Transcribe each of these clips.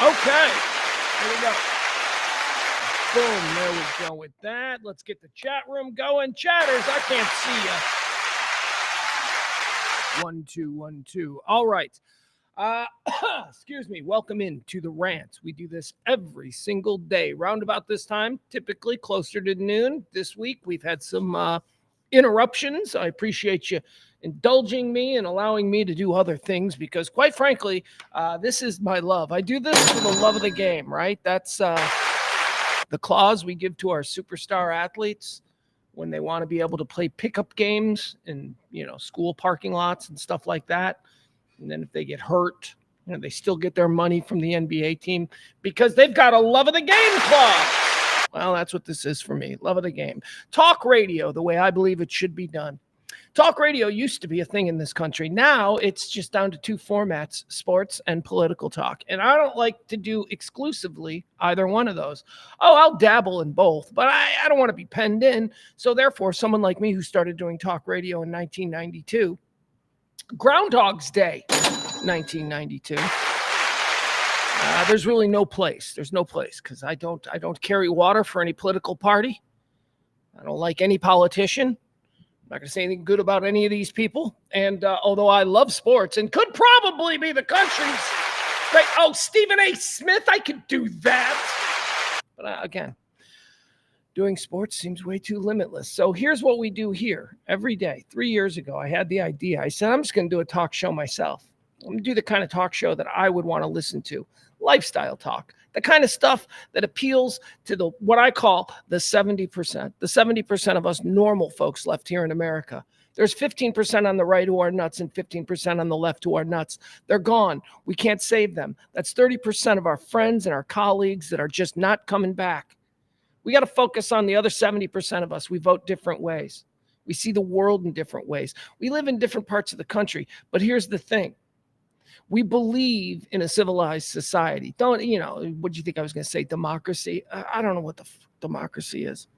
Okay. Here we go. Boom. There we go with that. Let's get the chat room going. Chatters, I can't see you. 1, 2, 1, 2. All right. Excuse me. Welcome in to the Rant. We do this every single day, round about this time, typically closer to noon. This week, we've had some interruptions. I appreciate you indulging me and allowing me to do other things because, quite frankly, this is my love. I do this for the love of the game, right? That's the clause we give to our superstar athletes when they want to be able to play pickup games in, school parking lots and stuff like that. And then if they get hurt, they still get their money from the NBA team because they've got a love of the game clause. Well, that's what this is for me. Love of the game. Talk radio, the way I believe it should be done. Talk radio used to be a thing in this country. Now it's just down to two formats, sports and political talk. And I don't like to do exclusively either one of those. Oh, I'll dabble in both, but I don't want to be penned in. So therefore, someone like me who started doing talk radio in 1992, Groundhog's Day, 1992. There's really no place. There's no place because I don't carry water for any political party. I don't like any politician. I'm not going to say anything good about any of these people. And although I love sports and could probably be the country's great, Stephen A. Smith, I could do that. But again, doing sports seems way too limitless. So here's what we do here every day. 3 years ago, I had the idea. I said, I'm just going to do a talk show myself. I'm going to do the kind of talk show that I would want to listen to. Lifestyle talk, the kind of stuff that appeals to what I call the 70%, the 70% of us normal folks left here in America. There's 15% on the right who are nuts and 15% on the left who are nuts. They're gone. We can't save them. That's 30% of our friends and our colleagues that are just not coming back. We got to focus on the other 70% of us. We vote different ways. We see the world in different ways. We live in different parts of the country. But here's the thing. We believe in a civilized society. What do you think I was going to say? Democracy? I don't know what the democracy is.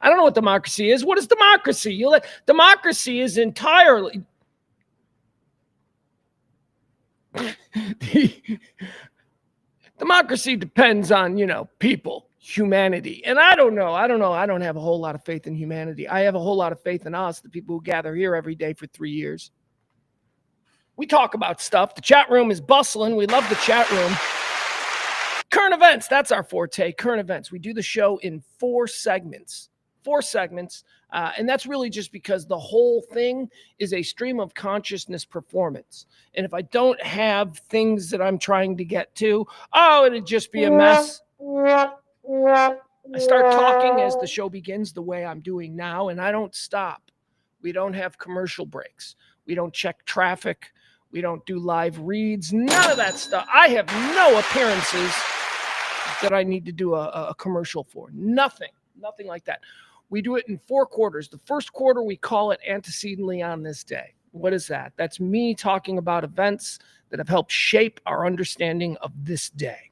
I don't know what democracy is. What is democracy? Democracy is entirely... Democracy depends on, people, humanity. And I don't know. I don't have a whole lot of faith in humanity. I have a whole lot of faith in us, the people who gather here every day for 3 years. We talk about stuff. The chat room is bustling. We love the chat room. Current events, that's our forte, current events. We do the show in 4 segments. 4 segments. And that's really just because the whole thing is a stream of consciousness performance. And if I don't have things that I'm trying to get to, it'd just be a mess. I start talking as the show begins the way I'm doing now, and I don't stop. We don't have commercial breaks. We don't check traffic. We don't do live reads, none of that stuff. I have no appearances that I need to do a commercial for. Nothing like that. We do it in 4 quarters. The first quarter, we call it Antecedently on This Day. What is that? That's me talking about events that have helped shape our understanding of this day.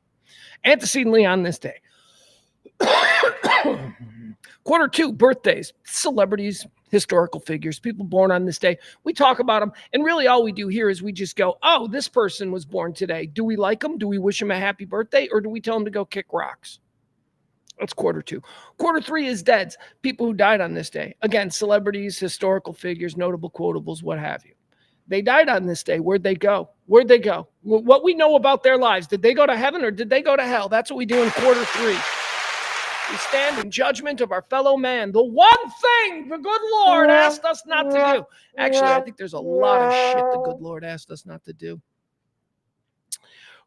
Antecedently on This Day. Quarter 2, birthdays, celebrities, historical figures, people born on this day. We talk about them, and really all we do here is we just go, this person was born today. Do we like them? Do we wish him a happy birthday? Or do we tell him to go kick rocks? That's quarter 2. Quarter 3 is deads, people who died on this day. Again, celebrities, historical figures, notable quotables, what have you. They died on this day. Where'd they go? Where'd they go? What we know about their lives. Did they go to heaven or did they go to hell? That's what we do in quarter 3. We stand in judgment of our fellow man. The one thing the good Lord asked us not to do. Actually, I think there's a lot of shit the good Lord asked us not to do.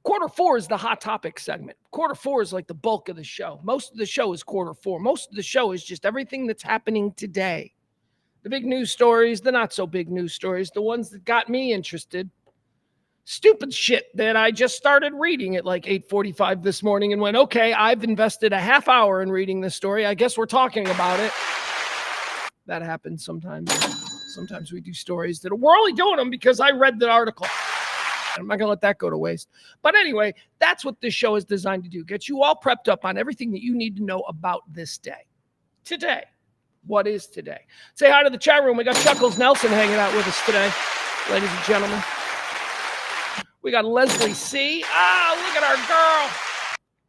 Quarter 4 is the hot topic segment. Quarter 4 is like the bulk of the show. Most of the show is quarter 4. Most of the show is just everything that's happening today. The big news stories, the not so big news stories, the ones that got me interested. Stupid shit that I just started reading at like 8:45 this morning and went, okay, I've invested a half hour in reading this story. I guess we're talking about it. That happens sometimes. Sometimes we do stories that we're only doing them because I read the article. I'm not going to let that go to waste. But anyway, that's what this show is designed to do. Get you all prepped up on everything that you need to know about this day. Today. What is today? Say hi to the chat room. We got Chuckles Nelson hanging out with us today, ladies and gentlemen. We got Leslie C. Look at our girl.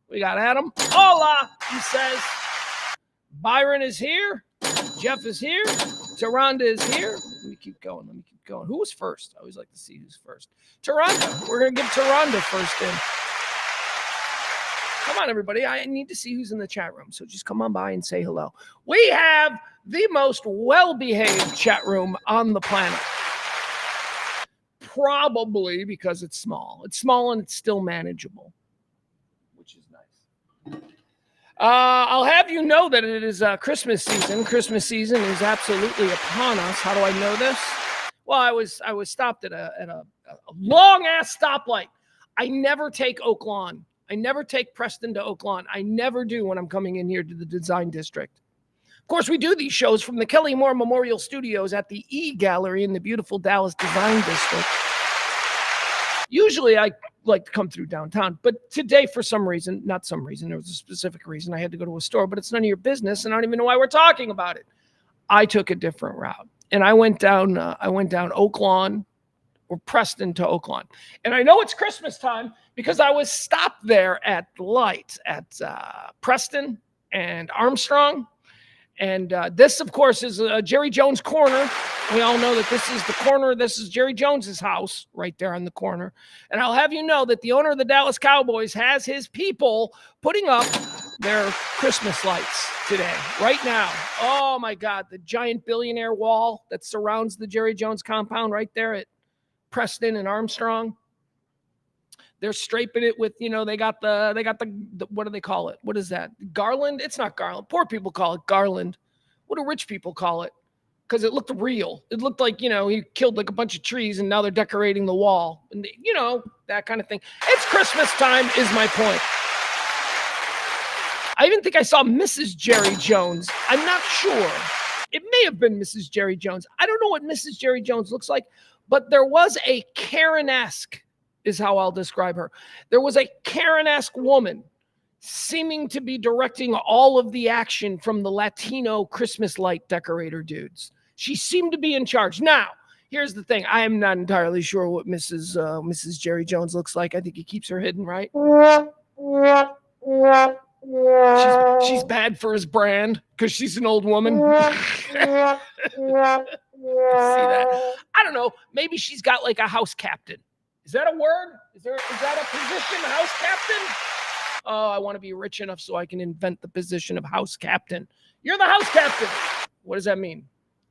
We got Adam. Hola, he says. Byron is here. Jeff is here. Taronda is here. Let me keep going. Who was first? I always like to see who's first. Taronda. We're going to give Taronda first in. Come on, everybody. I need to see who's in the chat room. So just come on by and say hello. We have the most well-behaved chat room on the planet. Probably because it's small. It's small and it's still manageable, which is nice. I'll have you know that it is Christmas season. Christmas season is absolutely upon us. How do I know this? Well, I was stopped at a long-ass stoplight. I never take Oak Lawn. I never take Preston to Oak Lawn. I never do when I'm coming in here to the Design District. Of course, we do these shows from the Kelly Moore Memorial Studios at the E Gallery in the beautiful Dallas Design District. Usually I like to come through downtown, but today for some reason, not some reason, there was a specific reason I had to go to a store, but it's none of your business and I don't even know why we're talking about it. I took a different route and I went down Oak Lawn or Preston to Oak Lawn. And I know it's Christmas time because I was stopped there at the light at Preston and Armstrong. And this, of course, is Jerry Jones' corner. We all know that this is the corner. This is Jerry Jones's house right there on the corner. And I'll have you know that the owner of the Dallas Cowboys has his people putting up their Christmas lights today, right now. Oh, my God, the giant billionaire wall that surrounds the Jerry Jones compound right there at Preston and Armstrong. They're straping it with, they got the what do they call it? What is that? Garland? It's not garland. Poor people call it garland. What do rich people call it? Because it looked real. It looked like, he killed like a bunch of trees and now they're decorating the wall. And, that kind of thing. It's Christmas time is my point. I even think I saw Mrs. Jerry Jones. I'm not sure. It may have been Mrs. Jerry Jones. I don't know what Mrs. Jerry Jones looks like, but there was a Karen-esque, is how I'll describe her. There was a Karen-esque woman seeming to be directing all of the action from the Latino Christmas light decorator dudes. She seemed to be in charge. Now, here's the thing. I am not entirely sure what Mrs. Jerry Jones looks like. I think he keeps her hidden, right? She's bad for his brand because she's an old woman. See that? I don't know. Maybe she's got like a house captain. Is that a word? Is that a position, house captain? Oh, I want to be rich enough so I can invent the position of house captain. You're the house captain. What does that mean?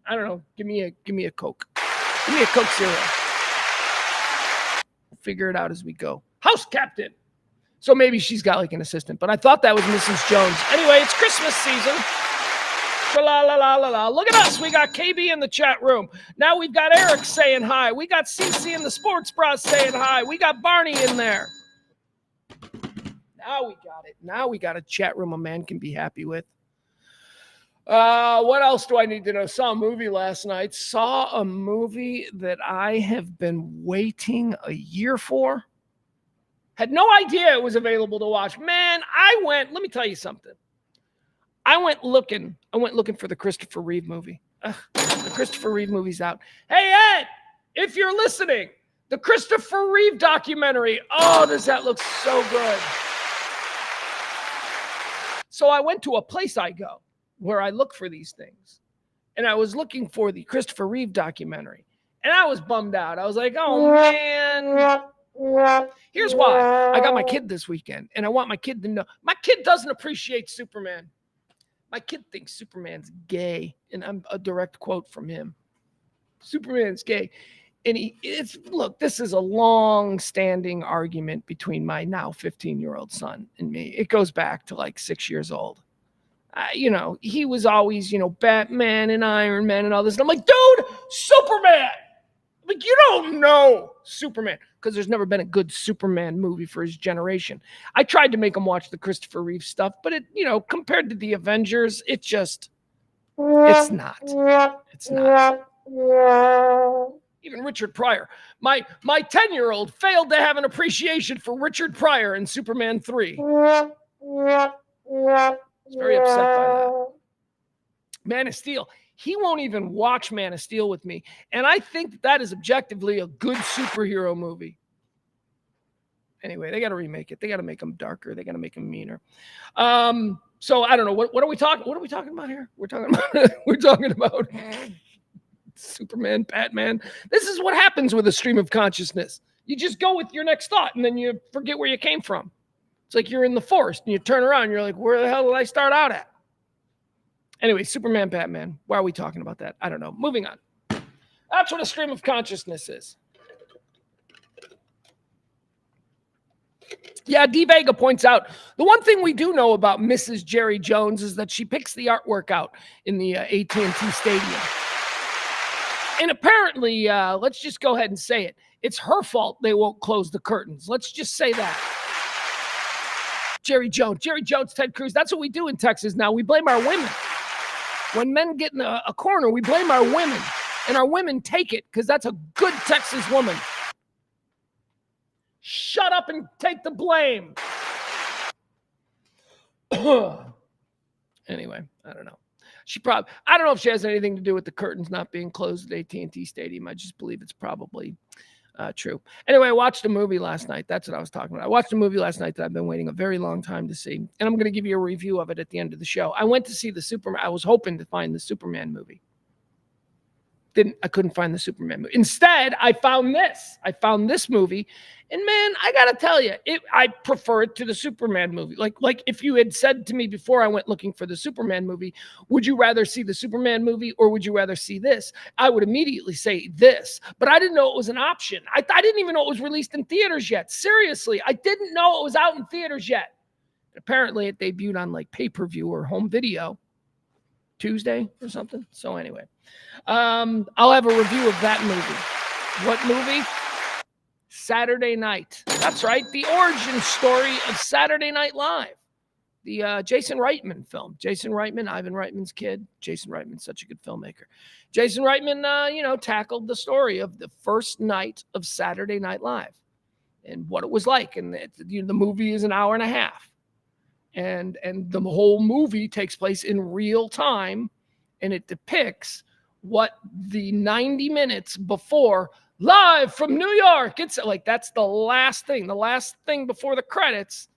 I don't know. Give me a Coke. Give me a Coke cereal. We'll figure it out as we go. House captain. So maybe she's got like an assistant, but I thought that was Mrs. Jones. Anyway, it's Christmas season. La la la la la. Look at us. We got KB in the chat room. Now we've got Eric saying hi. We got CC in the Sports Bros saying hi. We got Barney in there. Now we got it. Now we got a chat room a man can be happy with. What else do I need to know? Saw a movie last night. Saw a movie that I have been waiting a year for. Had no idea it was available to watch. Man, let me tell you something. I went looking for the Christopher Reeve movie. The Christopher Reeve movie's out. Hey, Ed, if you're listening, the Christopher Reeve documentary. Oh, does that look so good? So I went to a place I go where I look for these things. And I was looking for the Christopher Reeve documentary. And I was bummed out. I was like, oh, man. Here's why. I got my kid this weekend, and I want my kid to know. My kid doesn't appreciate Superman. My kid thinks Superman's gay, and I'm a direct quote from him. Superman's gay. And look, this is a long-standing argument between my now 15-year-old son and me. It goes back to like 6 years old. He was always, Batman and Iron Man and all this. And I'm like, dude, Superman. Like, you don't know Superman because there's never been a good Superman movie for his generation. I tried to make him watch the Christopher Reeve stuff, but it, compared to the Avengers, it's not. It's not. Even Richard Pryor. My 10-year-old failed to have an appreciation for Richard Pryor in Superman 3. I was very upset by that. Man of Steel. He won't even watch Man of Steel with me. And I think that is objectively a good superhero movie. Anyway, they got to remake it. They got to make them darker. They got to make them meaner. So I don't know. What are we talking? What are we talking about here? We're talking about Superman, Batman. This is what happens with a stream of consciousness. You just go with your next thought, and then you forget where you came from. It's like you're in the forest, and you turn around, and you're like, where the hell did I start out at? Anyway, Superman, Batman. Why are we talking about that? I don't know. Moving on. That's what a stream of consciousness is. Yeah, D. Vega points out, the one thing we do know about Mrs. Jerry Jones is that she picks the artwork out in the AT&T Stadium. And apparently, let's just go ahead and say it. It's her fault they won't close the curtains. Let's just say that. Jerry Jones, Ted Cruz. That's what we do in Texas now. We blame our women. When men get in a corner, we blame our women. And our women take it because that's a good Texas woman. Shut up and take the blame. Anyway, I don't know. I don't know if she has anything to do with the curtains not being closed at AT&T Stadium. I just believe it's probably true. Anyway, I watched a movie last night. That's what I was talking about. I watched a movie last night that I've been waiting a very long time to see. And I'm going to give you a review of it at the end of the show. I went to see I was hoping to find the Superman movie. I couldn't find the Superman movie. Instead, I found this. I found this movie. And man, I got to tell you, I prefer it to the Superman movie. Like if you had said to me before I went looking for the Superman movie, would you rather see the Superman movie or would you rather see this? I would immediately say this. But I didn't know it was an option. I didn't even know it was released in theaters yet. Seriously, I didn't know it was out in theaters yet. Apparently, it debuted on like pay-per-view or home video Tuesday or something. So anyway, I'll have a review of that movie. What movie? Saturday Night. That's right. The origin story of Saturday Night Live. The Jason Reitman film. Jason Reitman, Ivan Reitman's kid. Jason Reitman's such a good filmmaker. Jason Reitman, tackled the story of the first night of Saturday Night Live and what it was like. And the movie is an hour and a half. And the whole movie takes place in real time, and it depicts what the 90 minutes before, live from New York. It's like that's the last thing. The last thing before the credits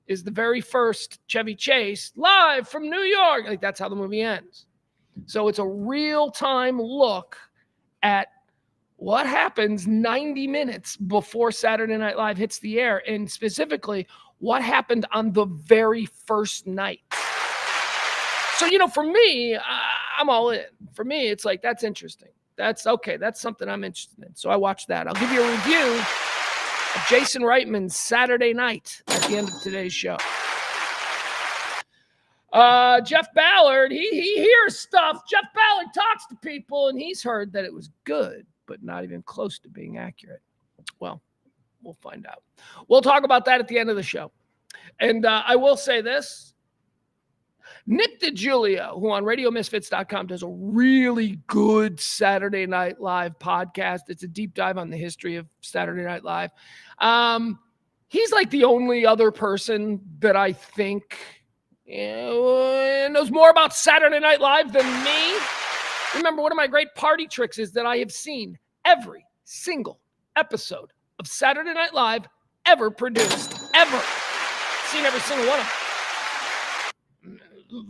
is the very first Chevy Chase, live from New York. Like that's how the movie ends. So it's a real-time look at what happens 90 minutes before Saturday Night Live hits the air, and specifically what happened on the very first night. So, for me, I'm all in. For me, it's like, that's interesting. That's okay. That's something I'm interested in. So I watched that. I'll give you a review of Jason Reitman's Saturday Night at the end of today's show. Jeff Ballard, he hears stuff. Jeff Ballard talks to people, and he's heard that it was good, but not even close to being accurate. Well, we'll find out. We'll talk about that at the end of the show. And I will say this. Nick DiGiulio, who on RadioMisfits.com does a really good Saturday Night Live podcast. It's a deep dive on the history of Saturday Night Live. He's like the only other person that I think knows more about Saturday Night Live than me. Remember, one of my great party tricks is that I have seen every single episode of Saturday Night Live ever produced. Ever. Seen every single one of them.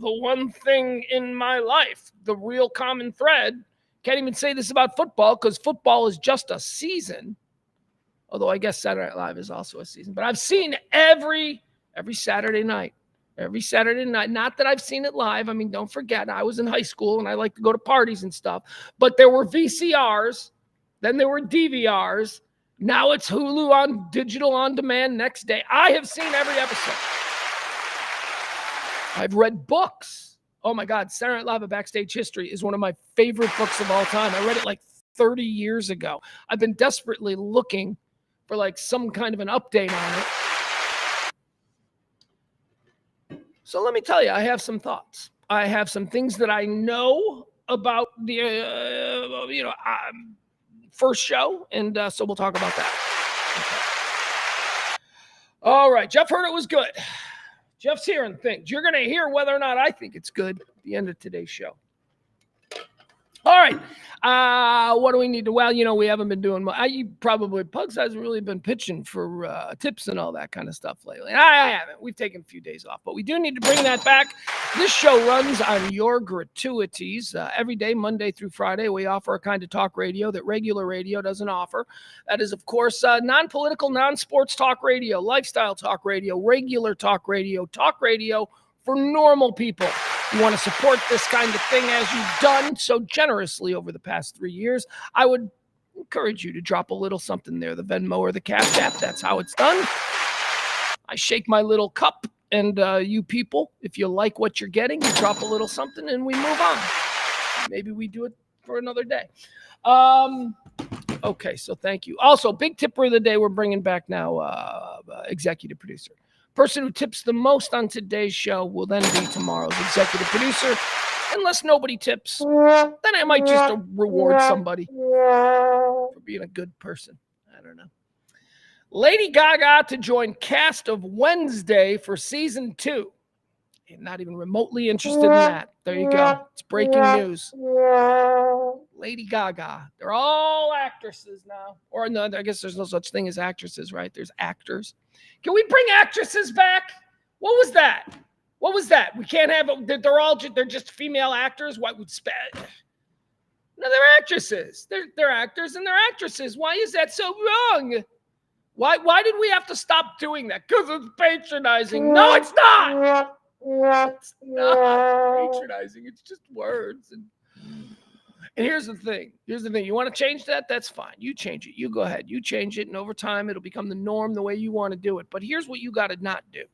The one thing in my life, the real common thread, can't even say this about football because football is just a season. Although I guess Saturday Night Live is also a season. But I've seen every Saturday night. Every Saturday night. Not that I've seen it live. I mean, don't forget, I was in high school and I like to go to parties and stuff. But there were VCRs. Then there were DVRs. Now it's Hulu on digital on demand next day. I have seen every episode. I've read books. Oh my God, Saturday Night Live: A Backstage History is one of my favorite books of all time. I read it like 30 years ago. I've been desperately looking for like some kind of an update on it. So let me tell you, I have some thoughts. I have some things that I know about the, first show, and so we'll talk about that. Okay. All right, Jeff heard it was good. Jeff's hearing things. You're going to hear whether or not I think it's good at the end of today's show. All right. What do we need to? Well, we haven't been doing. Pugs hasn't really been pitching for tips and all that kind of stuff lately. I haven't. We've taken a few days off, but we do need to bring that back. This show runs on your gratuities every day, Monday through Friday. We offer a kind of talk radio that regular radio doesn't offer. That is, of course, non-political, non-sports talk radio, lifestyle talk radio, regular talk radio for normal people. You want to support this kind of thing as you've done so generously over the past 3 years, I would encourage you to drop a little something there, the Venmo or the Cash App. That's how it's done. I shake my little cup, and you people, if you like what you're getting, you drop a little something and we move on. Maybe we do it for another day. Okay, so thank you. Also, big tipper of the day, we're bringing back now executive producer. Person who tips the most on today's show will then be tomorrow's executive producer. Unless nobody tips, then I might just reward somebody for being a good person. I don't know. Lady Gaga to join cast of Wednesday for season 2. Not even remotely interested in that. There you go. It's breaking news. Lady Gaga. They're all actresses now. Or no, I guess there's no such thing as actresses, right? There's actors. Can we bring actresses back? What was that? We can't have it. They're just female actors. What would No, they're actresses. They're actors and they're actresses. Why is that so wrong? Why did we have to stop doing that? Because it's patronizing. No, it's not. It's not patronizing. It's just words. And here's the thing. You want to change that? That's fine. You change it. You go ahead. You change it. And over time, it'll become the norm the way you want to do it. But here's what you got to not do.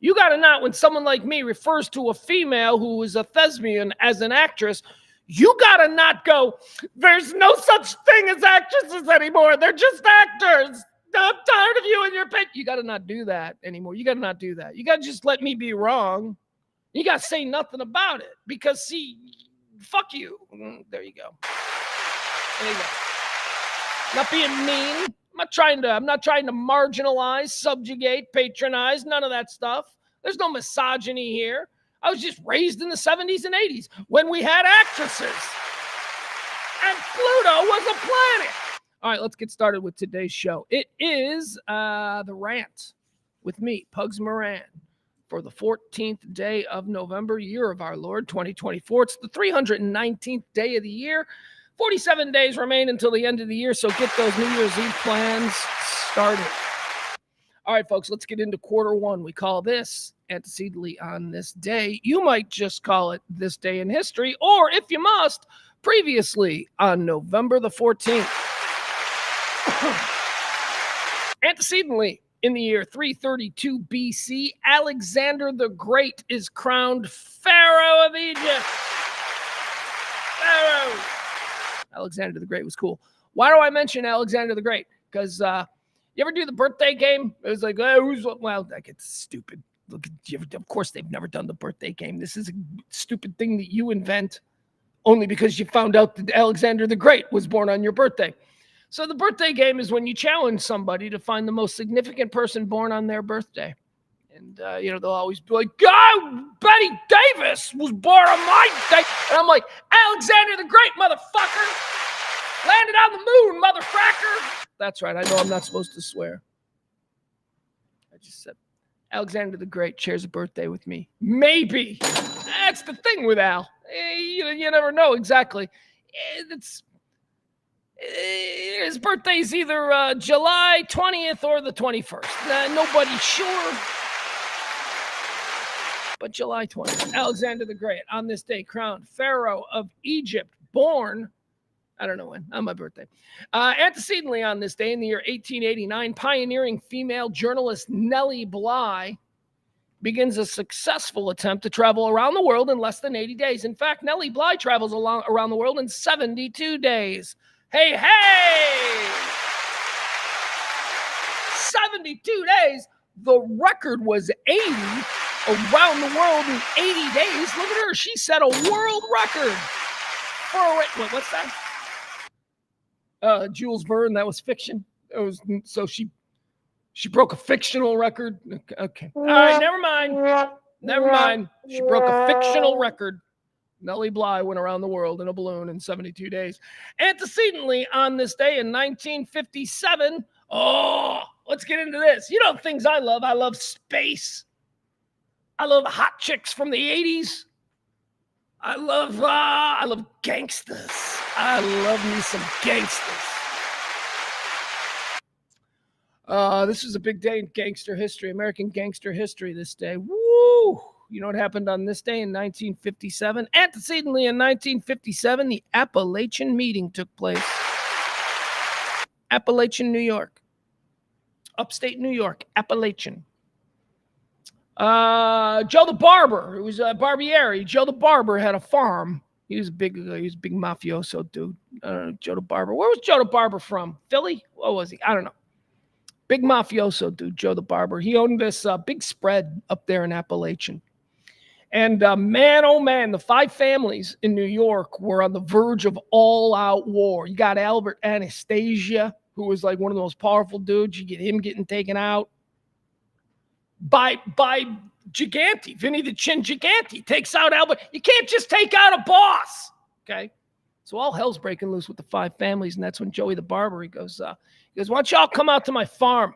You got to not, when someone like me refers to a female who is a thespian as an actress, you got to not go, there's no such thing as actresses anymore. They're just actors. I'm tired of you and your pitch. You got to not do that anymore. You got to not do that. You got to just let me be wrong. You got to say nothing about it because, see, fuck you. There you go. There you go. Not being mean. I'm not trying to marginalize, subjugate, patronize, none of that stuff. There's no misogyny here. I was just raised in the 70s and 80s when we had actresses. And Pluto was a planet. All right, let's get started with today's show. It is the Rant with me, Pugs Moran, for the 14th day of November, year of our Lord, 2024. It's the 319th day of the year. 47 days remain until the end of the year, so get those New Year's Eve plans started. All right, folks, let's get into quarter one. We call this Antecedently on This Day. You might just call it This Day in History, or if you must, previously on November the 14th. Antecedently, in the year 332 BC, Alexander the Great is crowned Pharaoh of Egypt. Pharaoh. Alexander the Great was cool. Why do I mention Alexander the Great? Because you ever do the birthday game? It was like, that gets stupid. Look, of course, they've never done the birthday game. This is a stupid thing that you invent only because you found out that Alexander the Great was born on your birthday. So the birthday game is when you challenge somebody to find the most significant person born on their birthday. And, they'll always be like, Betty Davis was born on my day. And I'm like, Alexander the Great, motherfucker. Landed on the moon, motherfucker. That's right. I know I'm not supposed to swear. I just said, Alexander the Great shares a birthday with me. Maybe. That's the thing with Al. You never know exactly. His birthday's either July 20th or the 21st. Nobody's sure. But July 20th, Alexander the Great, on this day, crowned Pharaoh of Egypt, born, I don't know when, on my birthday. Antecedently on this day, in the year 1889, pioneering female journalist Nellie Bly begins a successful attempt to travel around the world in less than 80 days. In fact, Nellie Bly travels around the world in 72 days. Hey! 72 days. The record was 80 around the world in 80 days. Look at her. She set a world record. What's that? Jules Verne. That was fiction. So she broke a fictional record. Okay. All right. Never mind. She broke a fictional record. Nellie Bly went around the world in a balloon in 72 days. Antecedently, on this day in 1957, let's get into this. You know things I love. I love space. I love hot chicks from the 80s. I love gangsters. I love me some gangsters. This was a big day in gangster history, American gangster history this day. Woo! You know what happened on this day in 1957? Antecedently in 1957, the Appalachian Meeting took place. Appalachian, New York. Upstate New York, Appalachian. Joe the Barber, who was Barbieri. Joe the Barber had a farm. He was a big mafioso dude. Joe the Barber. Where was Joe the Barber from? Philly? What was he? I don't know. Big mafioso dude, Joe the Barber. He owned this big spread up there in Appalachian. And man, oh man, the 5 families in New York were on the verge of all-out war. You got Albert Anastasia, who was like one of the most powerful dudes. You get him getting taken out by Gigante. Vinny the Chin Gigante takes out Albert. You can't just take out a boss, okay? So all hell's breaking loose with the 5 families, and that's when Joey the Barber, he goes, why don't y'all come out to my farm?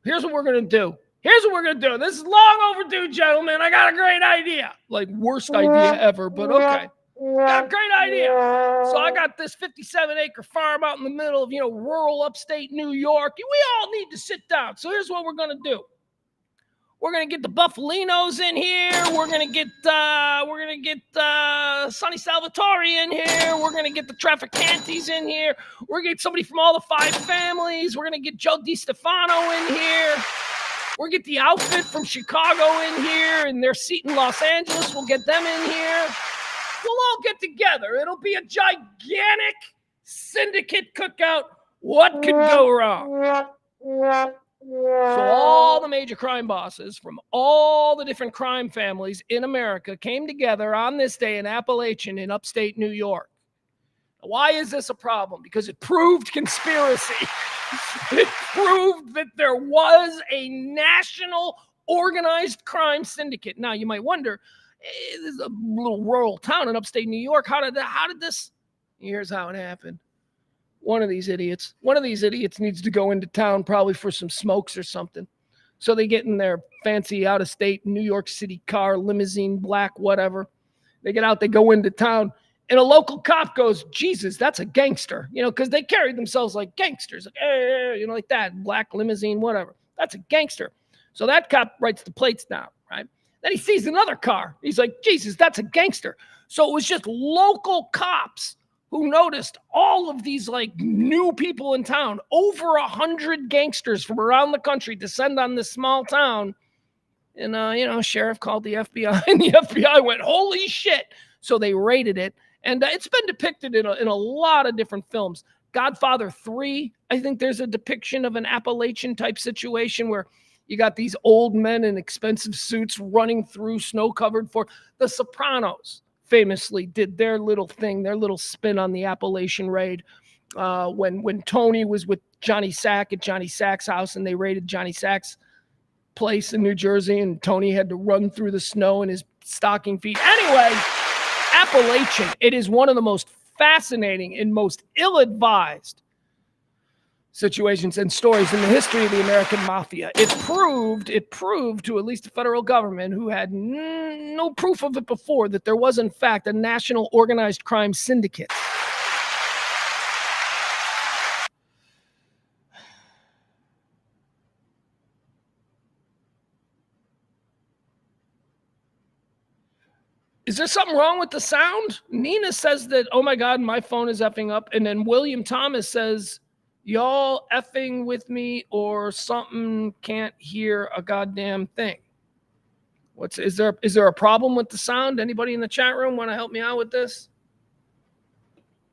Here's what we're going to do. Here's what we're going to do. This is long overdue, gentlemen. I got a great idea. Like, worst idea ever, but okay. Got a great idea. So I got this 57-acre farm out in the middle of, rural upstate New York. We all need to sit down. So here's what we're going to do. We're gonna get the Buffalinos in here. We're gonna get Sonny Salvatore in here. We're gonna get the Trafficantes in here. We're gonna get somebody from all the 5 families. We're gonna get Joe DiStefano in here. We'll get the outfit from Chicago in here, and their seat in Los Angeles. We'll get them in here. We'll all get together. It'll be a gigantic syndicate cookout. What could go wrong? So all the major crime bosses from all the different crime families in America came together on this day in Appalachian in upstate New York. Why is this a problem? Because it proved conspiracy. It proved that there was a national organized crime syndicate. Now, you might wonder, this is a little rural town in upstate New York. How did this? Here's how it happened. One of these idiots needs to go into town probably for some smokes or something. So they get in their fancy out-of-state New York City car, limousine, black, whatever. They get out, they go into town, and a local cop goes, Jesus, that's a gangster. Because they carried themselves like gangsters. Like, hey, like that, black limousine, whatever. That's a gangster. So that cop writes the plates down, right? Then he sees another car. He's like, Jesus, that's a gangster. So it was just local cops who noticed all of these like new people in town, over 100 gangsters from around the country descend on this small town. And, sheriff called the FBI, and the FBI went, holy shit. So they raided it. And it's been depicted in a lot of different films. Godfather 3, I think there's a depiction of an Appalachian type situation where you got these old men in expensive suits running through snow-covered forest. The Sopranos famously did their little thing, their little spin on the Appalachian raid when Tony was with Johnny Sack at Johnny Sack's house, and they raided Johnny Sack's place in New Jersey, and Tony had to run through the snow in his stocking feet. Anyway, Appalachian, it is one of the most fascinating and most ill-advised situations and stories in the history of the American mafia. It proved to at least the federal government, who had no proof of it before, that there was in fact a national organized crime syndicate. Is there something wrong with the sound? Nina says that, oh my God, my phone is effing up. And then William Thomas says, y'all effing with me or something, can't hear a goddamn thing. Is there a problem with the sound? Anybody in the chat room want to help me out with this?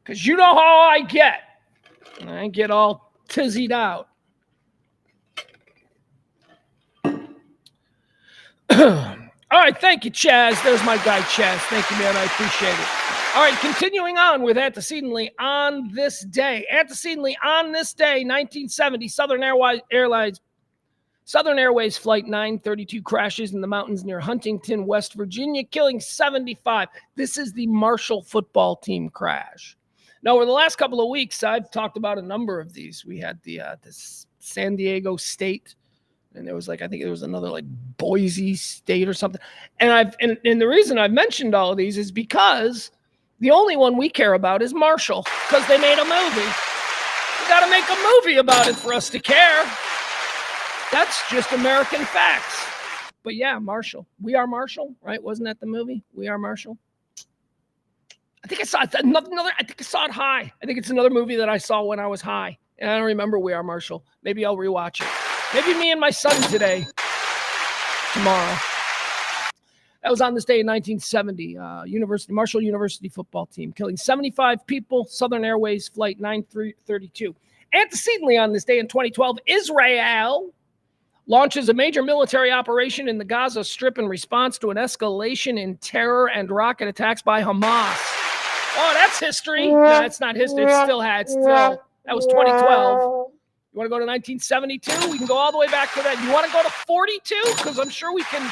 Because you know how I get. I get all tizzied out. All right, thank you, Chaz. There's my guy, Chaz. Thank you, man. I appreciate it. All right, continuing on with antecedently on this day. Antecedently on this day, 1970, Southern Airlines Southern Airways Flight 932 crashes in the mountains near Huntington, West Virginia, killing 75. This is the Marshall football team crash. Now, over the last couple of weeks, I've talked about a number of these. We had the San Diego State, and there was I think there was another Boise State or something. And the reason I've mentioned all of these is because the only one we care about is Marshall, because they made a movie. You got to make a movie about it for us to care. That's just American facts. But yeah, Marshall. We Are Marshall, right? Wasn't that the movie? We Are Marshall. I think I saw it. I think I saw it high. I think it's another movie that I saw when I was high, and I don't remember We Are Marshall. Maybe I'll rewatch it. Maybe me and my son tomorrow. That was on this day in 1970. Marshall University football team killing 75 people. Southern Airways Flight 932. Antecedently on this day in 2012, Israel launches a major military operation in the Gaza Strip in response to an escalation in terror and rocket attacks by Hamas. Oh, that's history. No, that's not history. That was 2012. You want to go to 1972? We can go all the way back to that. You want to go to 42? Because I'm sure we can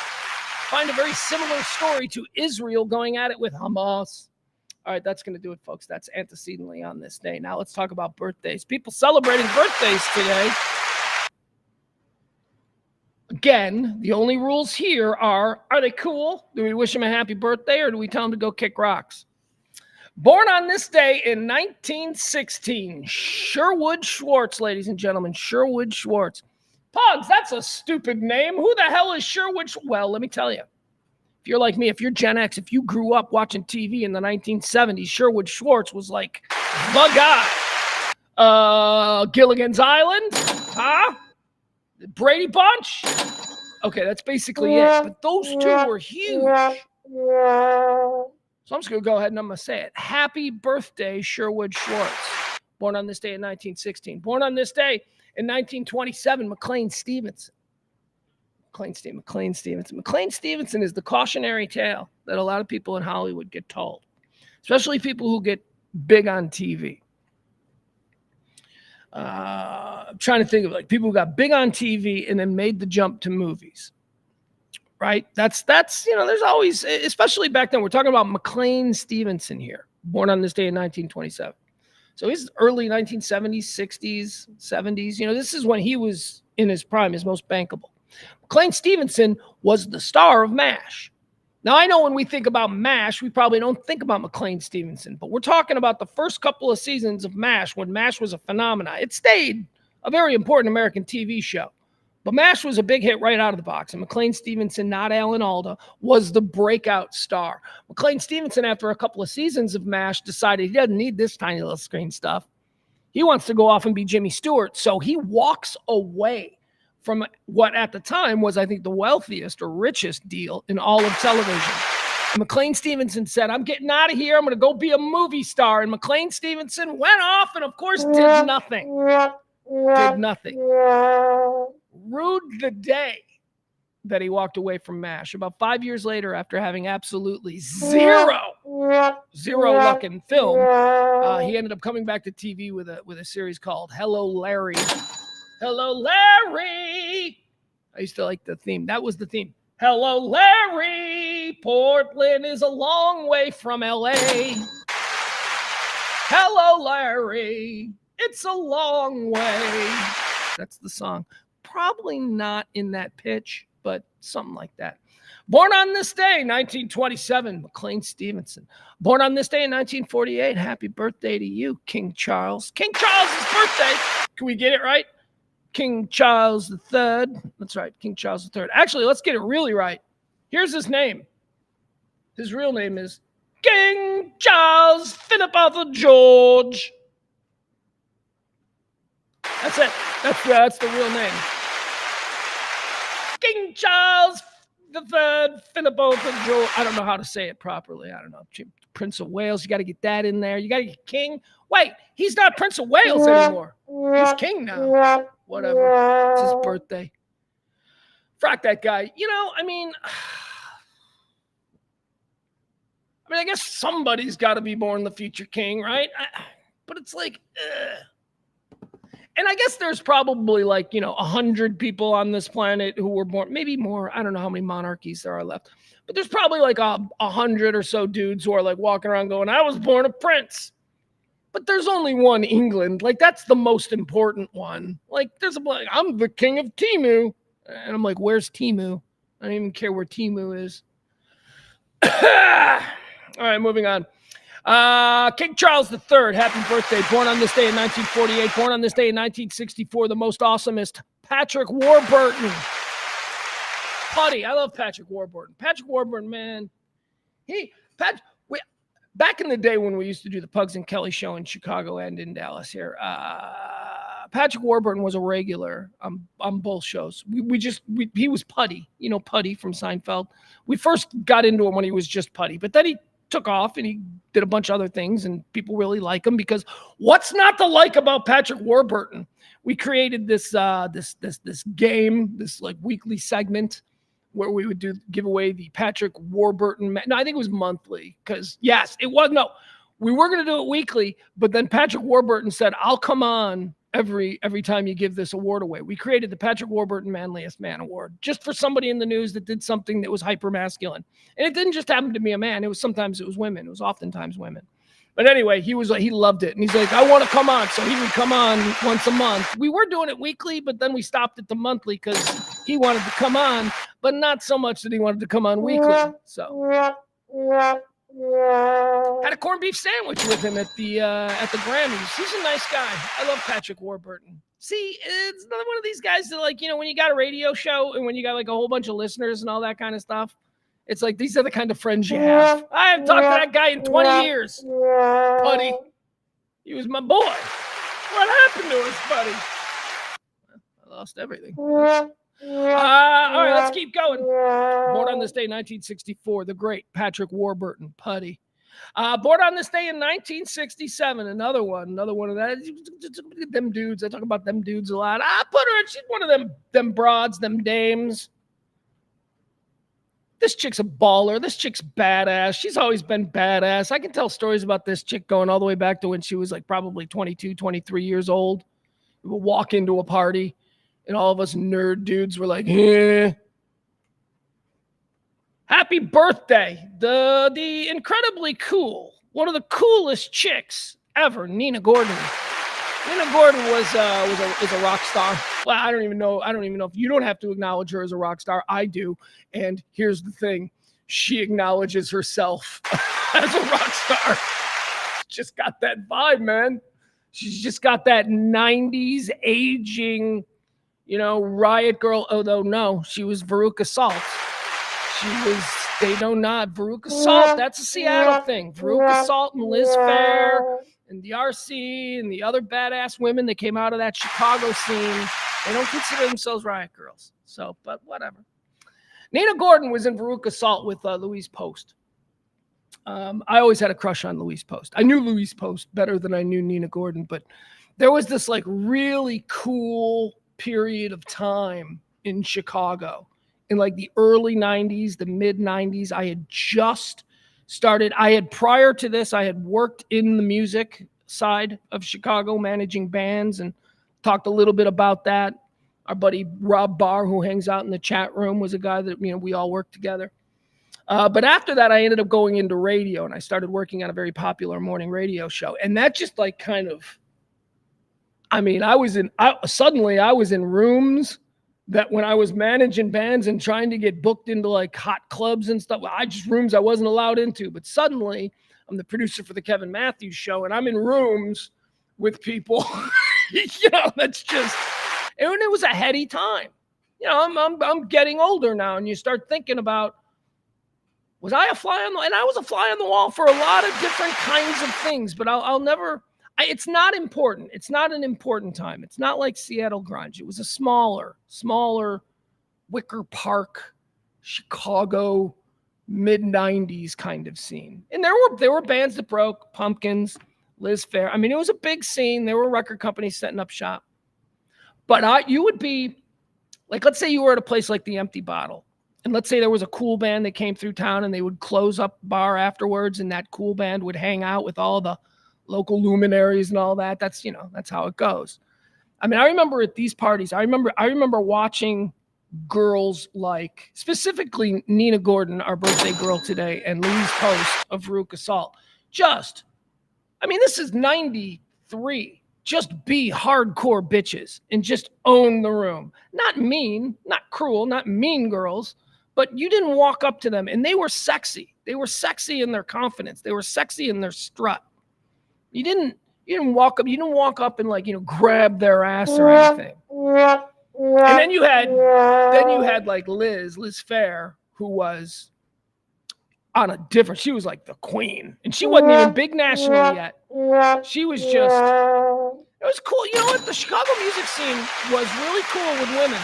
find a very similar story to Israel going at it with Hamas. All right, that's going to do it, folks. That's antecedently on this day. Now let's talk about birthdays. People celebrating birthdays today. Again, the only rules here are they cool? Do we wish them a happy birthday, or do we tell them to go kick rocks? Born on this day in 1916, Sherwood Schwartz, ladies and gentlemen, Sherwood Schwartz. Pugs, that's a stupid name. Who the hell is Sherwood? Well, let me tell you. If you're like me, if you're Gen X, if you grew up watching TV in the 1970s, Sherwood Schwartz was like the guy. Gilligan's Island, huh? Brady Bunch? Okay, that's basically it. But those two were huge. So I'm just going to go ahead and I'm going to say it. Happy birthday, Sherwood Schwartz. Born on this day in 1916. Born on this day in 1927, McLean Stevenson. McLean Stevenson is the cautionary tale that a lot of people in Hollywood get told, especially people who get big on TV. I'm trying to think of people who got big on TV and then made the jump to movies, right? That's there's always, especially back then, we're talking about McLean Stevenson here, born on this day in 1927. So he's early 1970s, 60s, 70s. This is when he was in his prime, his most bankable. McLean Stevenson was the star of MASH. Now, I know when we think about MASH, we probably don't think about McLean Stevenson, but we're talking about the first couple of seasons of MASH when MASH was a phenomenon. It stayed a very important American TV show, but MASH was a big hit right out of the box, and McLean Stevenson, not Alan Alda, was the breakout star. McLean Stevenson, after a couple of seasons of MASH, decided he doesn't need this tiny little screen stuff. He wants to go off and be Jimmy Stewart, so he walks away from what at the time was, I think, the wealthiest or richest deal in all of television. And McLean Stevenson said, I'm getting out of here. I'm going to go be a movie star. And McLean Stevenson went off and, of course, did nothing. Rued the day that he walked away from MASH. About 5 years later, after having absolutely zero luck in film, he ended up coming back to TV with a series called Hello, Larry. Hello, Larry. I used to like the theme. That was the theme. Hello, Larry. Portland is a long way from LA. Hello, Larry. It's a long way. That's the song. Probably not in that pitch, but something like that. Born on this day, 1927, McLean Stevenson. Born on this day in 1948, happy birthday to you, King Charles. King Charles' birthday. Can we get it right? King Charles III. That's right, King Charles III. Actually, let's get it really right. Here's his name. His real name is King Charles Philip Arthur George. That's it. That's the real name. King Charles III Philip Arthur George. I don't know how to say it properly. I don't know. Prince of Wales. You got to get that in there. You got to get King. Wait, he's not Prince of Wales anymore. He's king now. Whatever. It's his birthday. Frock that guy. I guess somebody's got to be born the future king, right? But it's like, And I guess there's probably like, 100 people on this planet who were born, maybe more. I don't know how many monarchies there are left, but there's probably like 100 or so dudes who are like walking around going, I was born a prince. But there's only one England. Like, that's the most important one. Like, I'm the king of Timu. And I'm like, where's Timu? I don't even care where Timu is. All right, moving on. King Charles III, happy birthday. Born on this day in 1948. Born on this day in 1964. The most awesomest, Patrick Warburton. Putty. I love Patrick Warburton. Patrick Warburton, man. Back in the day when we used to do the Pugs and Kelly show in Chicago and in Dallas here, Patrick Warburton was a regular on both shows. He was Putty, Putty from Seinfeld. We first got into him when he was just Putty, but then he took off and he did a bunch of other things, and people really like him because what's not to like about Patrick Warburton? We created this game, this like weekly segment where we would give away the Patrick Warburton. No, I think it was monthly because, yes, it was. No, we were going to do it weekly, but then Patrick Warburton said, I'll come on every time you give this award away. We created the Patrick Warburton Manliest Man Award just for somebody in the news that did something that was hyper masculine. And it didn't just happen to be a man. Sometimes it was women. It was oftentimes women. But anyway, he loved it. And he's like, I want to come on. So he would come on once a month. We were doing it weekly, but then we stopped it to monthly because he wanted to come on, but not so much that he wanted to come on weekly. So had a corned beef sandwich with him at the Grammys. He's a nice guy. I love Patrick Warburton. See, it's another one of these guys that, like, when you got a radio show and when you got like a whole bunch of listeners and all that kind of stuff, it's like these are the kind of friends you have. I haven't talked to that guy in 20 years. Buddy. He was my boy. What happened to us, buddy? I lost everything. All right, let's keep going. Born on this day, 1964, the great Patrick Warburton, Putty. Born on this day in 1967, another one of that. Them dudes. I talk about them dudes a lot. I put her in. She's one of them broads, them dames. This chick's a baller. This chick's badass. She's always been badass. I can tell stories about this chick going all the way back to when she was like probably 22, 23 years old. We would walk into a party and all of us nerd dudes were like, eh. Happy birthday. The incredibly cool, one of the coolest chicks ever, Nina Gordon. Nina Gordon is a rock star. Well, I don't even know if you don't have to acknowledge her as a rock star. I do. And here's the thing. She acknowledges herself as a rock star. Just got that vibe, man. She's just got that 90s aging, riot girl. Although, no, she was Veruca Salt. She was, they know not. Veruca Salt, that's a Seattle thing. Veruca Salt and Liz Phair and the RC and the other badass women that came out of that Chicago scene, they don't consider themselves riot girls. So, but whatever. Nina Gordon was in Veruca Salt with Louise Post. I always had a crush on Louise Post. I knew Louise Post better than I knew Nina Gordon, but there was this like really cool period of time in Chicago in like the early 90s, the mid 90s. I had just started. Prior to this, I had worked in the music side of Chicago, managing bands, and talked a little bit about that. Our buddy Rob Barr, who hangs out in the chat room, was a guy that, we all worked together. But after that, I ended up going into radio, and I started working on a very popular morning radio show. And that just like kind of, suddenly I was in rooms that when I was managing bands and trying to get booked into like hot clubs and stuff, rooms I wasn't allowed into. But suddenly I'm the producer for the Kevin Matthews Show, and I'm in rooms with people, that's just, and it was a heady time. I'm getting older now, and you start thinking about, was I a fly on the, and I was a fly on the wall for a lot of different kinds of things, but I'll never, it's not important. It's not an important time. It's not like Seattle grunge. It was a smaller Wicker Park, Chicago, mid-90s kind of scene. And there were bands that broke, Pumpkins, Liz Phair. It was a big scene. There were record companies setting up shop. But you would be, like, let's say you were at a place like the Empty Bottle. And let's say there was a cool band that came through town and they would close up bar afterwards, and that cool band would hang out with all the local luminaries and all that. That's how it goes. I mean, I remember at these parties, I remember watching girls like, specifically Nina Gordon, our birthday girl today, and Louise Post of Veruca Salt. This is 93. Just be hardcore bitches and just own the room. Not mean, not cruel, not mean girls, but you didn't walk up to them, and they were sexy. They were sexy in their confidence. They were sexy in their strut. You didn't walk up and grab their ass or anything. And then you had like Liz Fair, who was on a different, she was like the queen, and she wasn't even big nationally yet. She was just, it was cool. You know what? The Chicago music scene was really cool with women.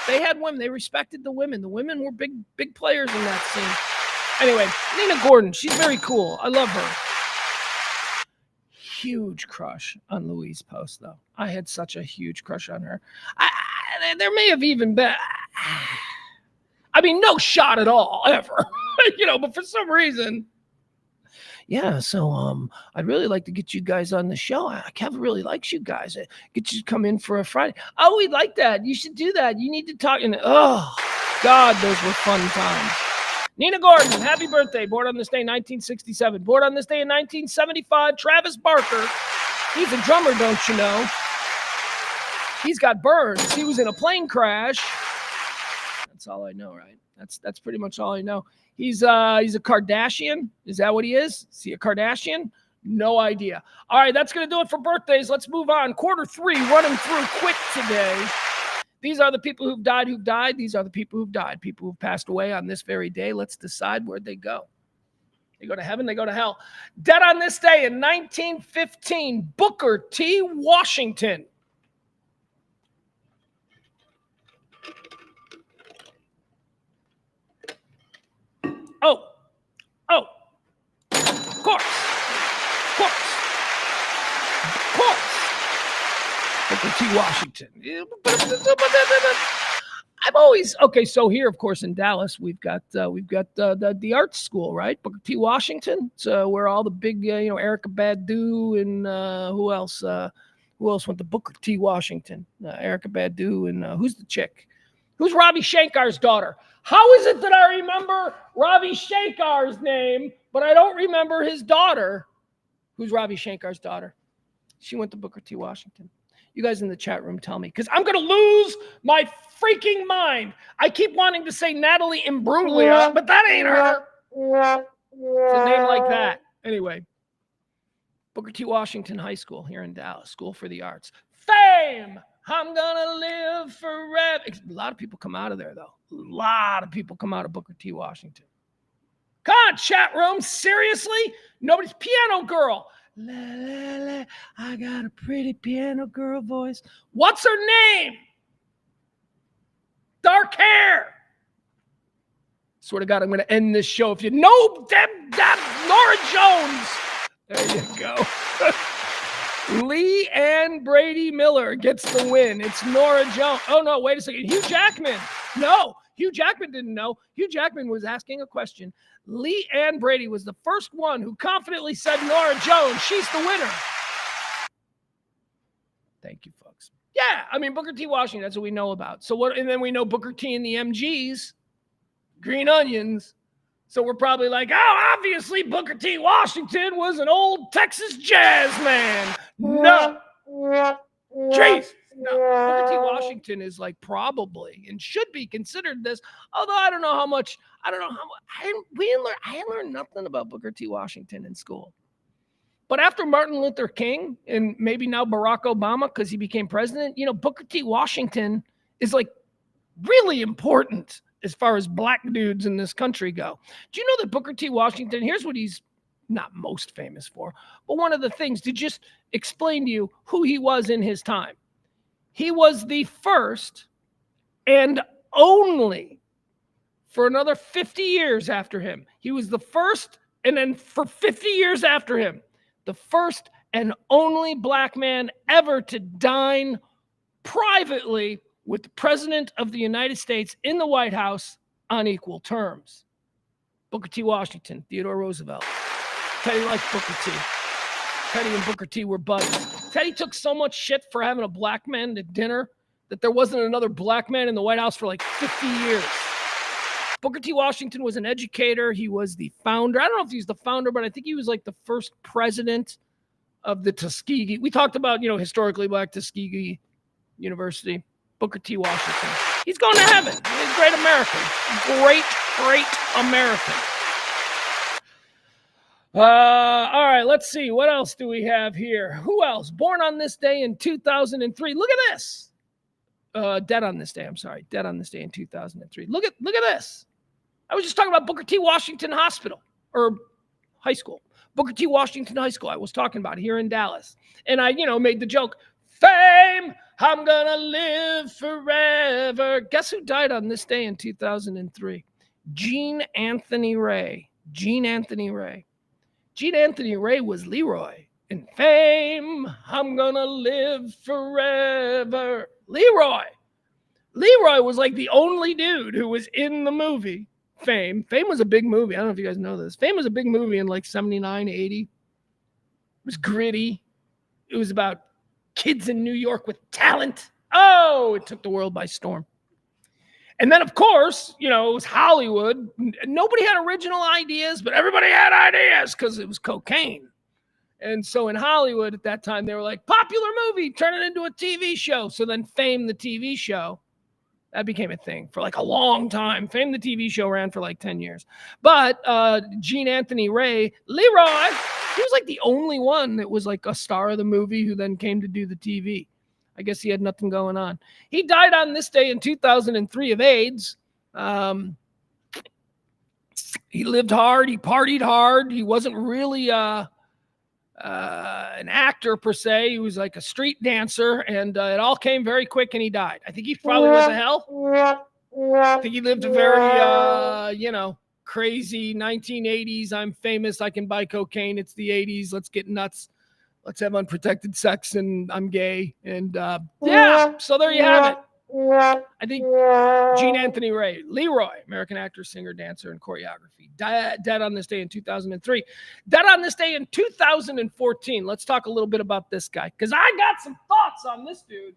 They had women. They respected the women. The women were big players in that scene. Anyway, Nina Gordon, she's very cool. I love her. Huge crush on Louise Post, though. I had such a huge crush on her. There may have even been, no shot at all, ever. But for some reason, yeah, so I'd really like to get you guys on the show. Kevin really likes you guys. Get you to come in for a Friday. Oh, we'd like that. You should do that. You need to talk. And oh, God, those were fun times. Nina Gordon, happy birthday. Born on this day in 1967. Born on this day in 1975. Travis Barker. He's a drummer, don't you know? He's got burns. He was in a plane crash. That's all I know, right? That's pretty much all I know. He's a Kardashian. Is that what he is? Is he a Kardashian? No idea. All right, that's going to do it for birthdays. Let's move on. Quarter 3, running through quick today. These are the people who've died. These are the people who've died. People who've passed away on this very day. Let's decide where'd they go. They go to heaven, they go to hell. Dead on this day in 1915, Booker T. Washington. Oh, of course. Booker T. Washington. I'm always, okay, so here, of course, in Dallas, we've got the art school, right? Booker T. Washington. So where all the big, Erykah Badu and who else went to Booker T. Washington? Erykah Badu and who's the chick? Who's Ravi Shankar's daughter? How is it that I remember Ravi Shankar's name, but I don't remember his daughter? Who's Ravi Shankar's daughter? She went to Booker T. Washington. You guys in the chat room tell me, because I'm going to lose my freaking mind. I keep wanting to say Natalie Imbruglia, but that ain't her. It's a name like that. Anyway, Booker T. Washington High School here in Dallas, School for the Arts. Fame! I'm gonna live forever. A lot of people come out of there, though. A lot of people come out of Booker T. Washington. Come on, chat room. Seriously? Nobody's piano girl. La, la, la. I got a pretty piano girl voice. What's her name? Dark hair. Swear to God, I'm going to end this show. If you know Nora Jones. There you go. Lee Ann Brady Miller gets the win. It's Nora Jones. Oh, no, wait a second. Hugh Jackman. No, Hugh Jackman didn't know. Hugh Jackman was asking a question. Lee Ann Brady was the first one who confidently said Nora Jones. She's the winner. Thank you, folks. Yeah, Booker T. Washington, that's what we know about. So what? And then we know Booker T and the MGs, Green Onions. So we're probably like, oh, obviously Booker T. Washington was an old Texas jazz man. No. Jesus. No. Booker T. Washington is like probably and should be considered this, although I don't know how much. I learned nothing about Booker T. Washington in school. But after Martin Luther King and maybe now Barack Obama, because he became president, Booker T. Washington is like really important as far as black dudes in this country go. Do you know that Booker T. Washington, here's what he's not most famous for, but one of the things to just explain to you who he was in his time. He was the first and only, for another 50 years after him, he was the first, and then for 50 years after him, the first and only black man ever to dine privately with the President of the United States in the White House on equal terms. Booker T. Washington, Theodore Roosevelt. Teddy liked Booker T. Teddy and Booker T were buddies. Teddy took so much shit for having a black man at dinner that there wasn't another black man in the White House for like 50 years. Booker T. Washington was an educator. He was the founder. I don't know if he's the founder, but I think he was like the first president of the Tuskegee. We talked about, historically black Tuskegee University. Booker T. Washington. He's going to heaven. He's a great American. Great, great American. All right, let's see. What else do we have here? Who else? Born on this day in 2003. Look at this. Dead on this day. I'm sorry. Dead on this day in 2003. Look at this. I was just talking about Booker T. Washington Hospital or high school. Booker T. Washington High School. I was talking about here in Dallas. And I, made the joke, fame, I'm gonna live forever. Guess who died on this day in 2003? Gene Anthony Ray. Gene Anthony Ray. Gene Anthony Ray was Leroy in Fame, I'm gonna live forever. Leroy was like the only dude who was in the movie Fame. Fame was a big movie. I don't know if you guys know this. Fame was a big movie in like 79, 80. It was gritty. It was about kids in New York with talent. Oh, it took the world by storm. And then, of course, it was Hollywood. Nobody had original ideas, but everybody had ideas because it was cocaine. And so in Hollywood at that time, they were like, popular movie, turn it into a TV show. So then Fame, the TV show, that became a thing for like a long time. Fame, the TV show, ran for like 10 years. But Gene Anthony Ray, Leroy, he was like the only one that was like a star of the movie who then came to do the TV. I guess he had nothing going on. He died on this day in 2003 of AIDS. He lived hard. He partied hard. He wasn't really an actor per se. He was like a street dancer, and it all came very quick, and he died. I think he probably was a hell. I think he lived a very, crazy 1980s. I'm famous. I can buy cocaine. It's the 80s. Let's get nuts. Let's have unprotected sex, and I'm gay. And so there you have it. I think Gene Anthony Ray, Leroy, American actor, singer, dancer, and choreography, dead on this day in 2003. Dead on this day in 2014. Let's talk a little bit about this guy, because I got some thoughts on this dude.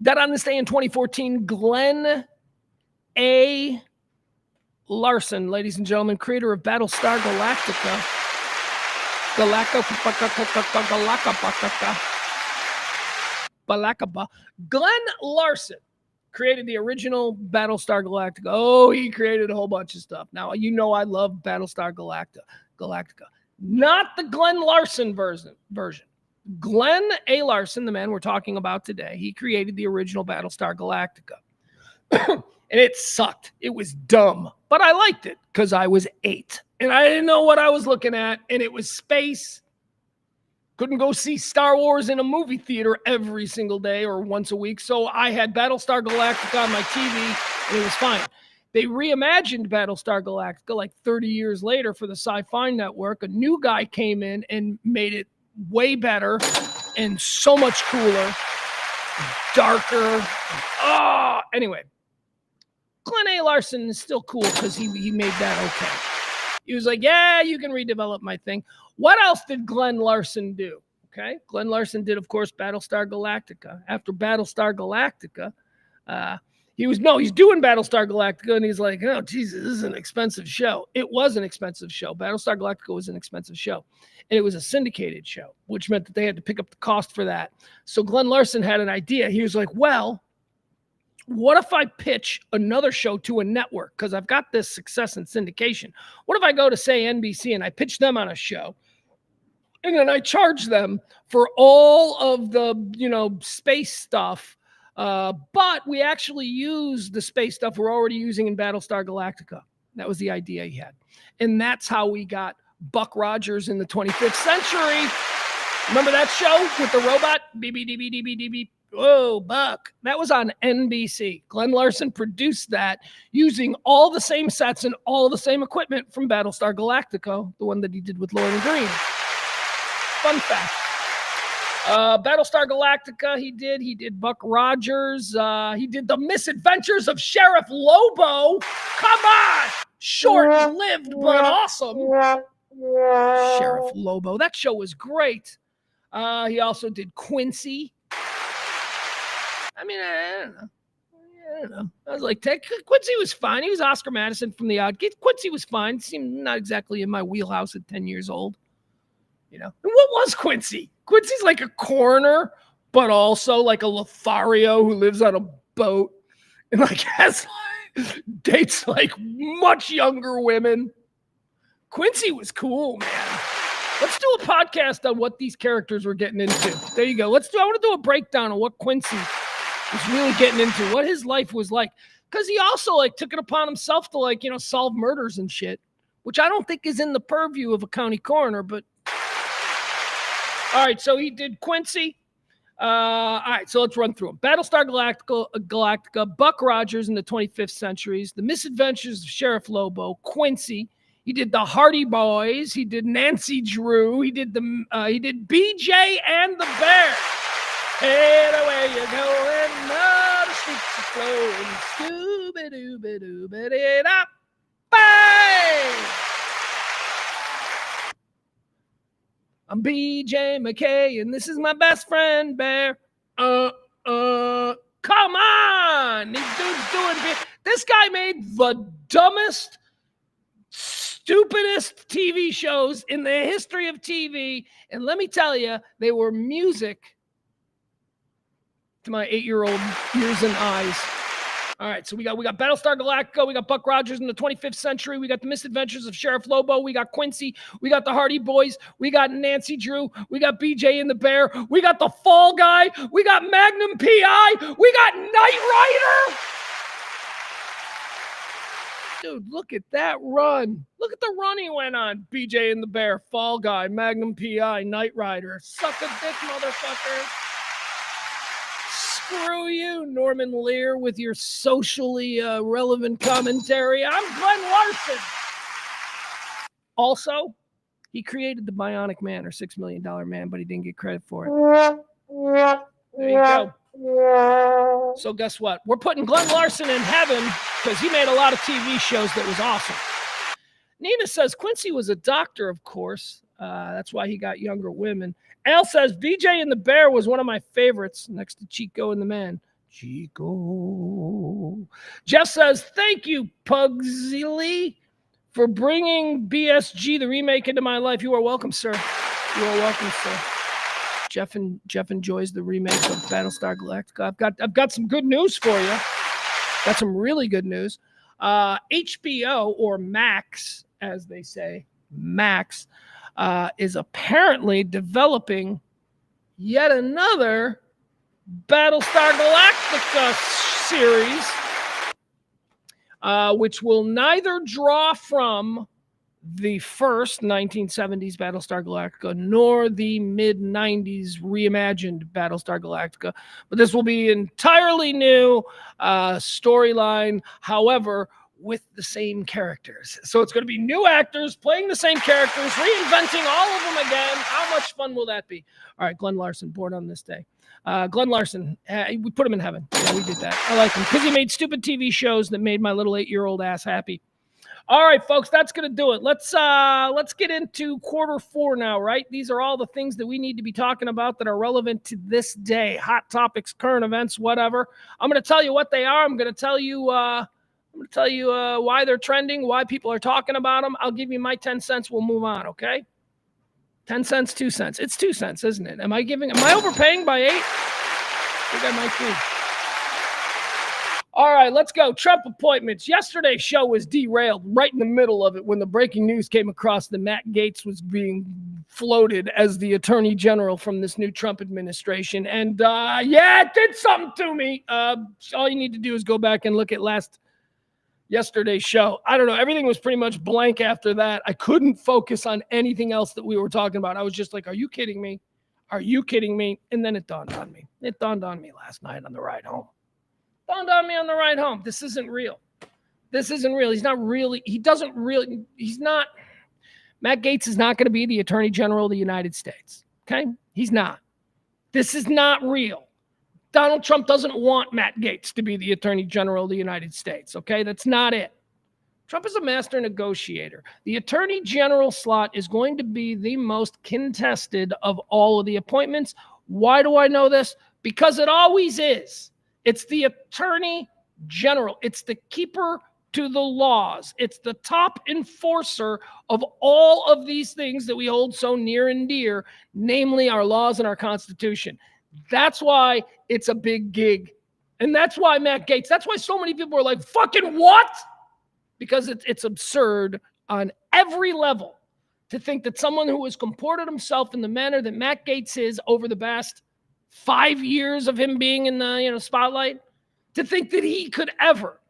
Dead on this day in 2014, Glenn A. Larson, ladies and gentlemen, creator of Battlestar Galactica. Glenn Larson created the original Battlestar Galactica. Oh, he created a whole bunch of stuff. Now, I love Battlestar Galactica. Not the Glenn Larson version. Glenn A. Larson, the man we're talking about today, he created the original Battlestar Galactica. And it sucked. It was dumb. But I liked it because I was 8. And I didn't know what I was looking at. And it was space. Couldn't go see Star Wars in a movie theater every single day or once a week. So I had Battlestar Galactica on my TV, and it was fine. They reimagined Battlestar Galactica like 30 years later for the Sci-Fi Network. A new guy came in and made it way better and so much cooler, darker. Anyway. Glenn A. Larson is still cool because he made that okay. He was like, yeah, you can redevelop my thing. What else did Glenn Larson do? Okay. Glenn Larson did, of course, Battlestar Galactica. After Battlestar Galactica, he's doing Battlestar Galactica, and he's like, oh, Jesus, this is an expensive show. It was an expensive show. Battlestar Galactica was an expensive show. And it was a syndicated show, which meant that they had to pick up the cost for that. So Glenn Larson had an idea. He was like, well, what if I pitch another show to a network? Because I've got this success in syndication. What if I go to, say, NBC, and I pitch them on a show, and then I charge them for all of the, space stuff, but we actually use the space stuff we're already using in Battlestar Galactica. That was the idea he had. And that's how we got Buck Rogers in the 25th century. Remember that show with the robot? Beep, beep, beep, beep, beep, beep. Whoa, Buck. That was on NBC. Glenn Larson produced that using all the same sets and all the same equipment from Battlestar Galactica, the one that he did with Lauren Green. Fun fact. Battlestar Galactica, he did Buck Rogers. He did The Misadventures of Sheriff Lobo. Come on! Short-lived, but awesome. Sheriff Lobo. That show was great. He also did Quincy. I mean, I don't know. I was like, Quincy was fine. He was Oscar Madison from The Odd Kids. Quincy was fine. Seemed not exactly in my wheelhouse at 10 years old. You know, and what was Quincy? Quincy's like a coroner, but also like a Lothario who lives on a boat and like has dates like much younger women. Quincy was cool, man. Let's do a podcast on what these characters were getting into. There you go. I want to do a breakdown of what Quincy was really getting into, what his life was like. Because he also like took it upon himself to like, solve murders and shit, which I don't think is in the purview of a county coroner, but all right, so he did Quincy. All right, so let's run through them. Battlestar Galactica, Buck Rogers in the 25th Centuries, The Misadventures of Sheriff Lobo, Quincy. He did the Hardy Boys. He did Nancy Drew. He did BJ and the Bear. Hey, away you're going, the streets are flowing, scooby-dooby-dooby-dee-da, bang! I'm BJ McKay, and this is my best friend, Bear. Come on! These dudes doing this guy made the dumbest, stupidest TV shows in the history of TV, and let me tell you, they were music to my 8-year-old ears and eyes. All right, so we got Battlestar Galactica, we got Buck Rogers in the 25th Century, we got The Misadventures of Sheriff Lobo, we got Quincy, we got the Hardy Boys, we got Nancy Drew, we got BJ and the Bear, we got the Fall Guy, we got Magnum PI, we got Knight Rider. Dude, look at that run. Look at the run he went on. BJ and the Bear, Fall Guy, Magnum PI, Knight Rider. Suck a dick, motherfucker. Screw you, Norman Lear, with your socially relevant commentary. I'm Glenn Larson. Also, he created the Bionic Man, or $6 Million Man, but he didn't get credit for it. There you go. So guess what? We're putting Glenn Larson in heaven because he made a lot of TV shows that was awesome. Nina says Quincy was a doctor, of course. That's why he got younger women. Al says BJ and the Bear was one of my favorites next to Chico and the Man. Chico. Jeff says, thank you, Pugsley, for bringing BSG, the remake, into my life. You are welcome, sir. You are welcome, sir. Jeff enjoys the remake of Battlestar Galactica. I've got some good news for you. Got some really good news. HBO, or Max, as they say, Max, is apparently developing yet another Battlestar Galactica series, which will neither draw from the first 1970s Battlestar Galactica nor the mid-90s reimagined Battlestar Galactica. But this will be entirely new storyline, however, with the same characters. So it's going to be new actors playing the same characters, reinventing all of them again. How much fun will that be? All right, Glenn Larson, born on this day. Glenn Larson, we put him in heaven. Yeah, we did that. I like him because he made stupid TV shows that made my little 8-year-old ass happy. All right, folks, that's going to do it. Let's get into quarter four now, right? These are all the things that we need to be talking about that are relevant to this day. Hot topics, current events, whatever. I'm going to tell you what they are. I'm going to tell you why they're trending, why people are talking about them. I'll give you my 10 cents. We'll move on, okay? 10 cents, 2 cents. It's 2 cents, isn't it? Am I overpaying by 8? I think I might be. All right, let's go. Trump appointments. Yesterday's show was derailed right in the middle of it when the breaking news came across that Matt Gaetz was being floated as the attorney general from this new Trump administration. And it did something to me. All you need to do is go back and look at yesterday's show. I don't know. Everything was pretty much blank after that. I couldn't focus on anything else that we were talking about. I was just like, are you kidding me? Are you kidding me? And then it dawned on me. It dawned on me last night on the ride home. Dawned on me on the ride home. This isn't real. This isn't real. He's not really. He doesn't really. He's not. Matt Gaetz is not going to be the Attorney General of the United States. Okay? He's not. This is not real. Donald Trump doesn't want Matt Gaetz to be the Attorney General of the United States. Okay? That's not it. Trump is a master negotiator. The attorney general slot is going to be the most contested of all of the appointments. Why do I know this? Because it always is. It's the attorney general. It's the keeper to the laws. It's the top enforcer of all of these things that we hold so near and dear, namely our laws and our Constitution. That's why it's a big gig. And that's why Matt Gaetz, that's why so many people are like, fucking what? Because it's absurd on every level to think that someone who has comported himself in the manner that Matt Gaetz is over the past 5 years of him being in the spotlight, to think that he could ever,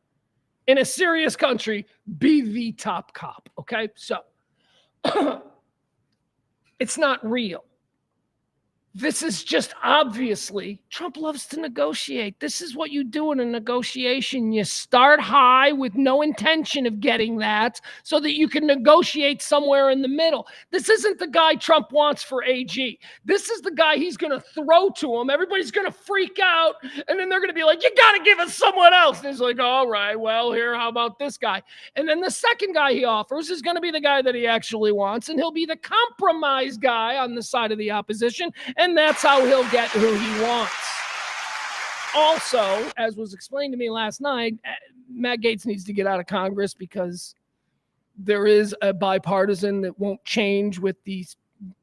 in a serious country, be the top cop. Okay, so it's not real. This is just obviously, Trump loves to negotiate. This is what you do in a negotiation. You start high with no intention of getting that so that you can negotiate somewhere in the middle. This isn't the guy Trump wants for AG. This is the guy he's going to throw to him. Everybody's going to freak out, and then they're going to be like, you got to give us someone else. And he's like, all right, well, here, how about this guy? And then the second guy he offers is going to be the guy that he actually wants, and he'll be the compromise guy on the side of the opposition, and that's how he'll get who he wants. Also, as was explained to me last night, Matt Gaetz needs to get out of Congress because there is a bipartisan that won't change with the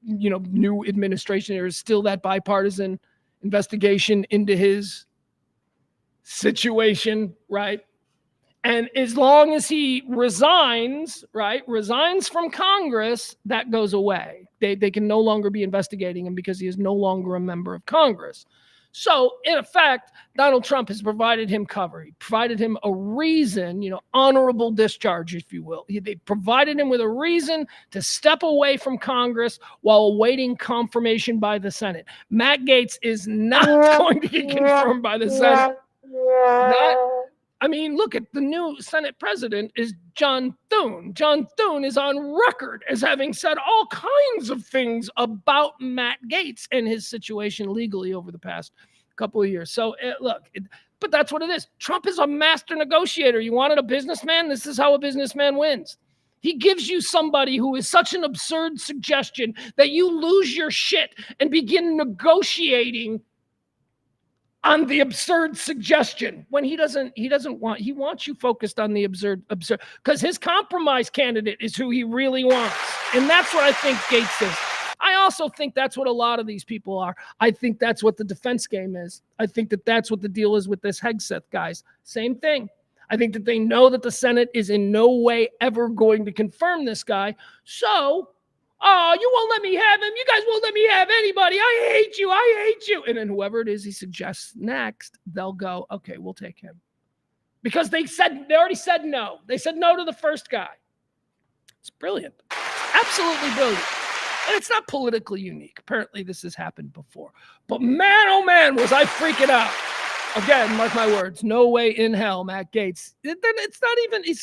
new administration. There is still that bipartisan investigation into his situation, right? And as long as he resigns from Congress, that goes away. They can no longer be investigating him because he is no longer a member of Congress. So, in effect, Donald Trump has provided him cover. He provided him a reason, honorable discharge, if you will. They provided him with a reason to step away from Congress while awaiting confirmation by the Senate. Matt Gaetz is not going to get confirmed by the Senate. Look at the new Senate president is John Thune. John Thune is on record as having said all kinds of things about Matt Gaetz and his situation legally over the past couple of years. So, but that's what it is. Trump is a master negotiator. You wanted a businessman? This is how a businessman wins. He gives you somebody who is such an absurd suggestion that you lose your shit and begin negotiating on the absurd suggestion when he wants you focused on the absurd, because his compromise candidate is who he really wants. And that's what I think Gaetz is. I also think that's what a lot of these people are. I think that's what the defense game is. I think that that's what the deal is with this Hegseth guys. Same thing. I think that they know that the Senate is in no way ever going to confirm this guy. So, you won't let me have him. You guys won't let me have anybody. I hate you. I hate you. And then whoever it is he suggests next, they'll go, okay, we'll take him. Because they already said no. They said no to the first guy. It's brilliant. Absolutely brilliant. And it's not politically unique. Apparently this has happened before. But man, oh man, was I freaking out. Again, mark my words, no way in hell, Matt Gaetz.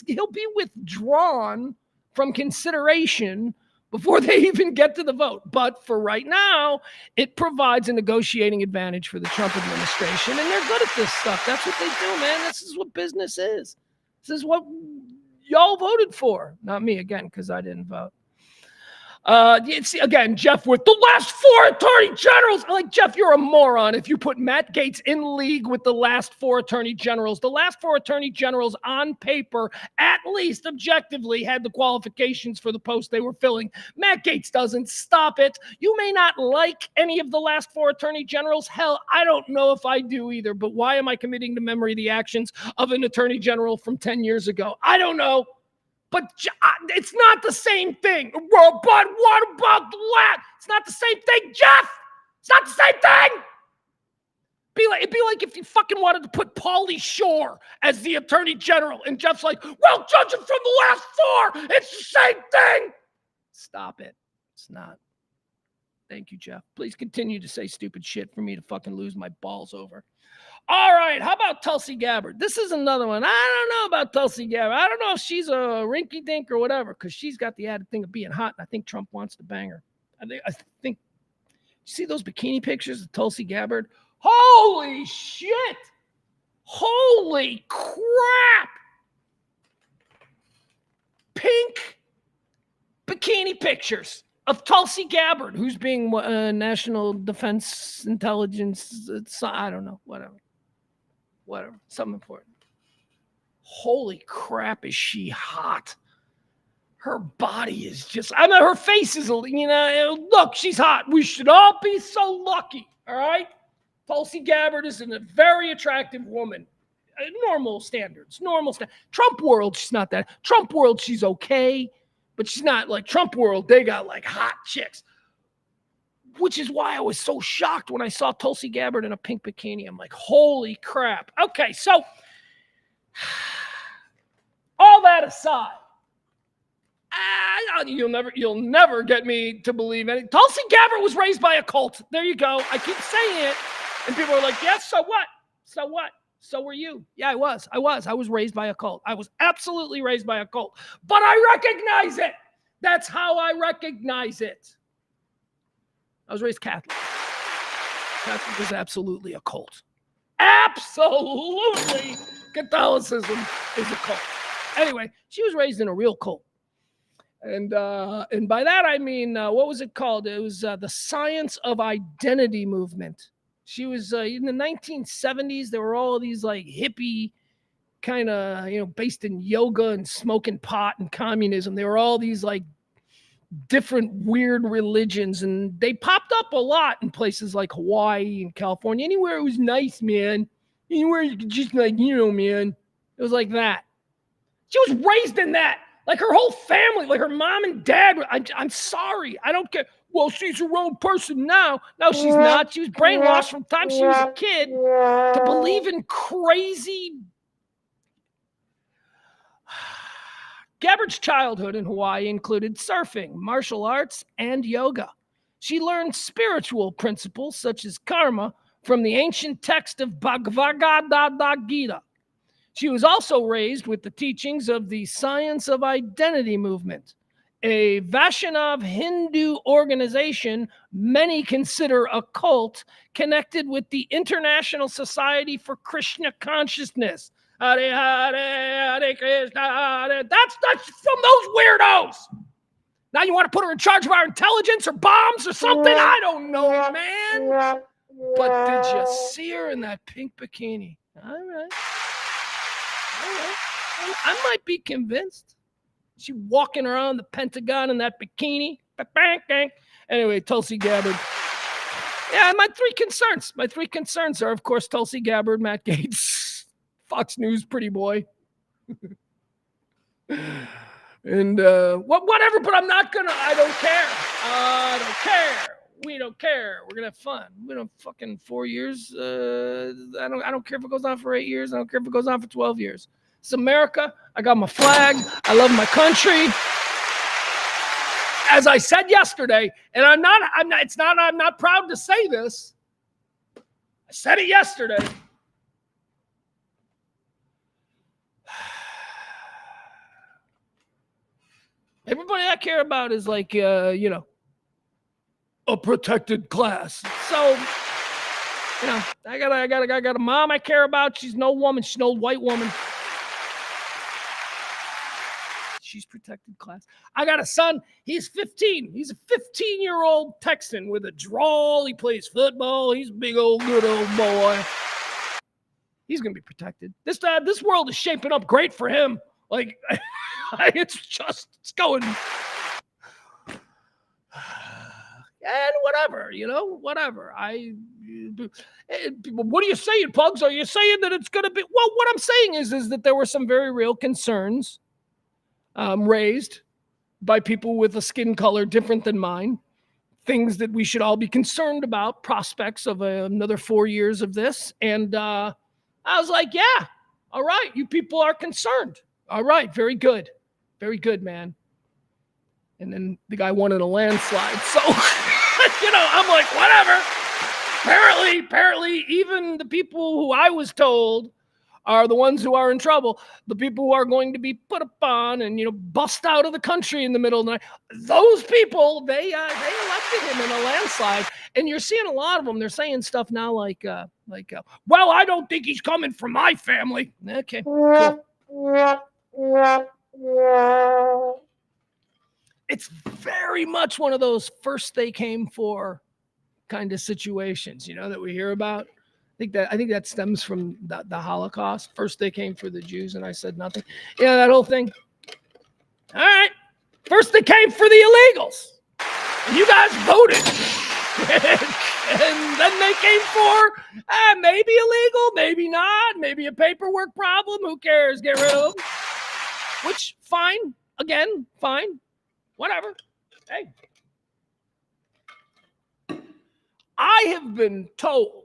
He'll be withdrawn from consideration before they even get to the vote. But for right now, it provides a negotiating advantage for the Trump administration, and they're good at this stuff. That's what they do, man. This is what business is. This is what y'all voted for. Not me, again, because I didn't vote. Again, Jeff with the last 4 attorney generals. I'm like, Jeff, you're a moron if you put Matt Gaetz in league with the last 4 attorney generals. The last 4 attorney generals on paper, at least objectively, had the qualifications for the post they were filling. Matt Gaetz doesn't. Stop it. You may not like any of the last 4 attorney generals. Hell, I don't know if I do either, but why am I committing to memory the actions of an attorney general from 10 years ago? I don't know. But it's not the same thing. Well, but what about that? It's not the same thing, Jeff. It's not the same thing. It'd be like if you fucking wanted to put Pauly Shore as the attorney general, and Jeff's like, well, judging from the last 4, it's the same thing. Stop it. It's not. Thank you, Jeff. Please continue to say stupid shit for me to fucking lose my balls over. All right, how about Tulsi Gabbard? This is another one. I don't know about Tulsi Gabbard. I don't know if she's a rinky-dink or whatever, because she's got the added thing of being hot, and I think Trump wants to bang her. I think you see those bikini pictures of Tulsi Gabbard? Holy shit! Holy crap! pink bikini pictures of Tulsi Gabbard, who's being National Defense Intelligence. I don't know, whatever, something important. Holy crap, is she hot? Her body is just, I mean, her face is, look, she's hot. We should all be so lucky, all right? Tulsi Gabbard is a very attractive woman. Normal standards. Trump world, she's not that. Trump world, she's okay, but she's not like Trump world. They got like hot chicks, which is why I was so shocked when I saw Tulsi Gabbard in a pink bikini. I'm like, holy crap. Okay, so all that aside, you'll never get me to believe anything. Tulsi Gabbard was raised by a cult. There you go. I keep saying it, and people are like, yes, so what? So what? So were you. Yeah, I was. I was raised by a cult. I was absolutely raised by a cult. But I recognize it. That's how I recognize it. I was raised Catholic. Catholic was absolutely a cult. Absolutely. Catholicism is a cult. Anyway, she was raised in a real cult. And by that, I mean, what was it called? It was the Science of Identity movement. She was in the 1970s. There were all these like hippie kind of, based in yoga and smoking pot and communism. There were all these like different weird religions, and they popped up a lot in places like Hawaii and California. Anywhere it was nice, man. Anywhere you could just man. It was like that. She was raised in that. Like her whole family, like her mom and dad. I'm sorry. I don't care. Well, she's her own person now. No, she's not. She was brainwashed from the time she was a kid to believe in crazy. Gabbard's childhood in Hawaii included surfing, martial arts, and yoga. She learned spiritual principles such as karma from the ancient text of Bhagavad Gita. She was also raised with the teachings of the Science of Identity movement, a Vaishnav Hindu organization many consider a cult connected with the International Society for Krishna Consciousness. Hare Hare, Hare Krishna, Hare. That's from those weirdos. Now you want to put her in charge of our intelligence or bombs or something? I don't know, man. But did you see her in that pink bikini? All right. I might be convinced. She walking around the Pentagon in that bikini. Anyway, Tulsi Gabbard. Yeah, my three concerns are, of course, Tulsi Gabbard, Matt Gaetz, Fox News pretty boy. And whatever, but I don't care. We don't care. We're gonna have fun. We don't fucking 4 years. I don't care if it goes on for 8 years. I don't care if it goes on for 12 years. It's America. I got my flag. I love my country. As I said yesterday, and I'm not proud to say this. I said it yesterday. Everybody I care about is like, a protected class. So, I got a mom I care about. She's no woman. She's an old white woman. She's protected class. I got a son. He's 15. He's a 15-year-old Texan with a drawl. He plays football. He's a big old good old boy. He's gonna be protected. This world is shaping up great for him. Like, it's going. And whatever. What are you saying, Pugs? Are you saying that it's going to be? Well, what I'm saying is that there were some very real concerns raised by people with a skin color different than mine. Things that we should all be concerned about, prospects of another 4 years of this. And I was like, yeah, all right, you people are concerned. All right, very good. Very good, man. And then the guy won in a landslide. So, I'm like, whatever. Apparently, even the people who I was told are the ones who are in trouble. The people who are going to be put upon and, bust out of the country in the middle of the night. Those people, they elected him in a landslide. And you're seeing a lot of them. They're saying stuff now like, well, I don't think he's coming from my family. Okay, cool. it's very much one of those first they came for kind of situations, that we hear about. I think that stems from the Holocaust. First they came for the Jews and I said nothing. Yeah, that whole thing. All right. First they came for the illegals. And you guys voted. And then they came for maybe illegal, maybe not, maybe a paperwork problem. Who cares? Get rid of them. Which, fine. Again, fine. Whatever. Hey. I have been told,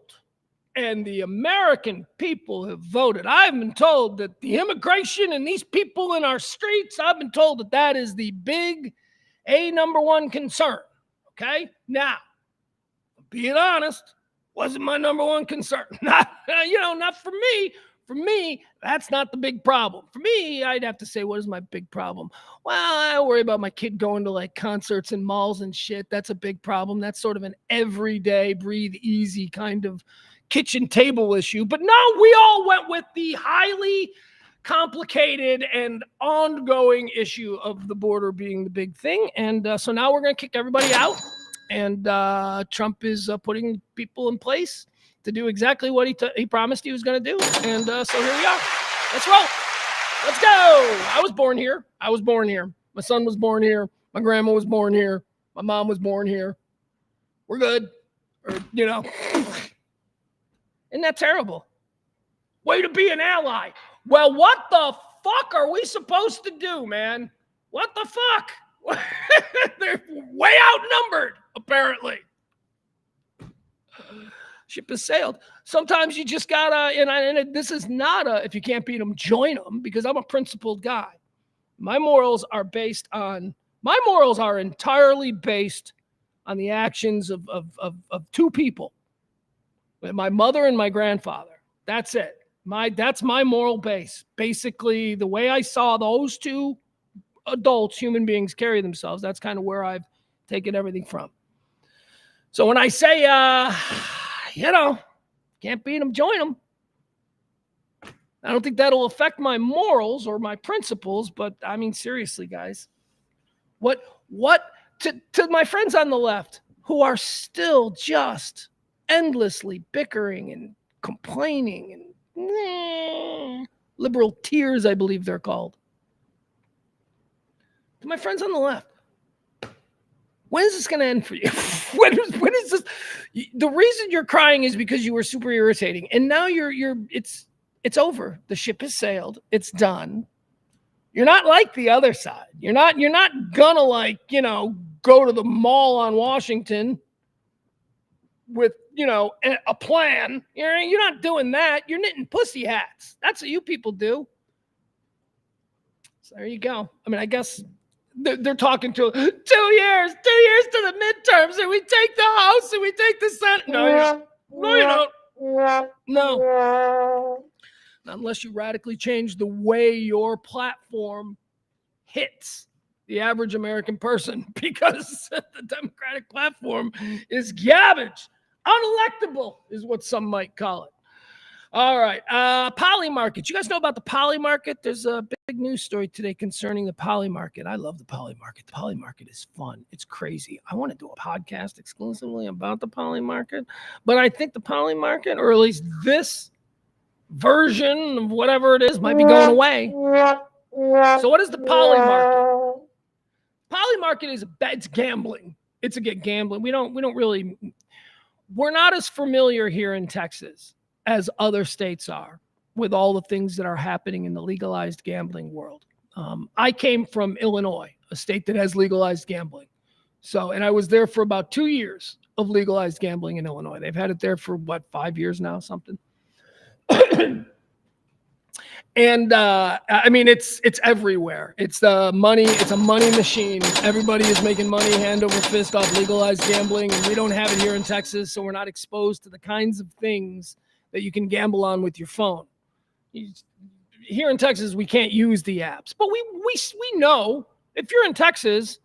and the American people have voted, I've been told that the immigration and these people in our streets, I've been told that is the big number one concern. Okay? Now, being honest, wasn't my number one concern. Not for me. For me, that's not the big problem. For me, I'd have to say, what is my big problem? Well, I worry about my kid going to like concerts and malls and shit. That's a big problem. That's sort of an everyday, breathe easy kind of kitchen table issue. But no, we all went with the highly complicated and ongoing issue of the border being the big thing. And so now we're going to kick everybody out. And Trump is putting people in place to do exactly what he promised he was going to do. And so here we are. Let's roll. Let's go. I was born here. My son was born here. My grandma was born here. My mom was born here. We're good. Isn't that terrible? Way to be an ally. Well, what the fuck are we supposed to do, man? What the fuck? They're way outnumbered, apparently. Ship has sailed. Sometimes you just gotta, and this is not if you can't beat them, join them, because I'm a principled guy. My morals are entirely based on the actions of two people, my mother and my grandfather. That's it. That's my moral base. Basically, the way I saw those two adults, human beings, carry themselves, that's kind of where I've taken everything from. So when I say, can't beat them, join them, I don't think that'll affect my morals or my principles, but I mean, seriously, guys, what to my friends on the left who are still just endlessly bickering and complaining and liberal tears, I believe they're called. To my friends on the left, when is this going to end for you? when is this? The reason you're crying is because you were super irritating, and now it's over. The ship has sailed. It's done. You're not like the other side. You're not gonna go to the mall on Washington with a plan. You're not doing that. You're knitting pussy hats. That's what you people do. So there you go. I mean, I guess they're talking to 2 years to the midterms, and we take the House and we take the Senate. No, you don't. No. Not unless you radically change the way your platform hits the average American person, because the Democratic platform is garbage. Unelectable is what some might call it. All right. Poly market. You guys know about the poly market? There's a big news story today concerning the poly market. I love the poly market. The poly market is fun. It's crazy. I want to do a podcast exclusively about the poly market, but I think the poly market, or at least this version of whatever it is, might be going away. So what is the poly market? Poly market it's gambling. It's gambling. We're not as familiar here in Texas as other states are with all the things that are happening in the legalized gambling world. I came from Illinois, a state that has legalized gambling. And I was there for about 2 years of legalized gambling in Illinois. They've had it there for 5 years now, something. And I mean, it's everywhere. It's the money. It's a money machine. Everybody is making money hand over fist off legalized gambling, and we don't have it here in Texas, so we're not exposed to the kinds of things that you can gamble on with your phone. Here in Texas, we can't use the apps, but we know if you're in Texas,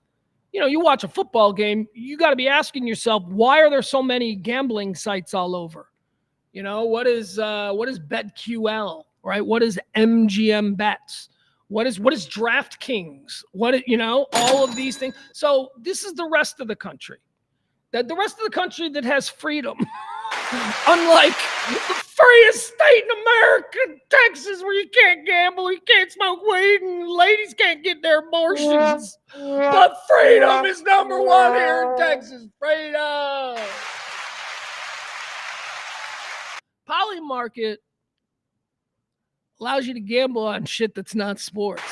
you watch a football game, you got to be asking yourself, why are there so many gambling sites all over? What is BetQL, right? What is MGM Bets? What is DraftKings? All of these things. So this is the rest of the country. The rest of the country that has freedom. Unlike the freest state in America, Texas, where you can't gamble, you can't smoke weed, and ladies can't get their abortions. But freedom is number one here in Texas. Freedom. Poly market allows you to gamble on shit that's not sports.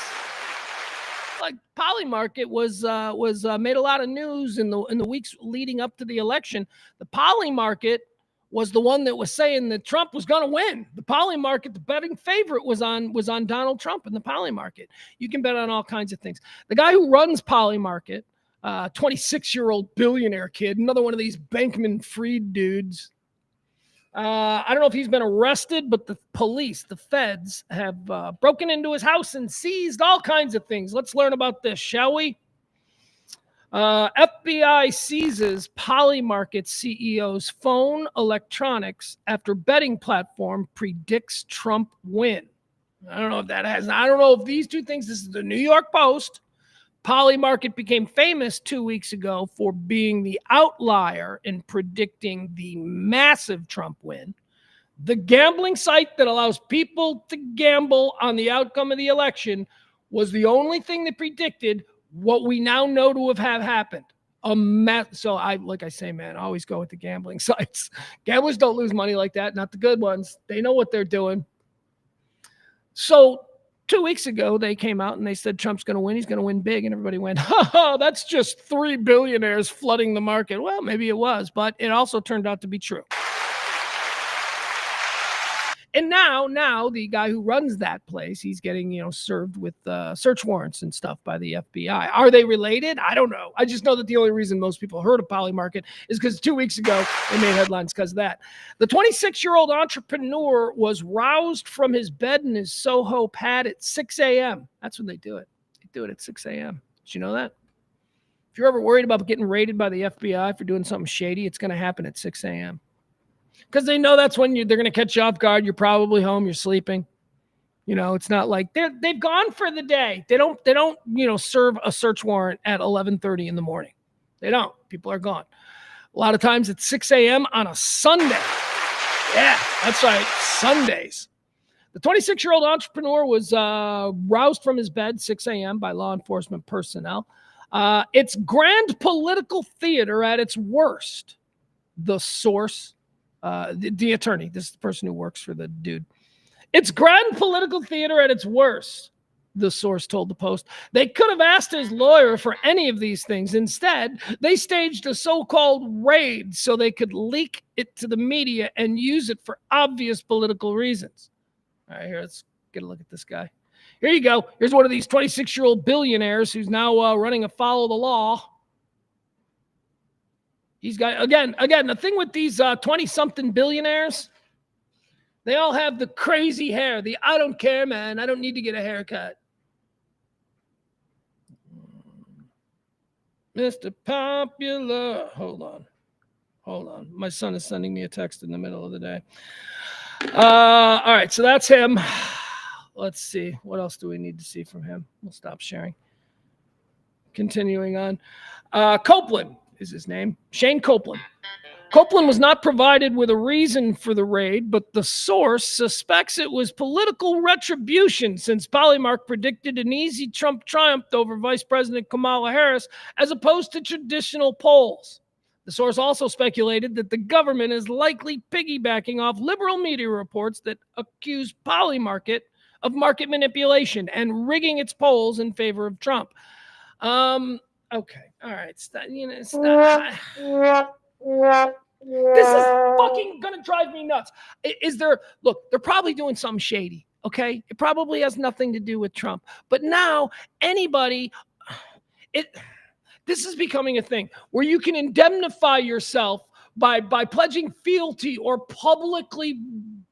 Like Poly market was made a lot of news in the weeks leading up to the election. The Poly market was the one that was saying that Trump was going to win. The Poly market, the betting favorite was on Donald Trump in the Poly market. You can bet on all kinds of things. The guy who runs Poly market, 26-year-old billionaire kid, another one of these Bankman-Fried dudes. I don't know if he's been arrested, but the police, the feds, have broken into his house and seized all kinds of things. Let's learn about this, shall we? FBI seizes Poly Market CEO's phone electronics after betting platform predicts Trump win. I don't know if these two things, this is the New York Post. Poly Market became famous 2 weeks ago for being the outlier in predicting the massive Trump win. The gambling site that allows people to gamble on the outcome of the election was the only thing that predicted what we now know to have happened. So like I say, man, I always go with the gambling sites. Gamblers don't lose money like that, not the good ones. They know what they're doing. So 2 weeks ago, they came out and they said Trump's going to win. He's going to win big. And everybody went, that's just 3 billionaires flooding the market. Well, maybe it was, but it also turned out to be true. And now the guy who runs that place, he's getting, served with search warrants and stuff by the FBI. Are they related? I don't know. I just know that the only reason most people heard of Poly Market is because 2 weeks ago they made headlines because of that. The 26-year-old entrepreneur was roused from his bed in his Soho pad at 6 a.m. That's when they do it. They do it at 6 a.m. Did you know that? If you're ever worried about getting raided by the FBI for doing something shady, it's going to happen at 6 a.m. Because they know that's when they're going to catch you off guard. You're probably home. You're sleeping. It's not like they've gone for the day. They don't serve a search warrant at 11:30 in the morning. They don't. People are gone. A lot of times it's 6 a.m. on a Sunday. Yeah, that's right. Sundays. The 26-year-old entrepreneur was roused from his bed 6 a.m. by law enforcement personnel. It's grand political theater at its worst. The source. The attorney, this is the person who works for the dude. It's grand political theater at its worst, the source told the Post. They could have asked his lawyer for any of these things. Instead, they staged a so-called raid so they could leak it to the media and use it for obvious political reasons. All right, here, let's get a look at this guy. Here you go. Here's one of these 26-year-old billionaires who's now running afoul of the law. He's got, again, the thing with these 20-something billionaires, they all have the crazy hair. I don't care, man. I don't need to get a haircut. Mr. Popular. Hold on. My son is sending me a text in the middle of the day. All right, so that's him. Let's see. What else do we need to see from him? We'll stop sharing. Continuing on. Copeland is his name. Shane Copeland. Copeland was not provided with a reason for the raid, but the source suspects it was political retribution since Polymark predicted an easy Trump triumph over Vice President Kamala Harris as opposed to traditional polls. The source also speculated that the government is likely piggybacking off liberal media reports that accuse Polymarket of market manipulation and rigging its polls in favor of Trump. Okay. All right. This is fucking gonna drive me nuts. Look, they're probably doing something shady. Okay. It probably has nothing to do with Trump. But now this is becoming a thing where you can indemnify yourself by pledging fealty or publicly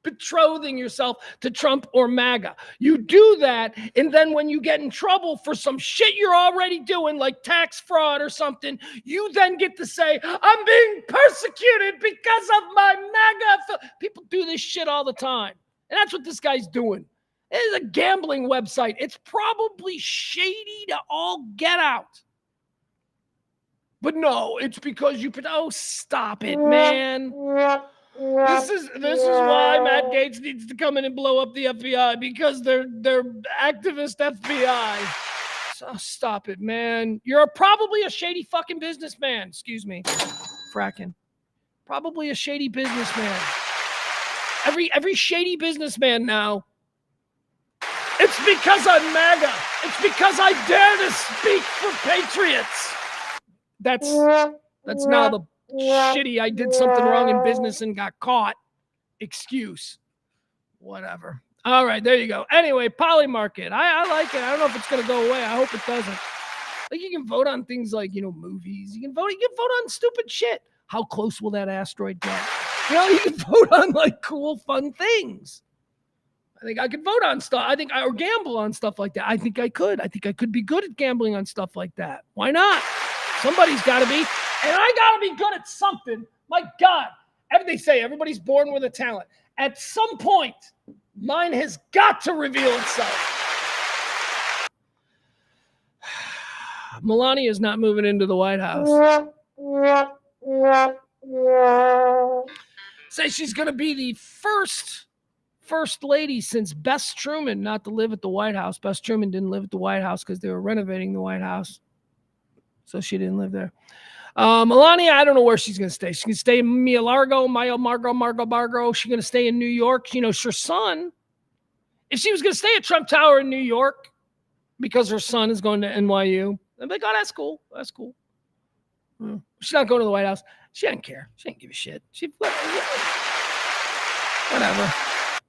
betrothing yourself to Trump or MAGA. You do that, and then when you get in trouble for some shit you're already doing, like tax fraud or something, you then get to say, I'm being persecuted because of my MAGA. People do this shit all the time. And that's what this guy's doing. It is a gambling website. It's probably shady to all get out. But no, it's because you put, oh, stop it, man. This is why Matt Gaetz needs to come in and blow up the FBI, because they're activist FBI. So stop it, man. You're probably a shady fucking businessman. Excuse me. Fracking. Probably a shady businessman. Every shady businessman now. It's because I'm MAGA. It's because I dare to speak for patriots. That's now the shitty I did something wrong in business and got caught excuse. Whatever. All right, there you go. Anyway, Polymarket. I like it. I don't know if it's going to go away. I hope it doesn't. Like, you can vote on things like, movies. You can vote on stupid shit. How close will that asteroid get? You can vote on like cool, fun things. I think I could vote on stuff. Or gamble on stuff like that. I think I could. I think I could be good at gambling on stuff like that. Why not? Somebody's got to be. And I got to be good at something. My God. They say everybody's born with a talent. At some point, mine has got to reveal itself. Melania is not moving into the White House. Say she's going to be the first lady since Bess Truman not to live at the White House. Bess Truman didn't live at the White House because they were renovating the White House. So she didn't live there. Melania, I don't know where she's going to stay. She's going to stay in Margo. She's going to stay in New York. Her son, if she was going to stay at Trump Tower in New York because her son is going to NYU, I'd be like, oh, that's cool. That's cool. She's not going to the White House. She doesn't care. She doesn't give a shit. Whatever.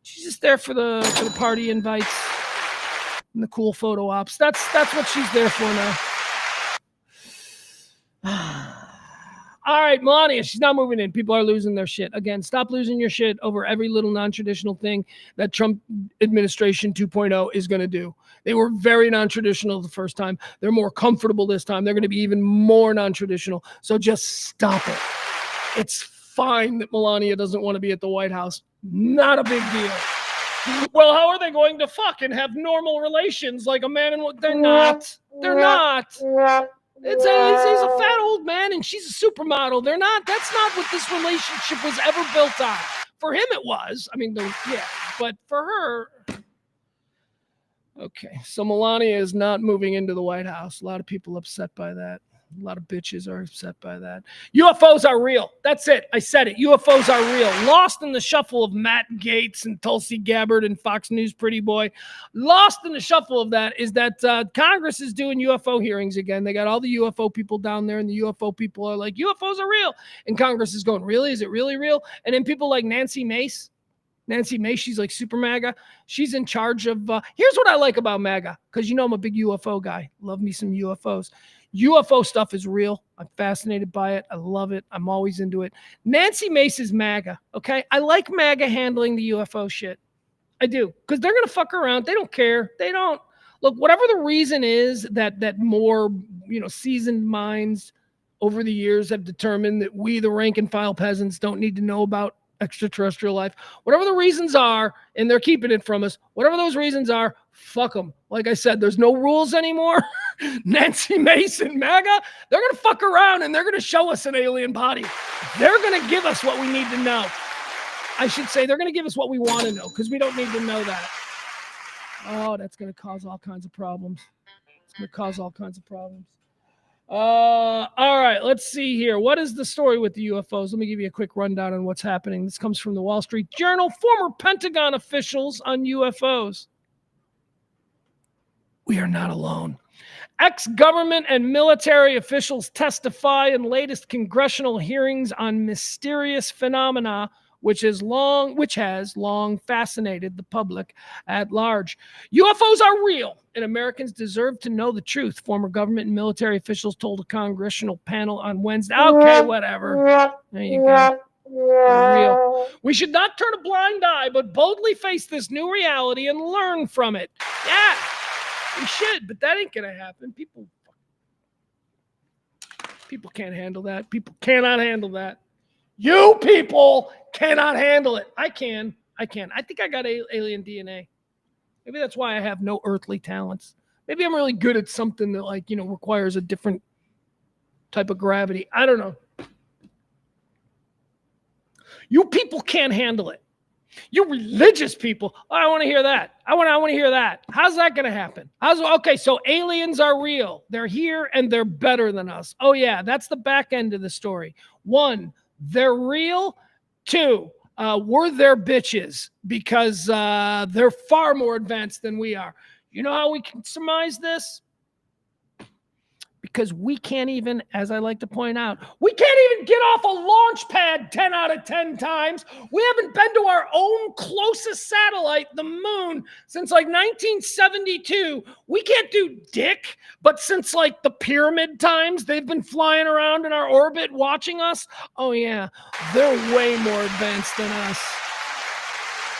She's just there for the party invites and the cool photo ops. That's what she's there for now. All right, Melania, she's not moving in. People are losing their shit. Again, stop losing your shit over every little non-traditional thing that Trump administration 2.0 is going to do. They were very non-traditional the first time. They're more comfortable this time. They're going to be even more non-traditional. So just stop it. It's fine that Melania doesn't want to be at the White House. Not a big deal. Well, how are they going to fuck and have normal relations like a man and woman? They're not. They're not. He's a fat old man and she's a supermodel. They're not. That's not what this relationship was ever built on. For him, it was. But for her. Okay, so Melania is not moving into the White House. A lot of people upset by that. A lot of bitches are upset by that. UFOs are real. That's it. I said it. UFOs are real. Lost in the shuffle of Matt Gaetz and Tulsi Gabbard and Fox News Pretty Boy. Lost in the shuffle of that is that Congress is doing UFO hearings again. They got all the UFO people down there, and the UFO people are like, UFOs are real. And Congress is going, really? Is it really real? And then people like Nancy Mace, she's like super MAGA. She's in charge of, here's what I like about MAGA, because I'm a big UFO guy. Love me some UFOs. UFO stuff is real. I'm fascinated by it. I love it. I'm always into it. Nancy Mace is MAGA, okay? I like MAGA handling the UFO shit. I do, because they're going to fuck around. They don't care. They don't. Look, whatever the reason is that more, seasoned minds over the years have determined that we, the rank and file peasants, don't need to know about extraterrestrial life. Whatever the reasons are, and they're keeping it from us, whatever those reasons are, fuck them. Like I said, there's no rules anymore. Nancy Mace and MAGA, they're going to fuck around and they're going to show us an alien body. They're going to give us what we need to know. I should say they're going to give us what we want to know, because we don't need to know that. Oh, that's going to cause all kinds of problems. It's going to cause all kinds of problems. All right, let's see here. What is the story with the UFOs? Let me give you a quick rundown on what's happening. This comes from the Wall Street Journal. Former Pentagon officials on UFOs. We are not alone. Ex-government and military officials testify in latest congressional hearings on mysterious phenomena which has long fascinated the public at large. UFOs are real, and Americans deserve to know the truth, former government and military officials told a congressional panel on Wednesday. Okay, whatever. There you go. They're real. We should not turn a blind eye, but boldly face this new reality and learn from it. Yeah, we should, but that ain't going to happen. People can't handle that. People cannot handle that. You people cannot handle it. I can. I think I got alien DNA. Maybe that's why I have no earthly talents. Maybe I'm really good at something that, like, requires a different type of gravity. I don't know. You people can't handle it. You religious people. Oh, I want to hear that. I want to hear that. How's that going to happen? Okay, so aliens are real. They're here and they're better than us. Oh yeah, that's the back end of the story. 1, they're real. 2, we're their bitches because they're far more advanced than we are. You know how we can surmise this? Because we can't even, as I like to point out, we can't even get off a launch pad 10 out of 10 times. We haven't been to our own closest satellite, the moon, since like 1972. We can't do dick, but since like the pyramid times, they've been flying around in our orbit watching us. Oh yeah, they're way more advanced than us.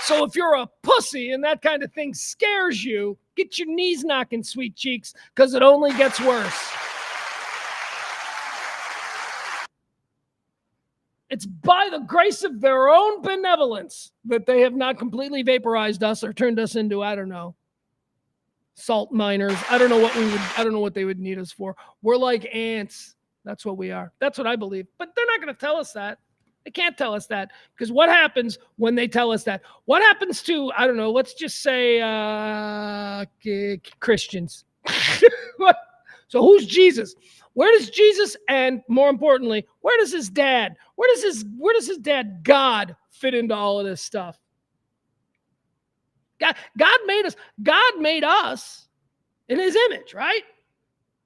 So if you're a pussy and that kind of thing scares you, get your knees knocking, sweet cheeks, because it only gets worse. It's by the grace of their own benevolence that they have not completely vaporized us or turned us into, I don't know, salt miners. I don't know what they would need us for. We're like ants. That's what we are. That's what I believe. But they're not going to tell us that. They can't tell us that, because what happens when they tell us that? What happens to, I don't know, let's just say Christians. So who's Jesus? Where does Jesus, and more importantly, where does his dad dad God fit into all of this stuff? God made us in his image, right?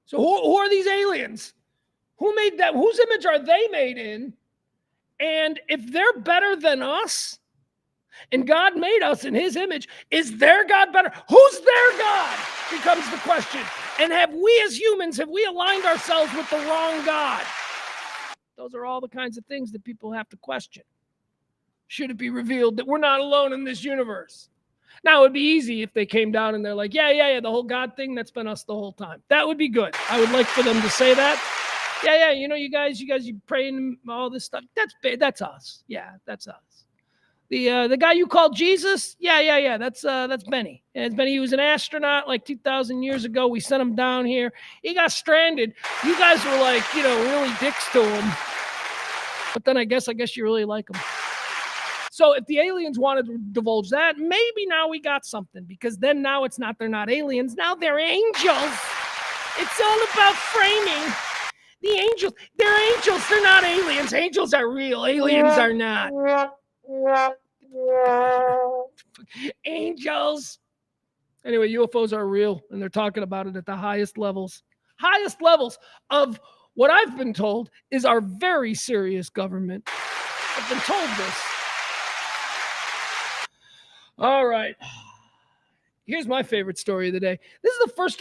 So who are these aliens? Who made that? Whose image are they made in? And if they're better than us, and God made us in his image, is their God better? Who's their God? Becomes the question. And have we as humans, have we aligned ourselves with the wrong God? Those are all the kinds of things that people have to question. Should it be revealed that we're not alone in this universe? Now, it would be easy if they came down and they're like, yeah, the whole God thing, that's been us the whole time. That would be good. I would like for them to say that. Yeah, you guys, you praying all this stuff. That's us. Yeah, that's us. The guy you called Jesus, yeah, that's Benny. And Benny, he was an astronaut like 2,000 years ago. We sent him down here. He got stranded. You guys were like, really dicks to him. But then I guess you really like him. So if the aliens wanted to divulge that, maybe now we got something, because then now they're not aliens. Now they're angels. It's all about framing. The angels, they're angels. They're not aliens. Angels are real. Aliens are not. Angels. Anyway, UFOs are real, and they're talking about it at the highest levels of what I've been told is our very serious government. I've been told this. All right. Here's my favorite story of the day. This is the first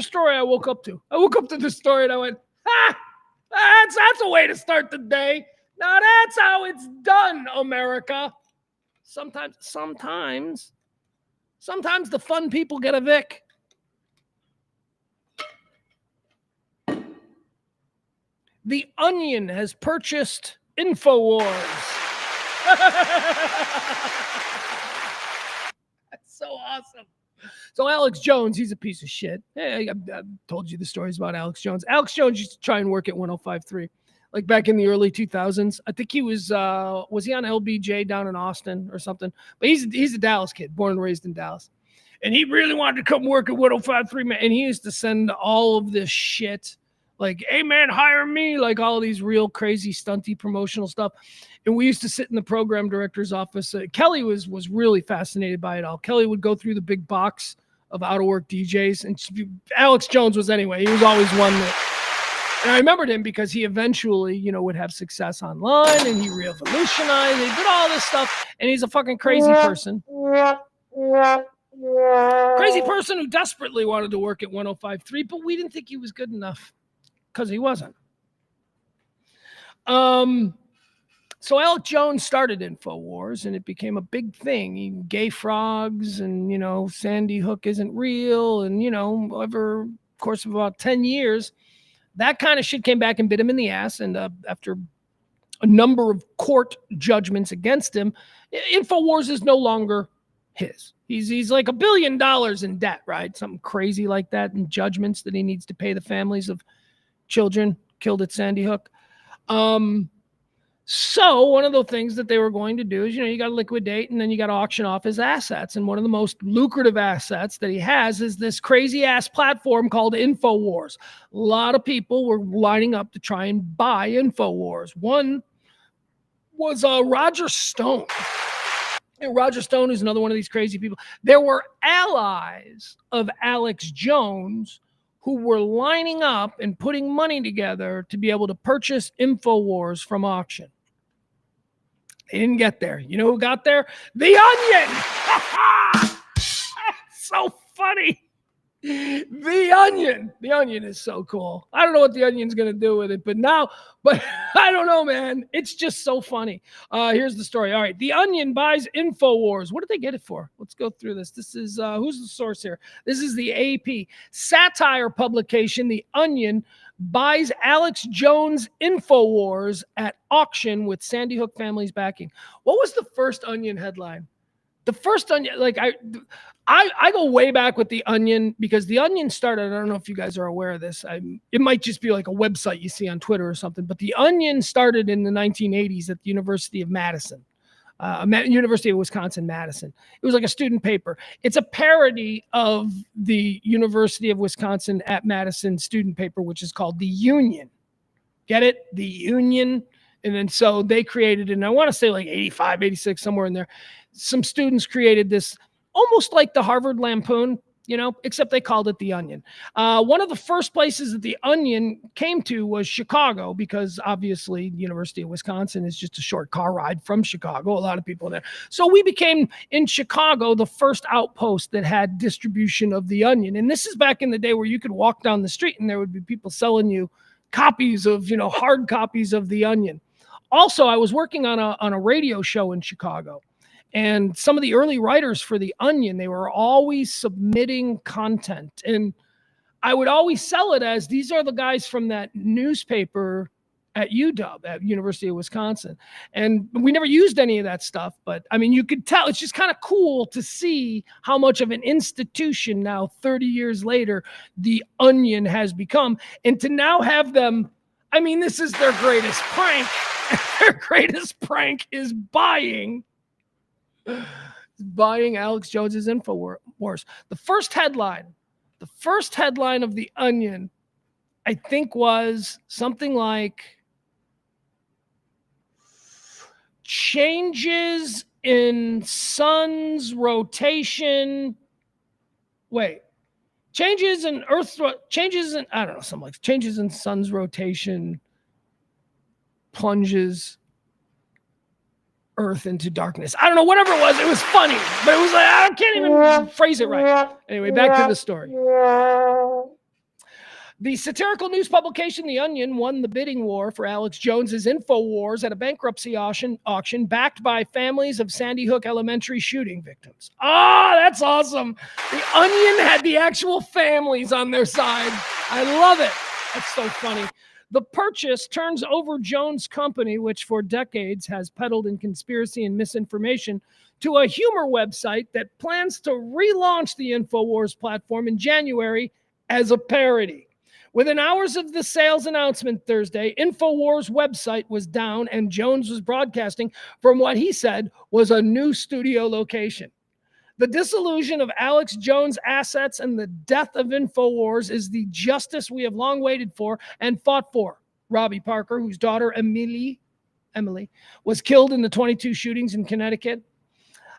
story I woke up to. I woke up to this story and I went, that's a way to start the day. Now that's how it's done, America. Sometimes the fun people get a Vic. The Onion has purchased InfoWars. That's so awesome. So Alex Jones, he's a piece of shit. Hey, I've told you the stories about Alex Jones. Alex Jones used to try and work at 105.3. Like back in the early 2000s. I think he was he on LBJ down in Austin or something? But he's a Dallas kid, born and raised in Dallas. And he really wanted to come work at 105.3, man. And he used to send all of this shit, like, hey, man, hire me, like all of these real crazy, stunty promotional stuff. And we used to sit in the program director's office. Kelly was really fascinated by it all. Kelly would go through the big box of out-of-work DJs. And Alex Jones was anyway. He was always one that... And I remembered him because he eventually, would have success online, and he revolutionized. He did all this stuff, and he's a fucking crazy person. Crazy person who desperately wanted to work at 105.3, but we didn't think he was good enough because he wasn't. So Alex Jones started InfoWars, and it became a big thing. Gay frogs, and, Sandy Hook isn't real, and, over the course of about 10 years, that kind of shit came back and bit him in the ass. And after a number of court judgments against him, InfoWars is no longer his. He's like $1 billion in debt, right? Something crazy like that, and judgments that he needs to pay the families of children killed at Sandy Hook. So one of the things that they were going to do is, you got to liquidate and then you got to auction off his assets. And one of the most lucrative assets that he has is this crazy ass platform called InfoWars. A lot of people were lining up to try and buy InfoWars. One was Roger Stone. And Roger Stone is another one of these crazy people. There were allies of Alex Jones who were lining up and putting money together to be able to purchase InfoWars from auction. They didn't get there. You know who got there? The Onion! So funny. The Onion is so cool. I don't know what the Onion's going to do with it, but I don't know, man. It's just so funny. Here's the story. All right. The Onion buys InfoWars. What did they get it for? Let's go through this. This is, who's the source here? This is the AP satire publication. The Onion buys Alex Jones InfoWars at auction with Sandy Hook family's backing. What was the first Onion headline? The first Onion, like I go way back with the Onion because the Onion started, I don't know if you guys are aware of this. It might just be like a website you see on Twitter or something, but the Onion started in the 1980s at the University of Madison, University of Wisconsin-Madison. It was like a student paper. It's a parody of the University of Wisconsin at Madison student paper, which is called The Union. Get it? The Union. And then so they created, and I want to say like 85, 86, somewhere in there. Some students created this almost like the Harvard Lampoon, except they called it The Onion. One of the first places that The Onion came to was Chicago, because obviously the University of Wisconsin is just a short car ride from Chicago. A lot of people there. So we became, in Chicago, the first outpost that had distribution of The Onion. And this is back in the day where you could walk down the street and there would be people selling you copies of, hard copies of The Onion. Also, I was working on a radio show in Chicago. And some of the early writers for The Onion, they were always submitting content. And I would always sell it as, these are the guys from that newspaper at UW, at University of Wisconsin. And we never used any of that stuff. But, I mean, you could tell, it's just kind of cool to see how much of an institution now, 30 years later, The Onion has become. And to now have them, I mean, this is their greatest prank. Their greatest prank is buying Alex Jones's InfoWars. The first headline of The Onion, I think, was something like changes in sun's rotation. Changes in sun's rotation plunges Earth into darkness. I don't know, whatever it was funny, but it was like, I can't even phrase it right. Anyway, back to the story. The satirical news publication, The Onion, won the bidding war for Alex Jones's InfoWars at a bankruptcy auction backed by families of Sandy Hook Elementary shooting victims. That's awesome. The Onion had the actual families on their side. I love it. That's so funny. The purchase turns over Jones' company, which for decades has peddled in conspiracy and misinformation, to a humor website that plans to relaunch the InfoWars platform in January as a parody. Within hours of the sales announcement Thursday, InfoWars' website was down and Jones was broadcasting from what he said was a new studio location. The dissolution of Alex Jones' assets and the death of InfoWars is the justice we have long waited for and fought for. Robbie Parker, whose daughter Emily was killed in the 22 shootings in Connecticut.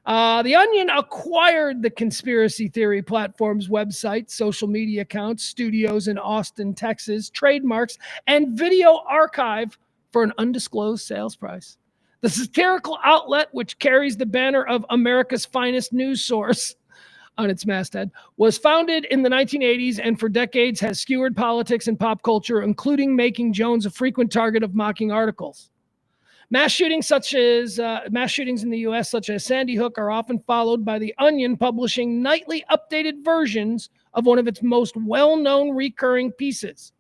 The Onion acquired the conspiracy theory platform's website, social media accounts, studios in Austin, Texas, trademarks, and video archive for an undisclosed sales price. The satirical outlet, which carries the banner of America's finest news source on its masthead, was founded in the 1980s and for decades has skewered politics and pop culture, including making Jones a frequent target of mocking articles. Mass shootings in the U.S., such as Sandy Hook, are often followed by The Onion publishing nightly updated versions of one of its most well-known recurring pieces.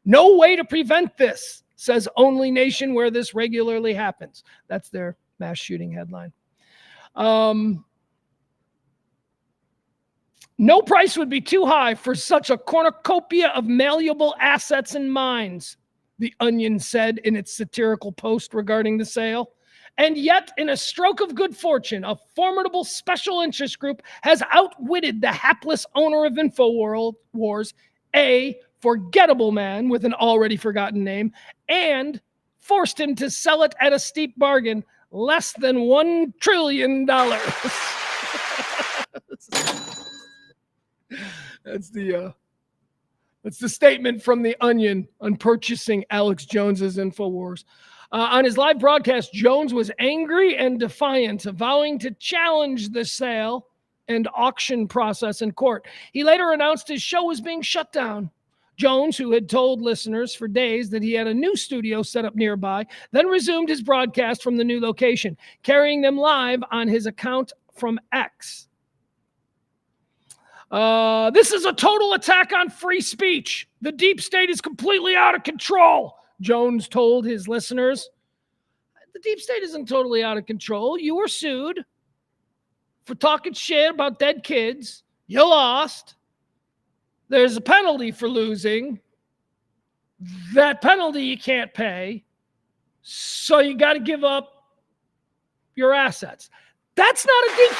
No way to prevent this, says only nation where this regularly happens. That's their mass shooting headline. No price would be too high for such a cornucopia of malleable assets and mines, The Onion said in its satirical post regarding the sale. And yet, in a stroke of good fortune, a formidable special interest group has outwitted the hapless owner of InfoWars, a forgettable man with an already forgotten name, and forced him to sell it at a steep bargain, less than $1 trillion. That's the statement from The Onion on purchasing Alex Jones's InfoWars. On his live broadcast, Jones was angry and defiant, vowing to challenge the sale and auction process in court. He later announced his show was being shut down. Jones, who had told listeners for days that he had a new studio set up nearby, then resumed his broadcast from the new location, carrying them live on his account from X. This is a total attack on free speech. The deep state is completely out of control, Jones told his listeners. The deep state isn't totally out of control. You were sued for talking shit about dead kids. You lost. There's a penalty for losing. That penalty you can't pay. So you got to give up your assets. That's not a deep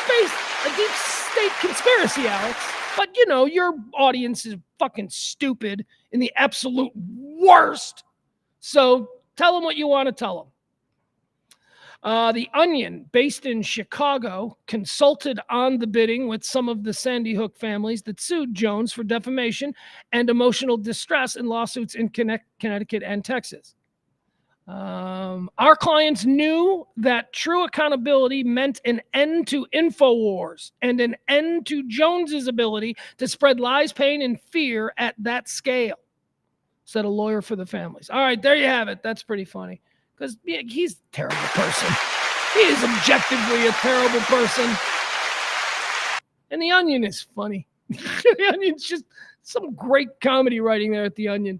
state conspiracy, Alex. But, you know, your audience is fucking stupid in the absolute worst. So tell them what you want to tell them. The Onion, based in Chicago, consulted on the bidding with some of the Sandy Hook families that sued Jones for defamation and emotional distress in lawsuits in Connecticut and Texas. Our clients knew that true accountability meant an end to InfoWars and an end to Jones's ability to spread lies, pain, and fear at that scale, said a lawyer for the families. All right, there you have it. That's pretty funny because he's a terrible person. He is objectively a terrible person. And The Onion is funny. The Onion's just some great comedy writing there at The Onion.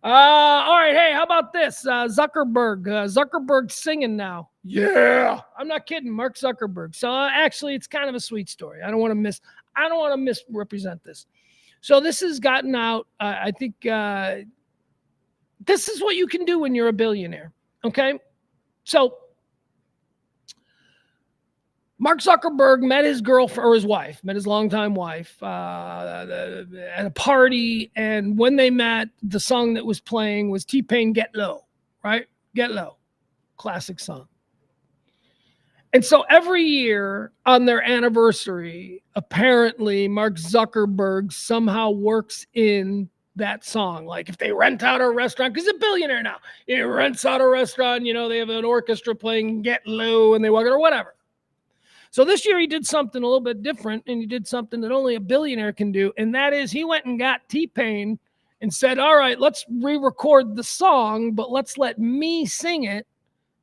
All right, hey, how about this? Zuckerberg's singing now. Yeah, I'm not kidding, Mark Zuckerberg. So actually, it's kind of a sweet story. I don't want to misrepresent this. So this has gotten out. I think this is what you can do when you're a billionaire. Okay, so Mark Zuckerberg met his girlfriend or his wife, met his longtime wife at a party. And when they met, the song that was playing was T-Pain, Get Low, right? Get Low. Classic song. And so every year on their anniversary, apparently Mark Zuckerberg somehow works in that song. Like if they rent out a restaurant, because he's a billionaire now. He rents out a restaurant, you know, they have an orchestra playing Get Low and they walk it or whatever. So this year he did something a little bit different, and he did something that only a billionaire can do, and that is he went and got T-Pain and said, all right, let's re-record the song, but let's let me sing it,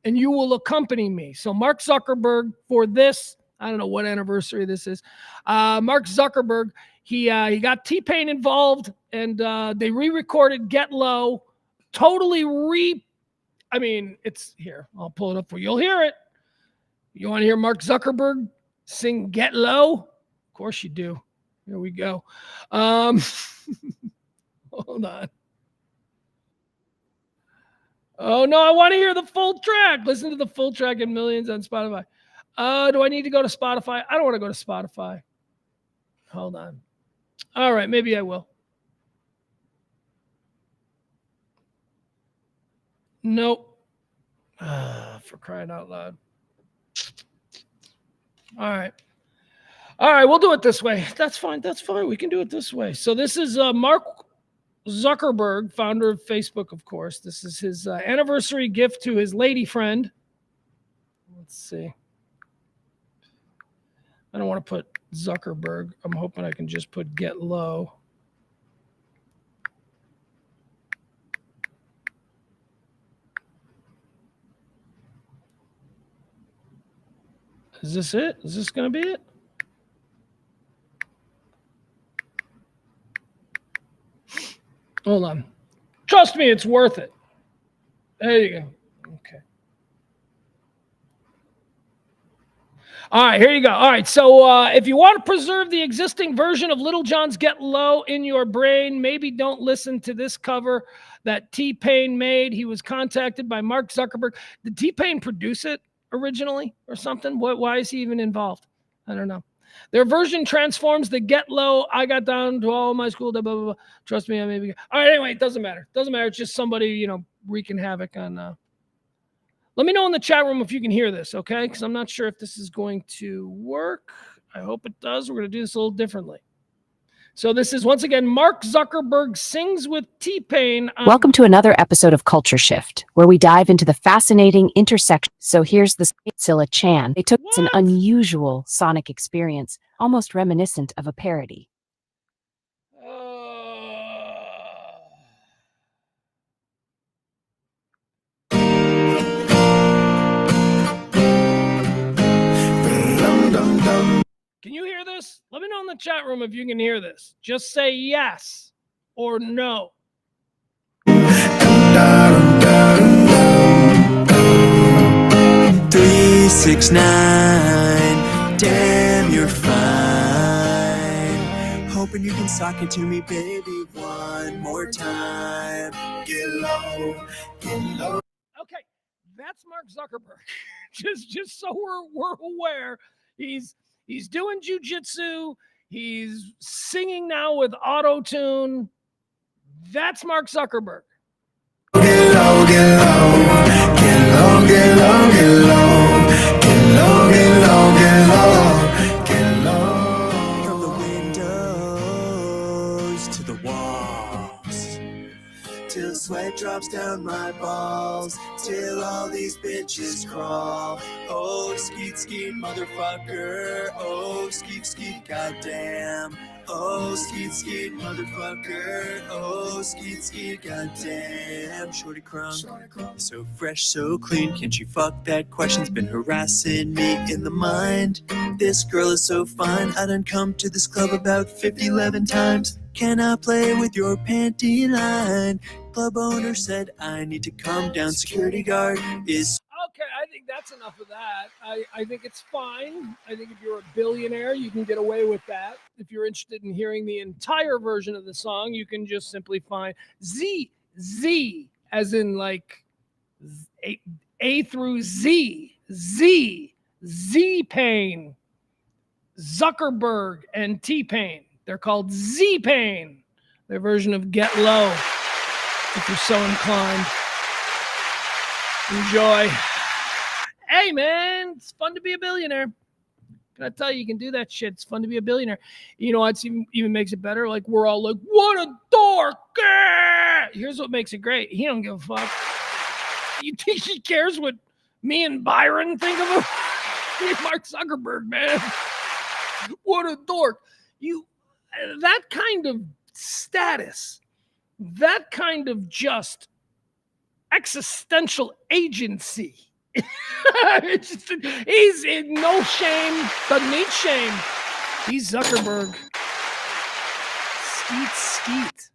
and you will accompany me. So Mark Zuckerberg, for this, I don't know what anniversary this is, Mark Zuckerberg, he got T-Pain involved, and they re-recorded Get Low, it's here. I'll pull it up for you. You'll hear it. You want to hear Mark Zuckerberg sing Get Low? Of course you do. Here we go. Hold on. Oh, no, I want to hear the full track. Listen to the full track in millions on Spotify. Do I need to go to Spotify? I don't want to go to Spotify. Hold on. All right, maybe I will. Nope. For crying out loud. All right, we'll do it this way. That's fine. We can do it this way. So this is Mark Zuckerberg, founder of Facebook, of course. This is his anniversary gift to his lady friend. Let's see. I don't want to put Zuckerberg. I'm hoping I can just put Get Low. Is this it? Is this going to be it? Hold on. Trust me, it's worth it. There you go. Okay. All right, here you go. All right, so if you want to preserve the existing version of Little John's Get Low in your brain, maybe don't listen to this cover that T-Pain made. He was contacted by Mark Zuckerberg. Did T-Pain produce it originally or something? Why is he even involved? I don't know. Their version transforms the Get Low. I got down to all my school. Blah, blah, blah. Trust me, I maybe. All right, anyway, it doesn't matter. Doesn't matter. It's just somebody, wreaking havoc on. Let me know in the chat room if you can hear this, okay? Because I'm not sure if this is going to work. I hope it does. We're going to do this a little differently. So this is, once again, Mark Zuckerberg sings with T-Pain. Welcome to another episode of Culture Shift, where we dive into the fascinating intersection. So here's the Scylla Chan. They took an unusual sonic experience, almost reminiscent of a parody. Can you hear this? Let me know in the chat room if you can hear this. Just say yes or no. 369, damn, you're fine. Hoping you can sock it to me, baby, one more time. Get low, get low. Okay, that's Mark Zuckerberg. just so we're aware, he's doing jujitsu. He's singing now with auto-tune. That's Mark Zuckerberg. Get low, get low, get low, get low, get low, get low, get low, get low, get low. From the windows to the walls, till sweat drops down my balls, till all these bitches crawl. Oh, skeet, skeet, motherfucker. Oh, skeet, skeet, goddamn. Oh, skeet, skeet, motherfucker. Oh, skeet, skeet, goddamn. Shorty crumb, so fresh, so clean. Can't you fuck that question's been harassing me in the mind? This girl is so fine. I done come to this club about 11 times. Can I play with your panty line? Club owner said I need to calm down. Security guard is... Okay, I think that's enough of that. I think it's fine. I think if you're a billionaire, you can get away with that. If you're interested in hearing the entire version of the song, you can just simply find Z, as in like A through Z, Z-Pain, Zuckerberg, and T-Pain. They're called Z-Pain, their version of Get Low, if you're so inclined. Enjoy. Hey, man, it's fun to be a billionaire. Can I tell you, you can do that shit. It's fun to be a billionaire. You know what even makes it better? Like, we're all like, what a dork. Here's what makes it great. He don't give a fuck. You think he cares what me and Byron think of him? Mark Zuckerberg, man. What a dork. That kind of status, that kind of just existential agency. He's in no shame, doesn't need shame. He's Zuckerberg. Skeet.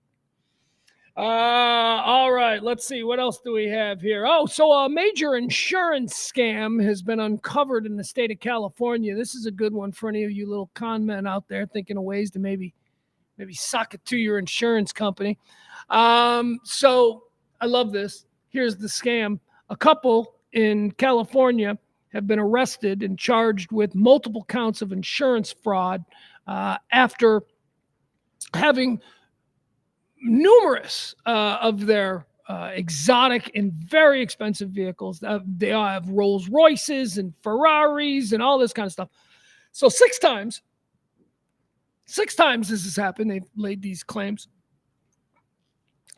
All right, let's see. What else do we have here? Oh, so a major insurance scam has been uncovered in the state of California. This is a good one for any of you little con men out there thinking of ways to maybe suck it to your insurance company. So I love this. Here's the scam. A couple in California have been arrested and charged with multiple counts of insurance fraud after having numerous of their exotic and very expensive vehicles. They all have Rolls Royces and Ferraris and all this kind of stuff. So six times this has happened. They've laid these claims.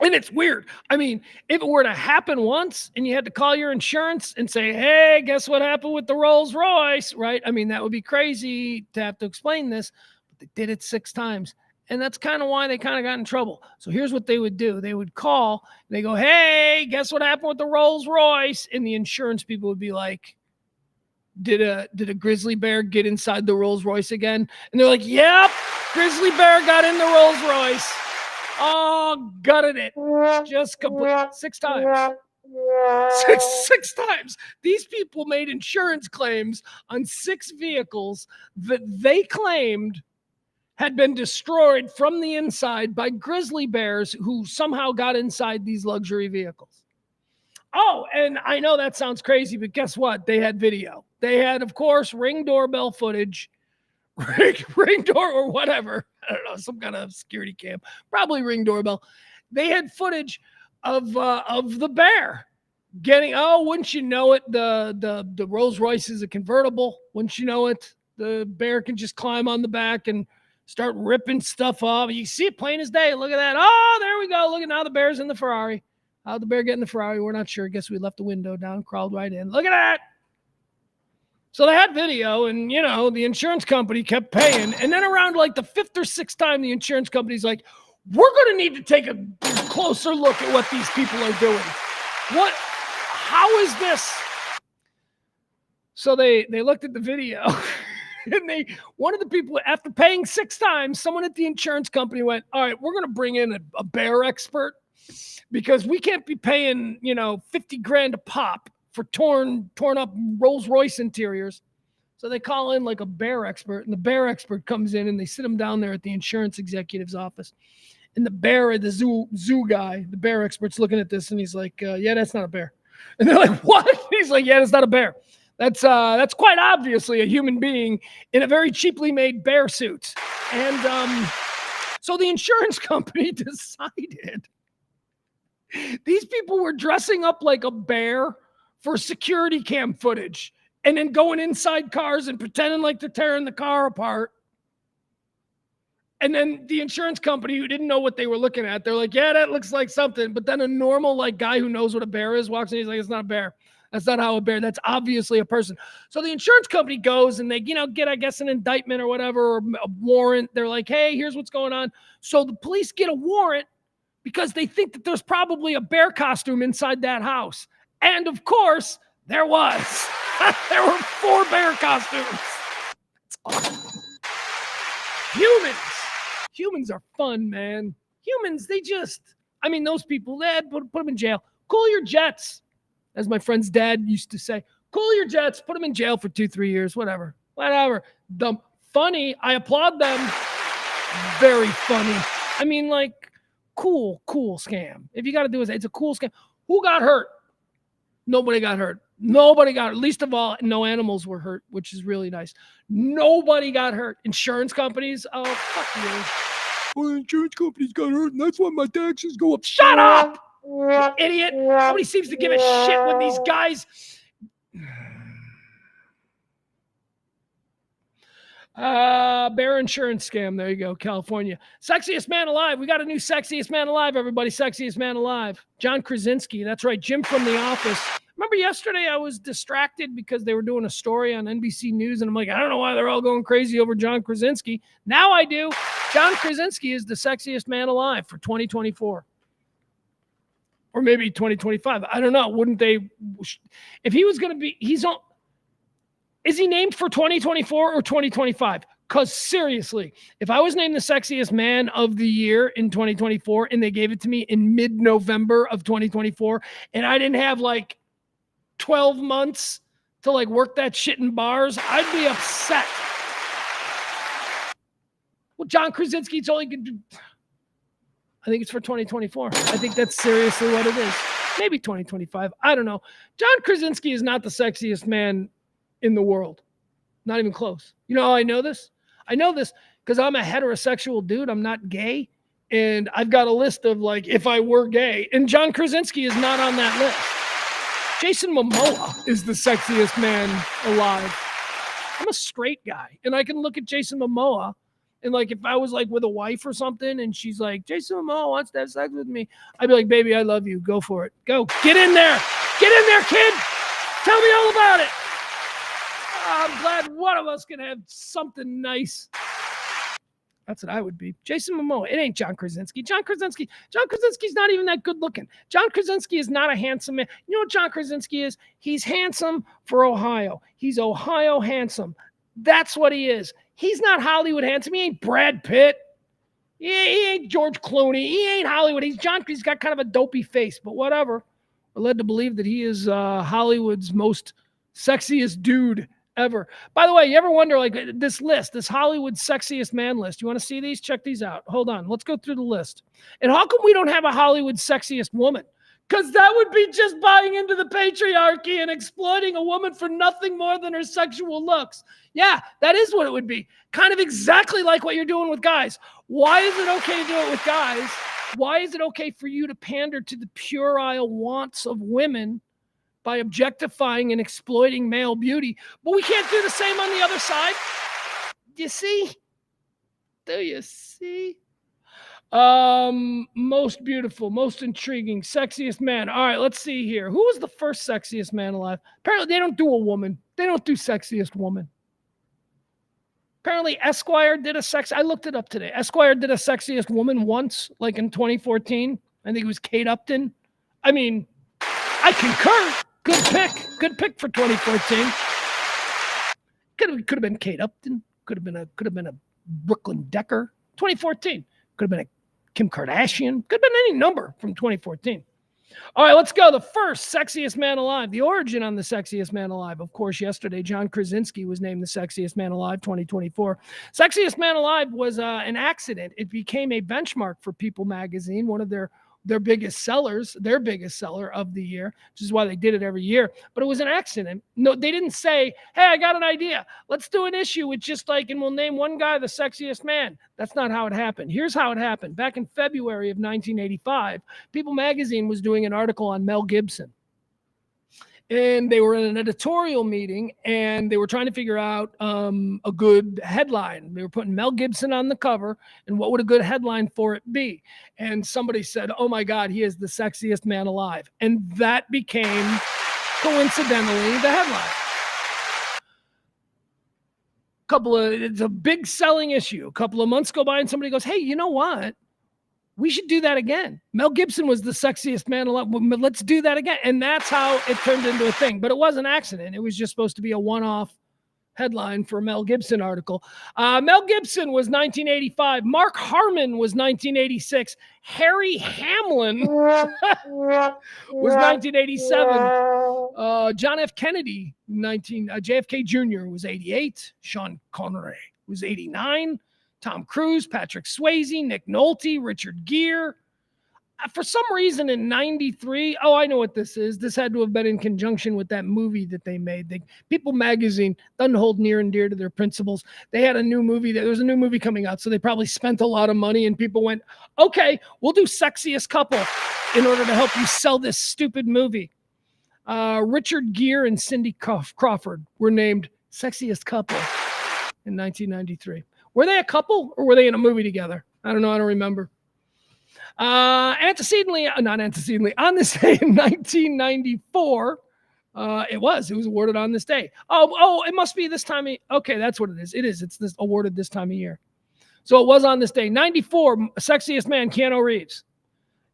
And it's weird. I mean, if it were to happen once and you had to call your insurance and say, hey, guess what happened with the Rolls Royce, right? I mean, that would be crazy to have to explain this, but they did it six times. And that's kind of why they kind of got in trouble. So here's what they would do. They would call, and they go, hey, guess what happened with the Rolls Royce? And the insurance people would be like, did a grizzly bear get inside the Rolls Royce again? And they're like, yep, grizzly bear got in the Rolls Royce. Oh, gutted it. Just complete. Six times. Six times. These people made insurance claims on 6 vehicles that they claimed had been destroyed from the inside by grizzly bears who somehow got inside these luxury vehicles. Oh, and I know that sounds crazy, but guess what? They had video. They had, of course, Ring doorbell footage, ring door or whatever. I don't know, some kind of security cam, probably Ring doorbell. They had footage of the bear getting. Oh, wouldn't you know it? The Rolls Royce is a convertible. Wouldn't you know it? The bear can just climb on the back and start ripping stuff off. You see it plain as day. Look at that. Oh, there we go. Look at now the bear's in the Ferrari. How'd the bear get in the Ferrari? We're not sure. Guess we left the window down, crawled right in. Look at that. So they had video, and, you know, the insurance company kept paying. And then around like the 5th or 6th time, the insurance company's like, we're going to need to take a closer look at what these people are doing. How is this? So they looked at the video. And one of the people, after paying 6 times, someone at the insurance company went, all right, we're going to bring in a bear expert because we can't be paying, you know, 50 grand a pop for torn up Rolls Royce interiors. So they call in like a bear expert, and the bear expert comes in and they sit him down there at the insurance executive's office. And the zoo guy, the bear expert's looking at this and he's like, yeah, that's not a bear. And they're like, what? He's like, yeah, that's not a bear. That's quite obviously a human being in a very cheaply made bear suit. And so the insurance company decided these people were dressing up like a bear for security cam footage and then going inside cars and pretending like they're tearing the car apart. And then the insurance company, who didn't know what they were looking at, they're like, yeah, that looks like something. But then a normal like guy who knows what a bear is walks in, he's like, it's not a bear. That's not how a bear, that's obviously a person. So the insurance company goes and they, you know, get, I guess, an indictment or whatever, or a warrant. They're like, hey, here's what's going on. So the police get a warrant because they think that there's probably a bear costume inside that house. And of course, there was. There were 4 bear costumes. It's awesome. Humans are fun, man. Humans, they just, I mean, those people, they put them in jail. Cool your jets. As my friend's dad used to say, cool your jets, put them in jail for 2-3 years, whatever. Dumb. Funny, I applaud them. Very funny. I mean, like, cool scam. If you got to do it, it's a cool scam. Who got hurt? Nobody got hurt. Least of all, no animals were hurt, which is really nice. Nobody got hurt. Insurance companies, oh, fuck you. Well, insurance companies got hurt, and that's why my taxes go up. Shut up! You idiot. Nobody seems to give a shit when these guys. Bear insurance scam. There you go. California. Sexiest man alive. We got a new sexiest man alive, everybody. Sexiest man alive. John Krasinski. That's right. Jim from The Office. Remember yesterday I was distracted because they were doing a story on NBC News, and I'm like, I don't know why they're all going crazy over John Krasinski. Now I do. John Krasinski is the sexiest man alive for 2024. Or maybe 2025. I don't know. Wouldn't they? If he was going to be, is he named for 2024 or 2025? Because seriously, if I was named the sexiest man of the year in 2024 and they gave it to me in mid-November of 2024 and I didn't have like 12 months to like work that shit in bars, I'd be upset. Well, John Krasinski, it's all he could do. I think it's for 2024. I think that's seriously what it is. Maybe 2025. I don't know. John Krasinski is not the sexiest man in the world. Not even close. You know how I know this? I know this because I'm a heterosexual dude. I'm not gay. And I've got a list of like, if I were gay. And John Krasinski is not on that list. Jason Momoa is the sexiest man alive. I'm a straight guy. And I can look at Jason Momoa. And like, if I was like with a wife or something and she's like, Jason Momoa wants to have sex with me, I'd be like, baby, I love you. Go for it. Go. Get in there. Get in there, kid. Tell me all about it. I'm glad one of us can have something nice. That's what I would be. Jason Momoa. It ain't John Krasinski. John Krasinski's not even that good looking. John Krasinski is not a handsome man. You know what John Krasinski is? He's handsome for Ohio. He's Ohio handsome. That's what he is. He's not Hollywood handsome. He ain't Brad Pitt. He ain't George Clooney. He ain't Hollywood. He's got kind of a dopey face, but whatever. We're led to believe that he is Hollywood's most sexiest dude ever. By the way, you ever wonder, like, this list, this Hollywood sexiest man list, you want to see these? Check these out. Hold on. Let's go through the list. And how come we don't have a Hollywood sexiest woman? Because that would be just buying into the patriarchy and exploiting a woman for nothing more than her sexual looks. Yeah, that is what it would be. Kind of exactly like what you're doing with guys. Why is it okay to do it with guys? Why is it okay for you to pander to the puerile wants of women by objectifying and exploiting male beauty, but we can't do the same on the other side? You see? Do you see? Most beautiful, most intriguing, sexiest man. All right, let's see here. Who was the first sexiest man alive? Apparently, they don't do a woman. They don't do sexiest woman. Apparently, Esquire did a I looked it up today. Esquire did a sexiest woman once, like in 2014. I think it was Kate Upton. I mean, I concur. Good pick for 2014. Could have been Kate Upton. Could have been a Brooklyn Decker. 2014. Could have been a Kim Kardashian. Could have been any number from 2014. All right, let's go. The first sexiest man alive. The origin on the sexiest man alive. Of course, yesterday, John Krasinski was named the sexiest man alive 2024. Sexiest man alive was an accident. It became a benchmark for People magazine, one of their biggest sellers, their biggest seller of the year, which is why they did it every year. But it was an accident. No, they didn't say, hey, I got an idea. Let's do an issue with just like, and we'll name one guy the sexiest man. That's not how it happened. Here's how it happened. Back in February of 1985, People magazine was doing an article on Mel Gibson. And they were in an editorial meeting and they were trying to figure out a good headline. They were putting Mel Gibson on the cover and what would a good headline for it be? And somebody said, oh my God, he is the sexiest man alive. And that became, coincidentally, the headline. It's a big selling issue. A couple of months go by and somebody goes, hey, you know what? We should do that again. Mel Gibson was the sexiest man alive. Let's do that again. And that's how it turned into a thing. But it was an accident. It was just supposed to be a one-off headline for a Mel Gibson article. Mel Gibson was 1985. Mark Harmon was 1986. Harry Hamlin was 1987. John F. Kennedy, JFK Jr. was 88. Sean Connery was 89. Tom Cruise, Patrick Swayze, Nick Nolte, Richard Gere. For some reason in 93, I know what this is. This had to have been in conjunction with that movie that they made. People magazine doesn't hold near and dear to their principles. They had a new movie. There was a new movie coming out, so they probably spent a lot of money and people went, okay, we'll do sexiest couple in order to help you sell this stupid movie. Richard Gere and Cindy Crawford were named sexiest couple in 1993. Were they a couple or were they in a movie together? I don't know. I don't remember. On this day in 1994, it was awarded on this day. It must be this time. Okay, that's what it is. It is. It's this awarded this time of year. So it was on this day. 94, sexiest man, Keanu Reeves.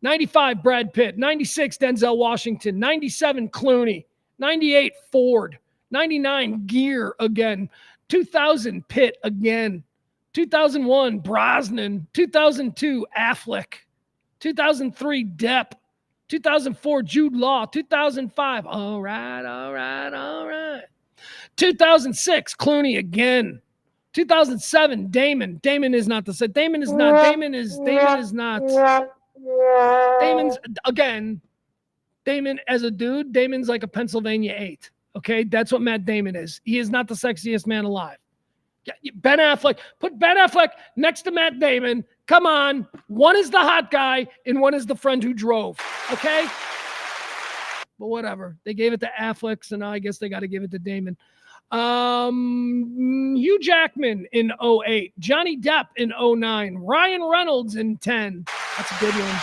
95, Brad Pitt. 96, Denzel Washington. 97, Clooney. 98, Ford. 99, Gere again. 2000, Pitt again. 2001, Brosnan. 2002, Affleck. 2003, Depp. 2004, Jude Law. 2005, all right. 2006, Clooney again. 2007, Damon. Damon is not. Damon's, again, Damon as a dude, Damon's like a Pennsylvania 8. Okay, that's what Matt Damon is. He is not the sexiest man alive. Ben Affleck, put Ben Affleck next to Matt Damon. Come on. One is the hot guy and one is the friend who drove. Okay? But whatever. They gave it to Affleck, so now I guess they got to give it to Damon. Hugh Jackman in 08. Johnny Depp in 09. Ryan Reynolds in 10. That's a good one.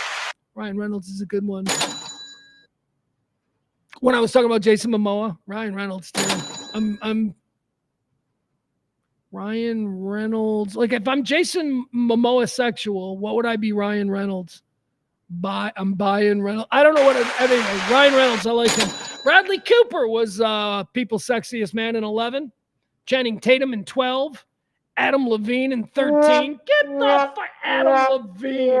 Ryan Reynolds is a good one. When I was talking about Jason Momoa, Ryan Reynolds too. I'm Ryan Reynolds. Like if I'm Jason Momoa sexual, what would I be Ryan Reynolds? I'm buying Reynolds. I don't know what anyway, Ryan Reynolds, I like him. Bradley Cooper was People's Sexiest Man in 11. Channing Tatum in 12. Adam Levine in 13. Get the fuck Adam Levine.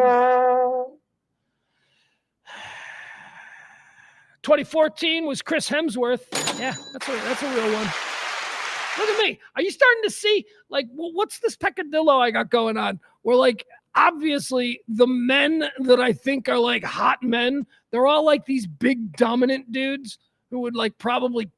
2014 was Chris Hemsworth. Yeah, that's a real one. Look at me. Are you starting to see, like, what's this peccadillo I got going on? Where, like, obviously the men that I think are, like, hot men, they're all, like, these big dominant dudes who would, like, probably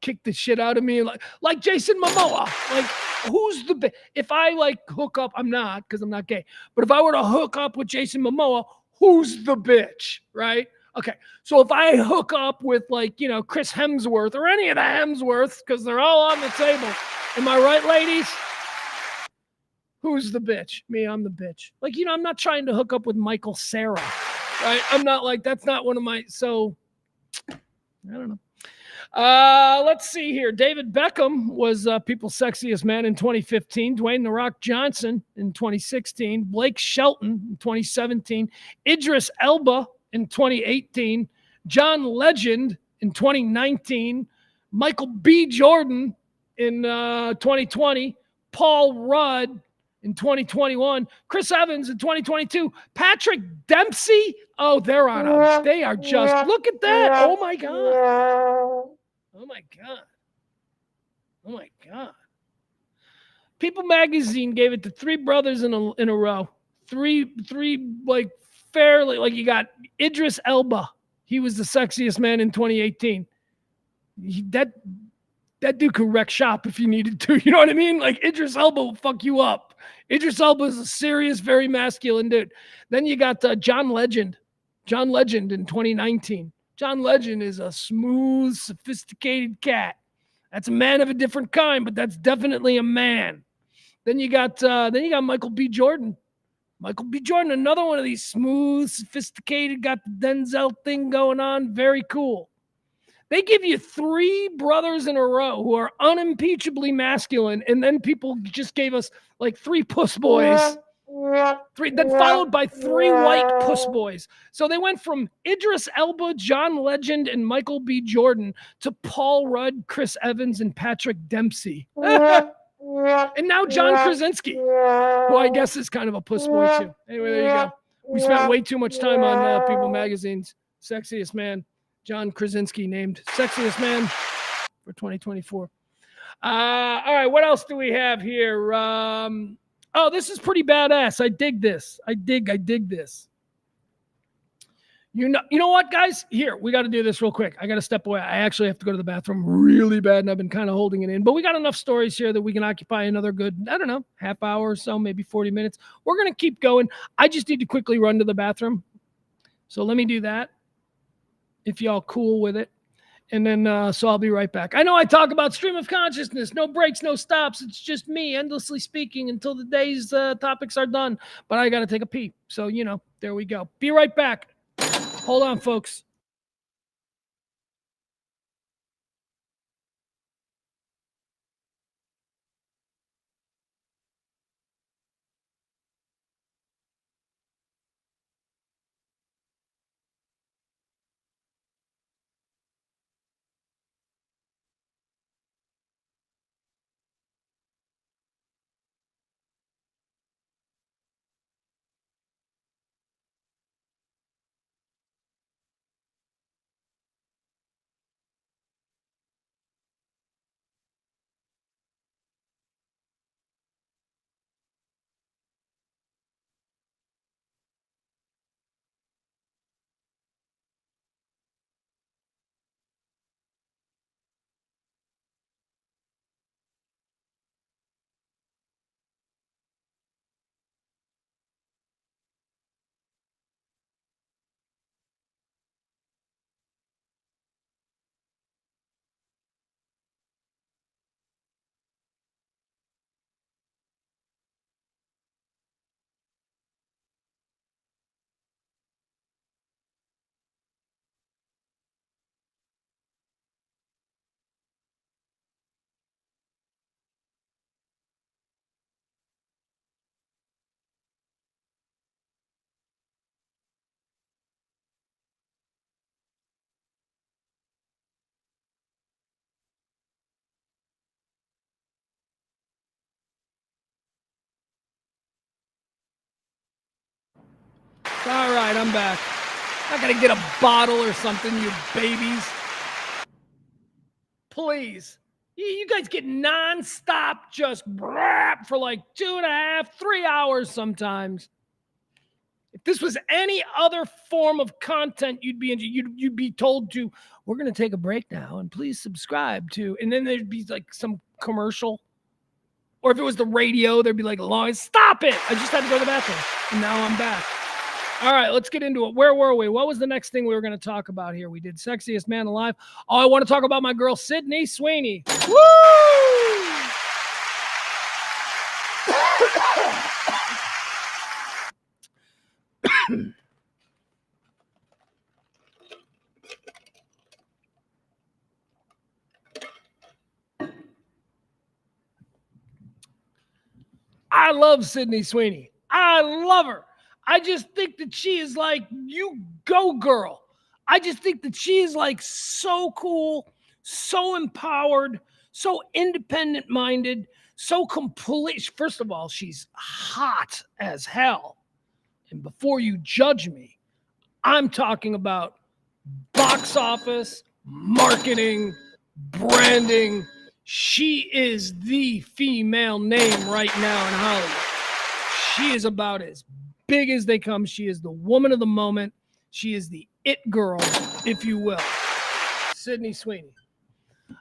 kick the shit out of me. Like Jason Momoa. Like, who's the if I, like, hook up, I'm not, because I'm not gay, but if I were to hook up with Jason Momoa, who's the bitch, right? Okay, so if I hook up with, like, you know, Chris Hemsworth or any of the Hemsworths, because they're all on the table, am I right, ladies? Who's the bitch? Me, I'm the bitch. Like, you know, I'm not trying to hook up with Michael Cera, right? I'm not, like, that's not one of my, so, I don't know. Let's see here. David Beckham was People's Sexiest Man in 2015. Dwayne "The Rock" Johnson in 2016. Blake Shelton in 2017. Idris Elba in 2018. John Legend in 2019. Michael B. Jordan in 2020. Paul Rudd in 2021. Chris Evans in 2022. Patrick Dempsey. Oh, they're on a, they are just, look at that. Oh my God. Oh my God. Oh my God. People Magazine gave it to three brothers in a row. Three like fairly, like, you got Idris Elba. He was the sexiest man in 2018. That dude could wreck shop if you needed to. You know what I mean? Like, Idris Elba will fuck you up. Idris Elba is a serious, very masculine dude. Then you got John Legend. John Legend in 2019. John Legend is a smooth, sophisticated cat. That's a man of a different kind, but that's definitely a man. Then you got Michael B. Jordan. Michael B. Jordan, another one of these smooth, sophisticated, got the Denzel thing going on. Very cool. They give you three brothers in a row who are unimpeachably masculine, and then people just gave us, like, three puss boys. Three, then followed by three white puss boys. So they went from Idris Elba, John Legend, and Michael B. Jordan to Paul Rudd, Chris Evans, and Patrick Dempsey. And now John Krasinski, who I guess is kind of a puss boy too. Anyway, there you go. We spent way too much time on People Magazine's Sexiest Man. John Krasinski named Sexiest Man for 2024. All right, what else do we have here? Oh, this is pretty badass. I dig this. I dig this. You know what, guys? Here, we got to do this real quick. I got to step away. I actually have to go to the bathroom really bad, and I've been kind of holding it in. But we got enough stories here that we can occupy another good, I don't know, half hour or so, maybe 40 minutes. We're going to keep going. I just need to quickly run to the bathroom. So let me do that, if y'all cool with it. And then, so I'll be right back. I know I talk about stream of consciousness, no breaks, no stops. It's just me endlessly speaking until the day's topics are done. But I got to take a pee. So, you know, there we go. Be right back. Hold on, folks. All right, I'm back. Not gonna get a bottle or something, you babies. Please. You guys get nonstop just brap for like 2.5, 3 hours sometimes. If this was any other form of content, you'd be told to, we're going to take a break now and please subscribe to, and then there'd be like some commercial. Or if it was the radio, there'd be like a long, stop it. I just had to go to the bathroom. And now I'm back. All right, let's get into it. Where were we? What was the next thing we were going to talk about here? We did Sexiest Man Alive. Oh, I want to talk about my girl, Sydney Sweeney. Woo! I love Sydney Sweeney. I love her. I just think that she is like, you go girl. I just think that she is like so cool, so empowered, so independent minded, so complete. First of all, she's hot as hell. And before you judge me, I'm talking about box office, marketing, branding. She is the female name right now in Hollywood. She is about as big as they come. She is the woman of the moment. She is the it girl, if you will. Sydney Sweeney.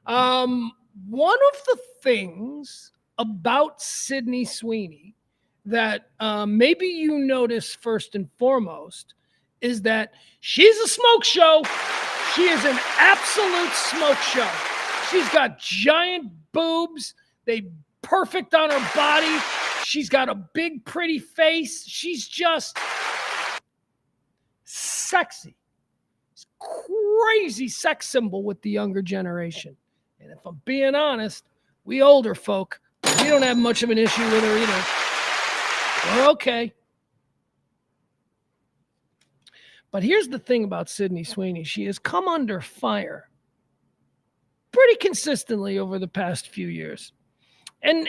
One of the things about Sydney Sweeney that maybe you notice first and foremost is that she's a smoke show. She is an absolute smoke show. She's got giant boobs. They perfect on her body. She's got a big, pretty face. She's just sexy. It's crazy sex symbol with the younger generation. And if I'm being honest, we older folk, we don't have much of an issue with her either. We're okay. But here's the thing about Sydney Sweeney. She has come under fire pretty consistently over the past few years. And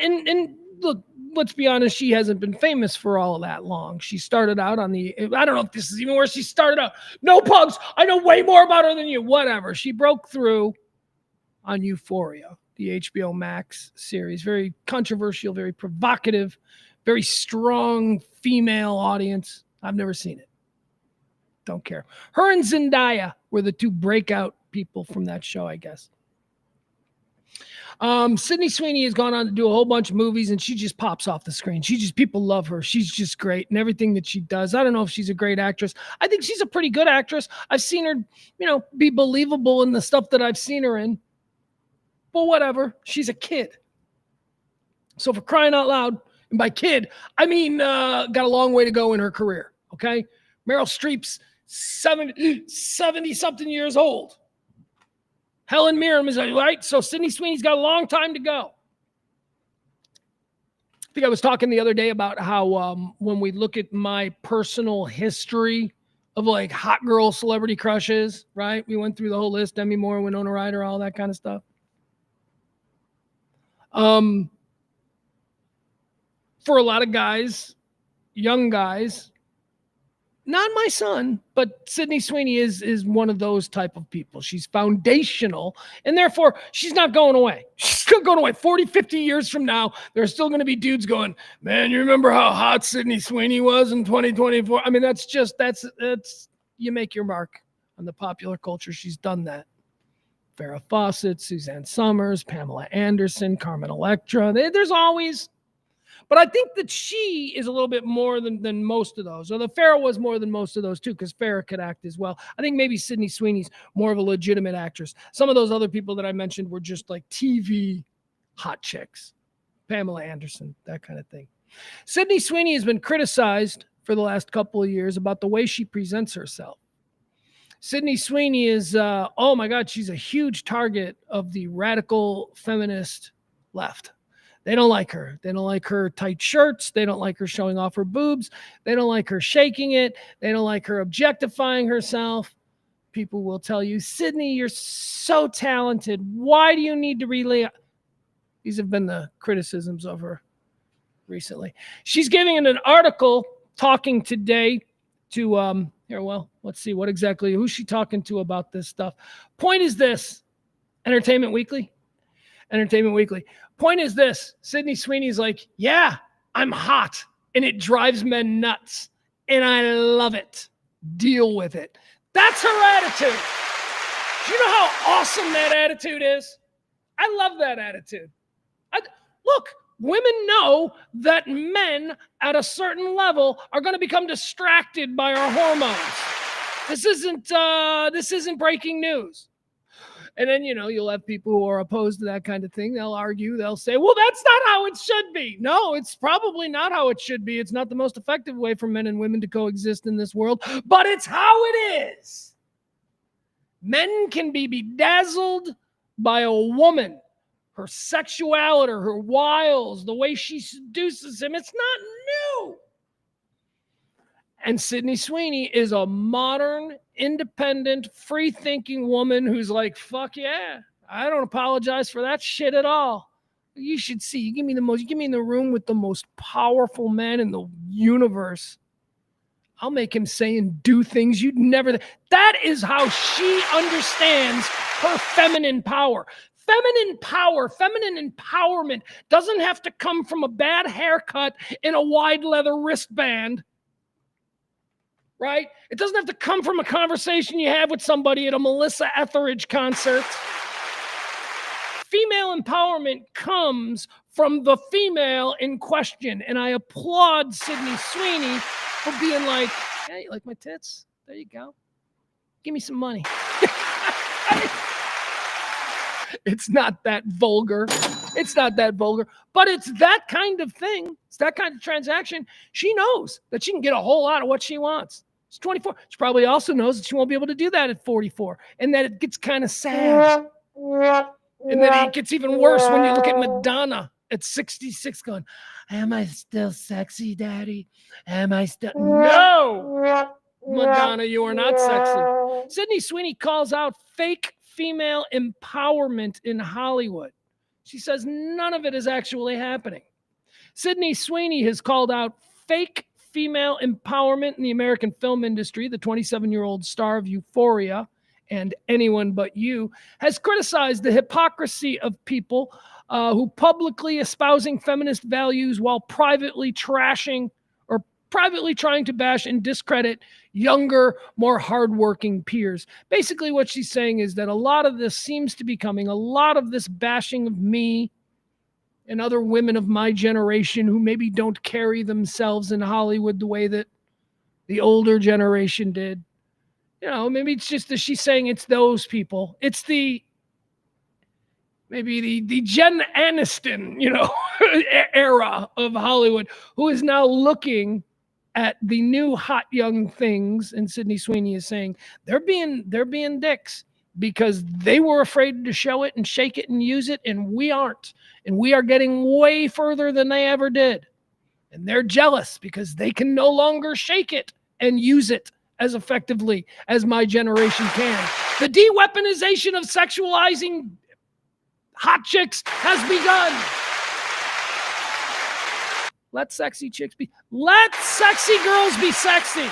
look, let's be honest, she hasn't been famous for all of that long. She started out on the, I don't know if this is even where she started out. No, Pugs, I know way more about her than you. Whatever. She broke through on Euphoria, the HBO Max series. Very controversial, very provocative, very strong female audience. I've never seen it. Don't care. Her and Zendaya were the two breakout people from that show, I guess. Sydney Sweeney has gone on to do a whole bunch of movies, and she just pops off the screen. People love her. She's just great and everything that she does. I don't know if she's a great actress. I think she's a pretty good actress. I've seen her, be believable in the stuff that I've seen her in. But whatever. She's a kid. So for crying out loud, and by kid, I mean got a long way to go in her career. Okay, Meryl Streep's 70-something years old. Helen Mirren is right. So Sydney Sweeney's got a long time to go. I think I was talking the other day about how when we look at my personal history of like hot girl celebrity crushes, right? We went through the whole list, Demi Moore, Winona Ryder, all that kind of stuff. For a lot of guys, young guys, not my son, but Sydney Sweeney is one of those type of people. She's foundational, and therefore she's not going away. She's still going away. 40, 50 years from now, there's still going to be dudes going, man, you remember how hot Sydney Sweeney was in 2024? I mean, that's you make your mark on the popular culture. She's done that. Farrah Fawcett, Suzanne Summers, Pamela Anderson, Carmen Electra. There's always... But I think that she is a little bit more than most of those. Or the Farrah was more than most of those too, because Farrah could act as well. I think maybe Sydney Sweeney's more of a legitimate actress. Some of those other people that I mentioned were just like TV hot chicks. Pamela Anderson, that kind of thing. Sydney Sweeney has been criticized for the last couple of years about the way she presents herself. Sydney Sweeney is, oh my God, she's a huge target of the radical feminist left. They don't like her. They don't like her tight shirts. They don't like her showing off her boobs. They don't like her shaking it. They don't like her objectifying herself. People will tell you, Sydney, you're so talented. Why do you need to relay? These have been the criticisms of her recently. She's giving an article talking today to here. Well, let's see what exactly who's she talking to about this stuff. Point is this: Entertainment Weekly. Point is this: Sydney Sweeney's like, yeah, I'm hot, and it drives men nuts, and I love it. Deal with it. That's her attitude. Do you know how awesome that attitude is? I love that attitude. Look, women know that men at a certain level are going to become distracted by our hormones. This isn't breaking news. And then, you'll have people who are opposed to that kind of thing. They'll argue. They'll say, well, that's not how it should be. No, it's probably not how it should be. It's not the most effective way for men and women to coexist in this world, but it's how it is. Men can be bedazzled by a woman, her sexuality, her wiles, the way she seduces him. It's not new. And Sydney Sweeney is a modern, independent, free-thinking woman who's like, fuck yeah, I don't apologize for that shit at all. You should see, you give me in the room with the most powerful man in the universe. I'll make him say and do things you'd never. That is how she understands her feminine power. Feminine power, feminine empowerment doesn't have to come from a bad haircut and a wide leather wristband. Right? It doesn't have to come from a conversation you have with somebody at a Melissa Etheridge concert. Female empowerment comes from the female in question. And I applaud Sydney Sweeney for being like, hey, you like my tits? There you go. Give me some money. It's not that vulgar. But it's that kind of thing. It's that kind of transaction. She knows that she can get a whole lot of what she wants. She's 24. She probably also knows that she won't be able to do that at 44, and that it gets kind of sad. And then it gets even worse when you look at Madonna at 66 going, am I still sexy, Daddy? Am I still? No! Madonna, you are not sexy. Sydney Sweeney calls out fake female empowerment in Hollywood. She says none of it is actually happening. Sydney Sweeney has called out fake female empowerment in the American film industry. The 27-year-old star of Euphoria and Anyone But You has criticized the hypocrisy of people who publicly espousing feminist values while privately trying to bash and discredit younger, more hardworking peers. Basically, what she's saying is that a lot of this seems to be coming, a lot of this bashing of me and other women of my generation who maybe don't carry themselves in Hollywood the way that the older generation did. Maybe it's just that she's saying it's those people. It's the Jen Aniston, era of Hollywood, who is now looking at the new hot young things. And Sydney Sweeney is saying they're being dicks because they were afraid to show it and shake it and use it, and we aren't. And we are getting way further than they ever did. And they're jealous because they can no longer shake it and use it as effectively as my generation can. The de-weaponization of sexualizing hot chicks has begun. Let sexy girls be sexy.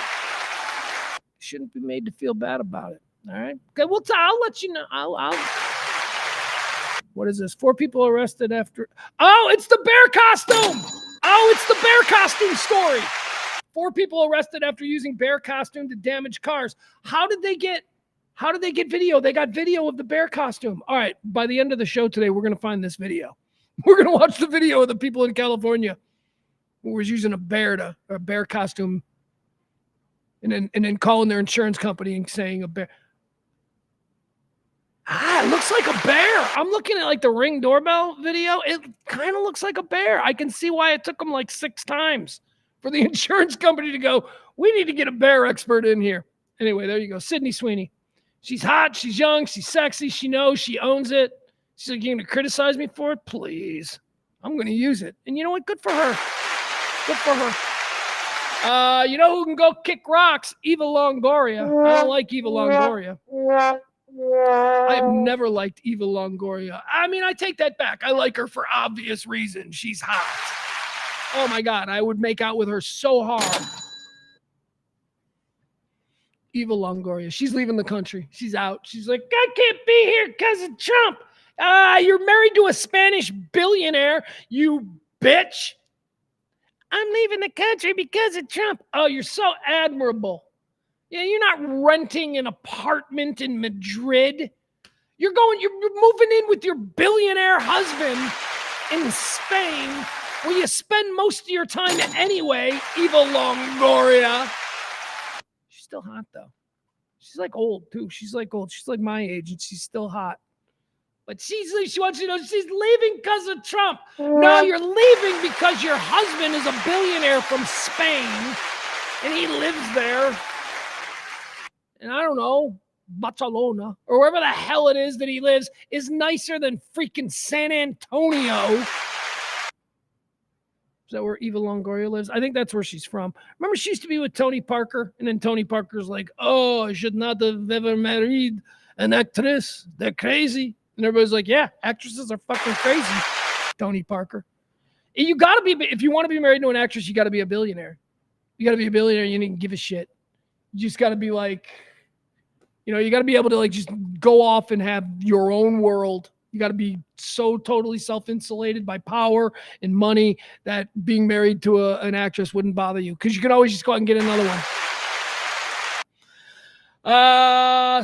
Shouldn't be made to feel bad about it. All right. Okay. Well, I'll let you know. What is this? 4 people arrested after. Oh, it's the bear costume. It's the bear costume story. 4 people arrested after using bear costume to damage cars. How did they get video? They got video of the bear costume. All right. By the end of the show today, we're going to find this video. We're going to watch the video of the people in California who was using a bear costume and then calling their insurance company and saying a bear. It looks like a bear. I'm looking at like the Ring doorbell video. It kind of looks like a bear. I can see why it took them like 6 times for the insurance company to go, we need to get a bear expert in here. Anyway, there you go. Sydney Sweeney. She's hot. She's young. She's sexy. She knows. She owns it. She's like, you're going to criticize me for it? Please. I'm going to use it. And you know what? Good for her. Good for her. You know who can go kick rocks? Eva Longoria. I don't like Eva Longoria. I have never liked Eva Longoria. I mean, I take that back. I like her for obvious reasons. She's hot. Oh my God, I would make out with her so hard. Eva Longoria. She's leaving the country. She's out. She's like, I can't be here because of Trump. You're married to a Spanish billionaire, you bitch. I'm leaving the country because of Trump. Oh, you're so admirable. Yeah, you're not renting an apartment in Madrid. You're moving in with your billionaire husband in Spain, where you spend most of your time anyway, Eva Longoria. She's still hot, though. She's like old, too. She's like old. She's like my age, and she's still hot. But she wants you to know she's leaving because of Trump. No, you're leaving because your husband is a billionaire from Spain, and he lives there. And I don't know, Barcelona, or wherever the hell it is that he lives, is nicer than freaking San Antonio. Is that where Eva Longoria lives? I think that's where she's from. Remember, she used to be with Tony Parker, and then Tony Parker's like, oh, I should not have ever married an actress. They're crazy. And everybody's like, yeah, actresses are fucking crazy, Tony Parker. You got to be, if you want to be married to an actress, you got to be a billionaire. You got to be a billionaire. You didn't give a shit. You just got to be like, you got to be able to like just go off and have your own world. You got to be so totally self-insulated by power and money that being married to an actress wouldn't bother you, because you could always just go out and get another one.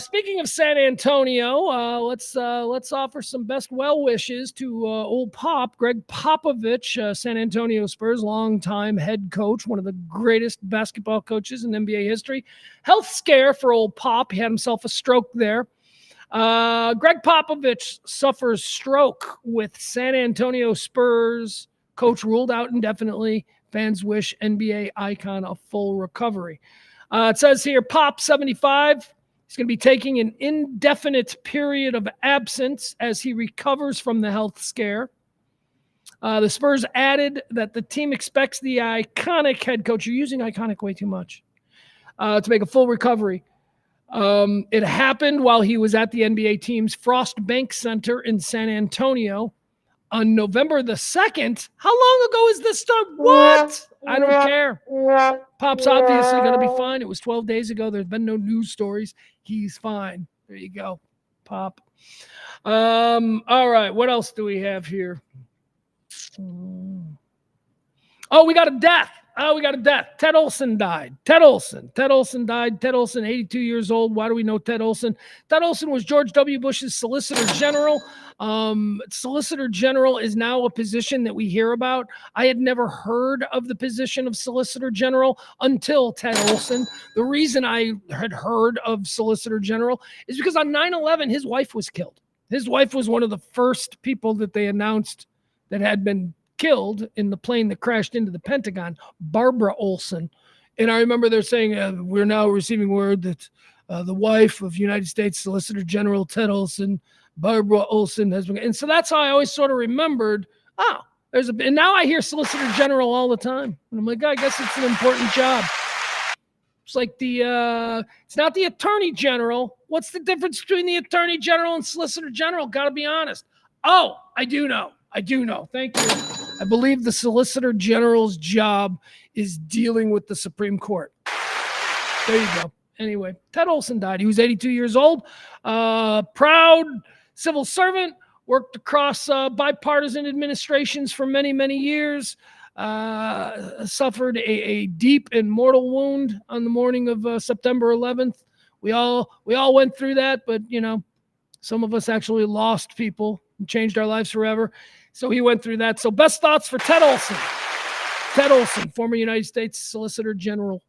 Speaking of San Antonio, let's offer some best well wishes to old Pop, Greg Popovich, San Antonio Spurs, longtime head coach, one of the greatest basketball coaches in NBA history. Health scare for old Pop. He had himself a stroke there. Greg Popovich suffers stroke with San Antonio Spurs. Coach ruled out indefinitely. Fans wish NBA icon a full recovery. It says here, Pop, 75. He's going to be taking an indefinite period of absence as he recovers from the health scare. The Spurs added that the team expects the iconic head coach, you're using iconic way too much, to make a full recovery. It happened while he was at the NBA team's Frost Bank Center in San Antonio on November the 2nd. How long ago is this start? What? I don't care. Pop's obviously going to be fine. It was 12 days ago. There's been no news stories. He's fine. There you go, Pop. All right. What else do we have here? Oh, we got a death. Ted Olson died. Ted Olson died. Ted Olson, 82 years old. Why do we know Ted Olson? Ted Olson was George W. Bush's Solicitor General. Solicitor General is now a position that we hear about. I had never heard of the position of Solicitor General until Ted Olson. The reason I had heard of Solicitor General is because on 9/11, his wife was killed. His wife was one of the first people that they announced that had been killed in the plane that crashed into the Pentagon, Barbara Olson. And I remember they're saying, we're now receiving word that the wife of United States Solicitor General Ted Olson, Barbara Olson, has been. And so that's how I always sort of remembered, and now I hear Solicitor General all the time. And I'm like, I guess it's an important job. It's like it's not the Attorney General. What's the difference between the Attorney General and Solicitor General? Got to be honest. Oh, I do know. Thank you. I believe the Solicitor General's job is dealing with the Supreme Court. There you go. Anyway, Ted Olson died. He was 82 years old. Proud civil servant. Worked across bipartisan administrations for many, many years. Suffered a deep and mortal wound on the morning of September 11th. We all went through that, but some of us actually lost people and changed our lives forever. So he went through that. So best thoughts for Ted Olson. Ted Olson, former United States Solicitor General.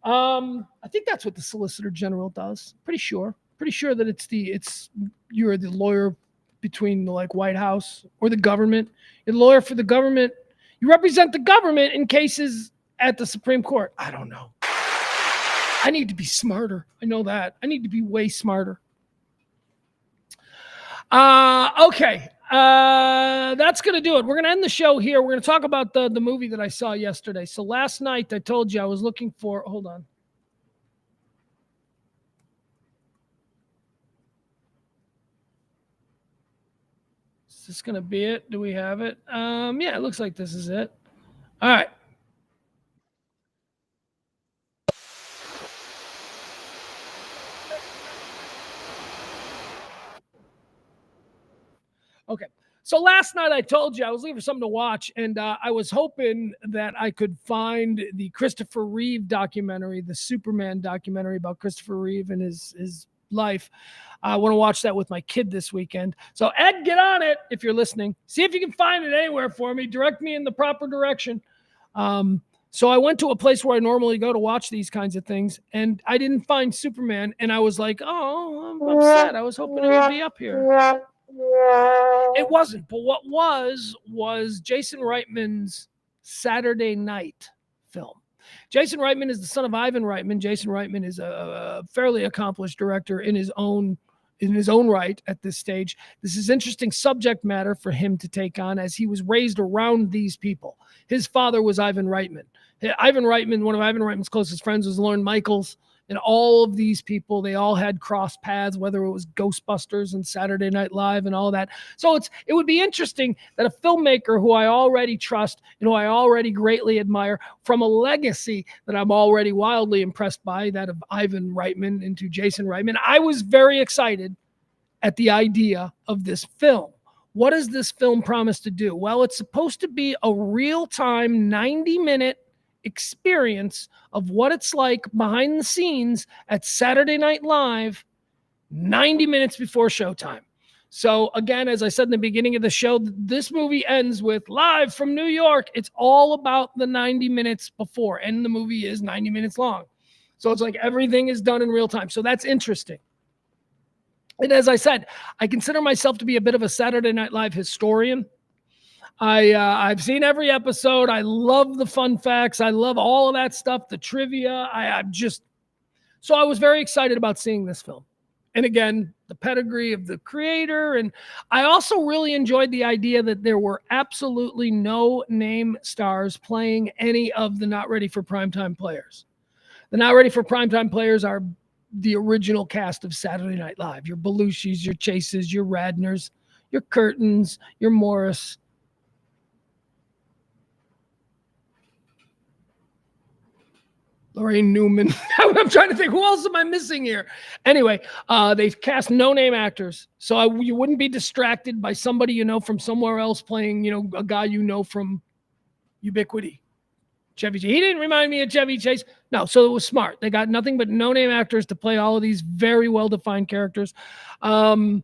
I think that's what the Solicitor General does. Pretty sure that you're the lawyer between the White House or the government. You're the lawyer for the government. You represent the government in cases at the Supreme Court. I don't know. I need to be smarter. I know that. I need to be way smarter. Okay. That's going to do it. We're going to end the show here. We're going to talk about the movie that I saw yesterday. So last night I told you I was looking for, hold on. Is this going to be it? Do we have it? Yeah, it looks like this is it. All right. Okay. So last night I told you I was looking for something to watch, and I was hoping that I could find the Christopher Reeve documentary, the Superman documentary about Christopher Reeve and his life. I want to watch that with my kid this weekend. So Ed, get on it if you're listening. See if you can find it anywhere for me. Direct me in the proper direction. So I went to a place where I normally go to watch these kinds of things, and I didn't find Superman, and I was like, oh, I'm upset. I was hoping it would be up here. It wasn't, but what was Jason Reitman's Saturday Night film. Jason Reitman is the son of Ivan Reitman. Jason Reitman is a fairly accomplished director in his own right at this stage. This is interesting subject matter for him to take on, as he was raised around these people. His father was Ivan Reitman. Ivan Reitman, one of Ivan Reitman's closest friends, was Lorne Michaels. And all of these people, they all had cross paths, whether it was Ghostbusters and Saturday Night Live and all that. So it would be interesting that a filmmaker who I already trust and who I already greatly admire, from a legacy that I'm already wildly impressed by, that of Ivan Reitman into Jason Reitman. I was very excited at the idea of this film. What does this film promise to do? Well, it's supposed to be a real-time 90-minute experience of what it's like behind the scenes at Saturday Night Live 90 minutes before showtime. So again, as I said in the beginning of the show, this movie ends with live from New York. It's all about the 90 minutes before, and the movie is 90 minutes long. So it's like everything is done in real time. So that's interesting. And as I said, I consider myself to be a bit of a Saturday Night Live historian. I've seen every episode. I love the fun facts. I love all of that stuff, the trivia. So I was very excited about seeing this film. And again, the pedigree of the creator. And I also really enjoyed the idea that there were absolutely no name stars playing any of the not ready for primetime players. The not ready for primetime players are the original cast of Saturday Night Live. Your Belushis, your Chases, your Radners, your Curtins, your Morris. Lorraine Newman. I'm trying to think, who else am I missing here? Anyway, they've cast no-name actors, so you wouldn't be distracted by somebody you know from somewhere else playing, a guy you know from Ubiquity. Chevy Chase. He didn't remind me of Chevy Chase. No, so it was smart. They got nothing but no-name actors to play all of these very well-defined characters. Lorne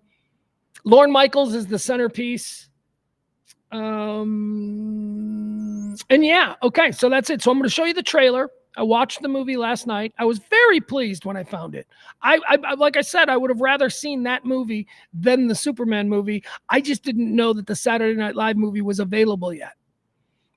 Michaels is the centerpiece. And yeah, okay, so that's it. So I'm going to show you the trailer. I watched the movie last night. I was very pleased when I found it. I like I said, I would have rather seen that movie than the Superman movie. I just didn't know that the Saturday Night Live movie was available yet.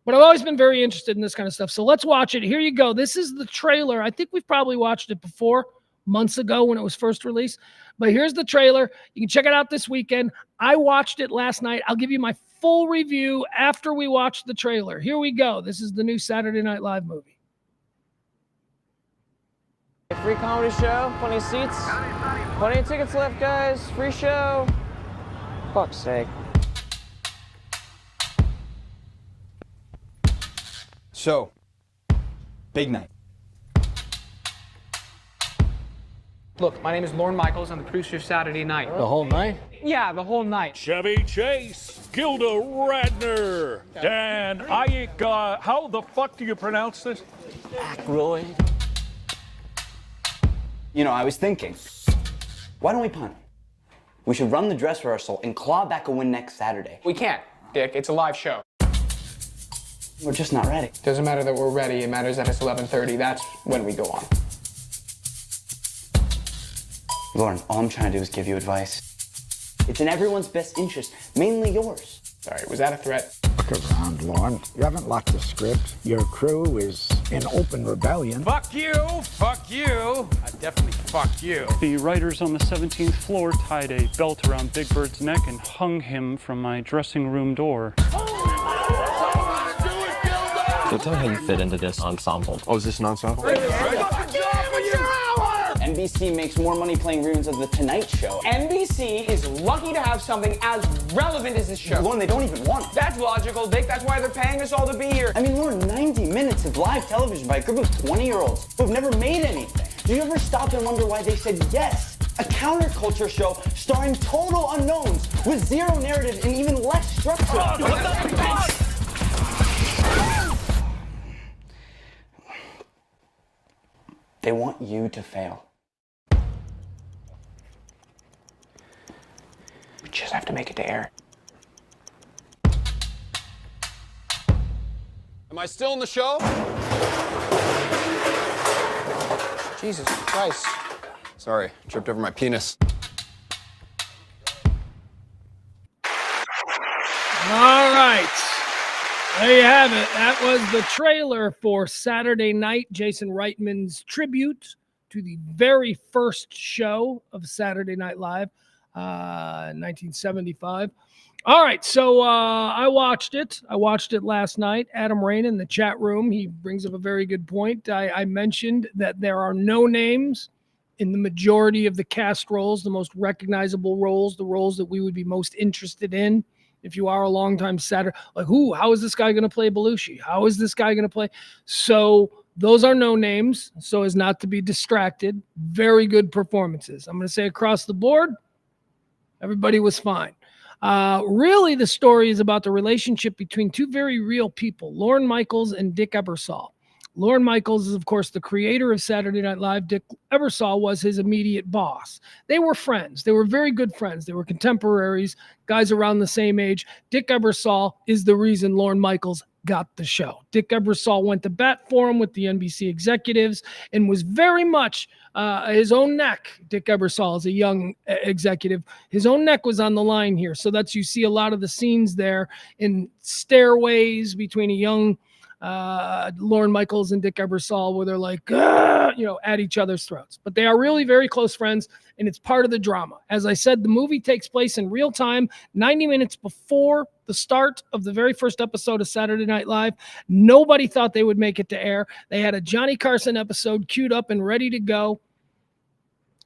But I've always been very interested in this kind of stuff. So let's watch it. Here you go. This is the trailer. I think we've probably watched it before, months ago when it was first released. But here's the trailer. You can check it out this weekend. I watched it last night. I'll give you my full review after we watch the trailer. Here we go. This is the new Saturday Night Live movie. Free comedy show, plenty of seats, plenty of tickets left, guys. Free show. Fuck's sake. So, big night. Look, my name is Lorne Michaels. I'm the producer of Saturday Night. The whole night? Yeah, the whole night. Chevy Chase, Gilda Radner, Dan Iyek, how the fuck do you pronounce this? Ackroyd. I was thinking, why don't we punt? We should run the dress rehearsal and claw back a win next Saturday. We can't, Dick. It's a live show. We're just not ready. Doesn't matter that we're ready. It matters that it's 11:30. That's when we go on. Lauren, all I'm trying to do is give you advice. It's in everyone's best interest, mainly yours. Sorry, was that a threat? Look around, Lauren. You haven't locked the script. Your crew is in open rebellion. Fuck you! Fuck you! I definitely fuck you. The writers on the 17th floor tied a belt around Big Bird's neck and hung him from my dressing room door. So tell me how you fit into this ensemble. Oh, is this an ensemble? NBC makes more money playing reruns of The Tonight Show. NBC is lucky to have something as relevant as this show. Lauren, they don't even want it. That's logical, Dick. That's why they're paying us all to be here. I mean, Lauren, 90 minutes of live television by a group of 20-year-olds who've never made anything. Do you ever stop and wonder why they said yes? A counterculture show starring total unknowns with zero narrative and even less structure. They want you to fail. We just have to make it to air. Am I still in the show? Jesus Christ. Sorry, tripped over my penis. All right. There you have it. That was the trailer for Saturday Night, Jason Reitman's tribute to the very first show of Saturday Night Live, 1975. All right, so I watched it. I watched it last night. Adam Rain in the chat room, he brings up a very good point. I mentioned that there are no names in the majority of the cast roles, the most recognizable roles, the roles that we would be most interested in. If you are a longtime Saturday, like how is this guy going to play Belushi? How is this guy going to play? So those are no names, so as not to be distracted. Very good performances. I'm going to say across the board, everybody was fine. Really, the story is about the relationship between two very real people, Lorne Michaels and Dick Ebersol. Lorne Michaels is, of course, the creator of Saturday Night Live. Dick Ebersol was his immediate boss. They were friends. They were very good friends. They were contemporaries, guys around the same age. Dick Ebersol is the reason Lorne Michaels got the show. Dick Ebersol went to bat for him with the NBC executives and was very much his own neck. Dick Ebersol is a young executive. His own neck was on the line here. So you see a lot of the scenes there in stairways between a young Lorne Michaels and Dick Ebersol where they're like, at each other's throats. But they are really very close friends, and it's part of the drama. As I said, the movie takes place in real time, 90 minutes before the start of the very first episode of Saturday Night Live. Nobody thought they would make it to air. They had a Johnny Carson episode queued up and ready to go.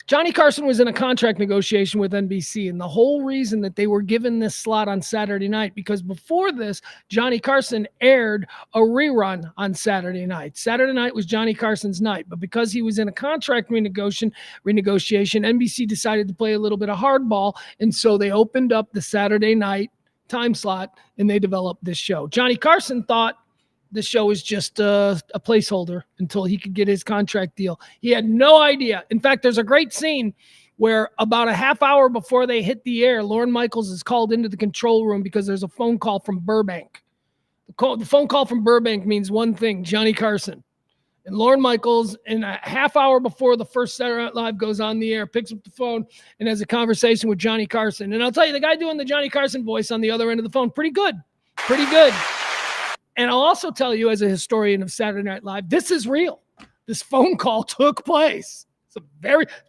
Johnny Carson was in a contract negotiation with NBC, and the whole reason that they were given this slot on Saturday night, because before this, Johnny Carson aired a rerun on Saturday night. Saturday night was Johnny Carson's night, but because he was in a contract renegotiation, NBC decided to play a little bit of hardball, and so they opened up the Saturday night time slot, and they developed this show. Johnny Carson thought the show is just a placeholder until he could get his contract deal. He had no idea. In fact, there's a great scene where about a half hour before they hit the air, Lorne Michaels is called into the control room because there's a phone call from Burbank. The phone call from Burbank means one thing, Johnny Carson. And Lorne Michaels, in a half hour before the first Saturday Night Live goes on the air, picks up the phone and has a conversation with Johnny Carson. And I'll tell you, the guy doing the Johnny Carson voice on the other end of the phone, pretty good. Pretty good. And I'll also tell you, as a historian of Saturday Night Live, this is real. This phone call took place. It's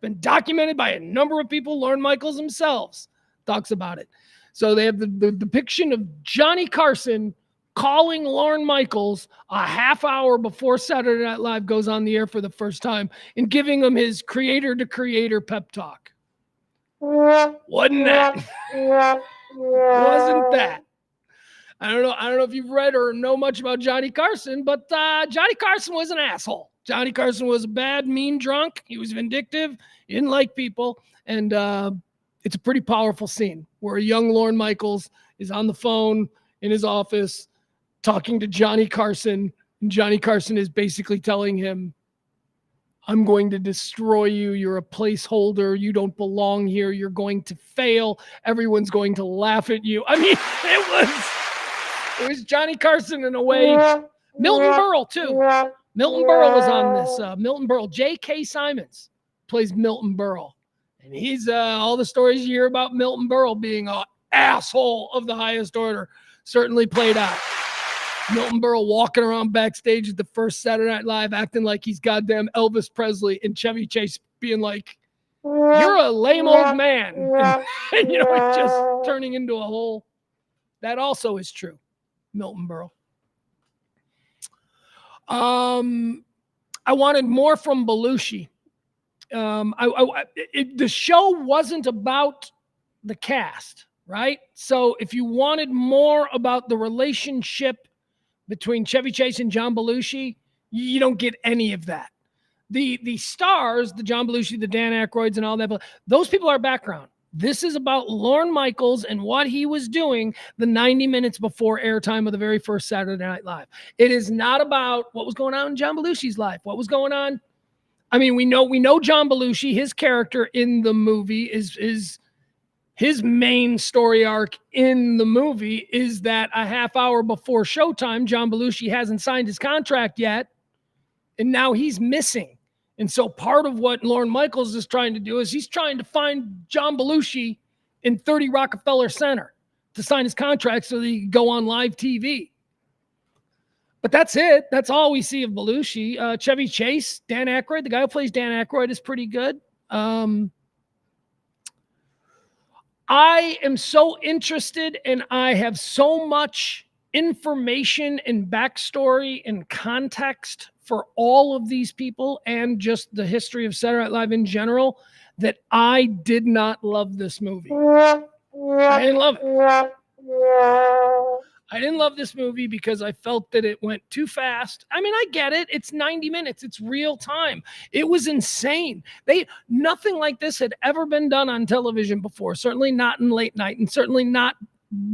been documented by a number of people. Lorne Michaels himself talks about it. So they have the depiction of Johnny Carson calling Lorne Michaels a half hour before Saturday Night Live goes on the air for the first time and giving him his creator-to-creator pep talk. Wasn't that? Wasn't that? I don't know if you've read or know much about Johnny Carson, but Johnny Carson was an asshole. Johnny Carson was a bad, mean drunk. He was vindictive. He didn't like people. And it's a pretty powerful scene where a young Lorne Michaels is on the phone in his office talking to Johnny Carson. And Johnny Carson is basically telling him, I'm going to destroy you. You're a placeholder. You don't belong here. You're going to fail. Everyone's going to laugh at you. I mean, it was Johnny Carson in a way. Milton Berle, too. Milton Berle was on this. Milton Berle. J.K. Simons plays Milton Berle. And he's all the stories you hear about Milton Berle being an asshole of the highest order certainly played out. Milton Berle walking around backstage at the first Saturday Night Live acting like he's goddamn Elvis Presley, and Chevy Chase being like, you're a lame old man. And it's just turning into a whole. That also is true. Milton Berle. I wanted more from Belushi. The show wasn't about the cast, right? So if you wanted more about the relationship between Chevy Chase and John Belushi, you don't get any of that. The stars, the John Belushi, the Dan Aykroyds, and all that, those people are background. This is about Lorne Michaels and what he was doing the 90 minutes before airtime of the very first Saturday Night Live. It is not about what was going on in John Belushi's life. What was going on? I mean, we know John Belushi, his character in the movie is his main story arc in the movie is that a half hour before showtime, John Belushi hasn't signed his contract yet, and now he's missing. And so part of what Lorne Michaels is trying to do is he's trying to find John Belushi in 30 Rockefeller Center to sign his contract so that he can go on live TV. But that's it. That's all we see of Belushi. Chevy Chase, Dan Aykroyd, the guy who plays Dan Aykroyd is pretty good. I am so interested, and I have so much information and backstory and context for all of these people and just the history of Saturday Night Live in general that I did not love this movie. I didn't love it. I didn't love this movie because I felt that it went too fast. I mean, I get it. It's 90 minutes. It's real time. It was insane. Nothing like this had ever been done on television before. Certainly not in late night, and certainly not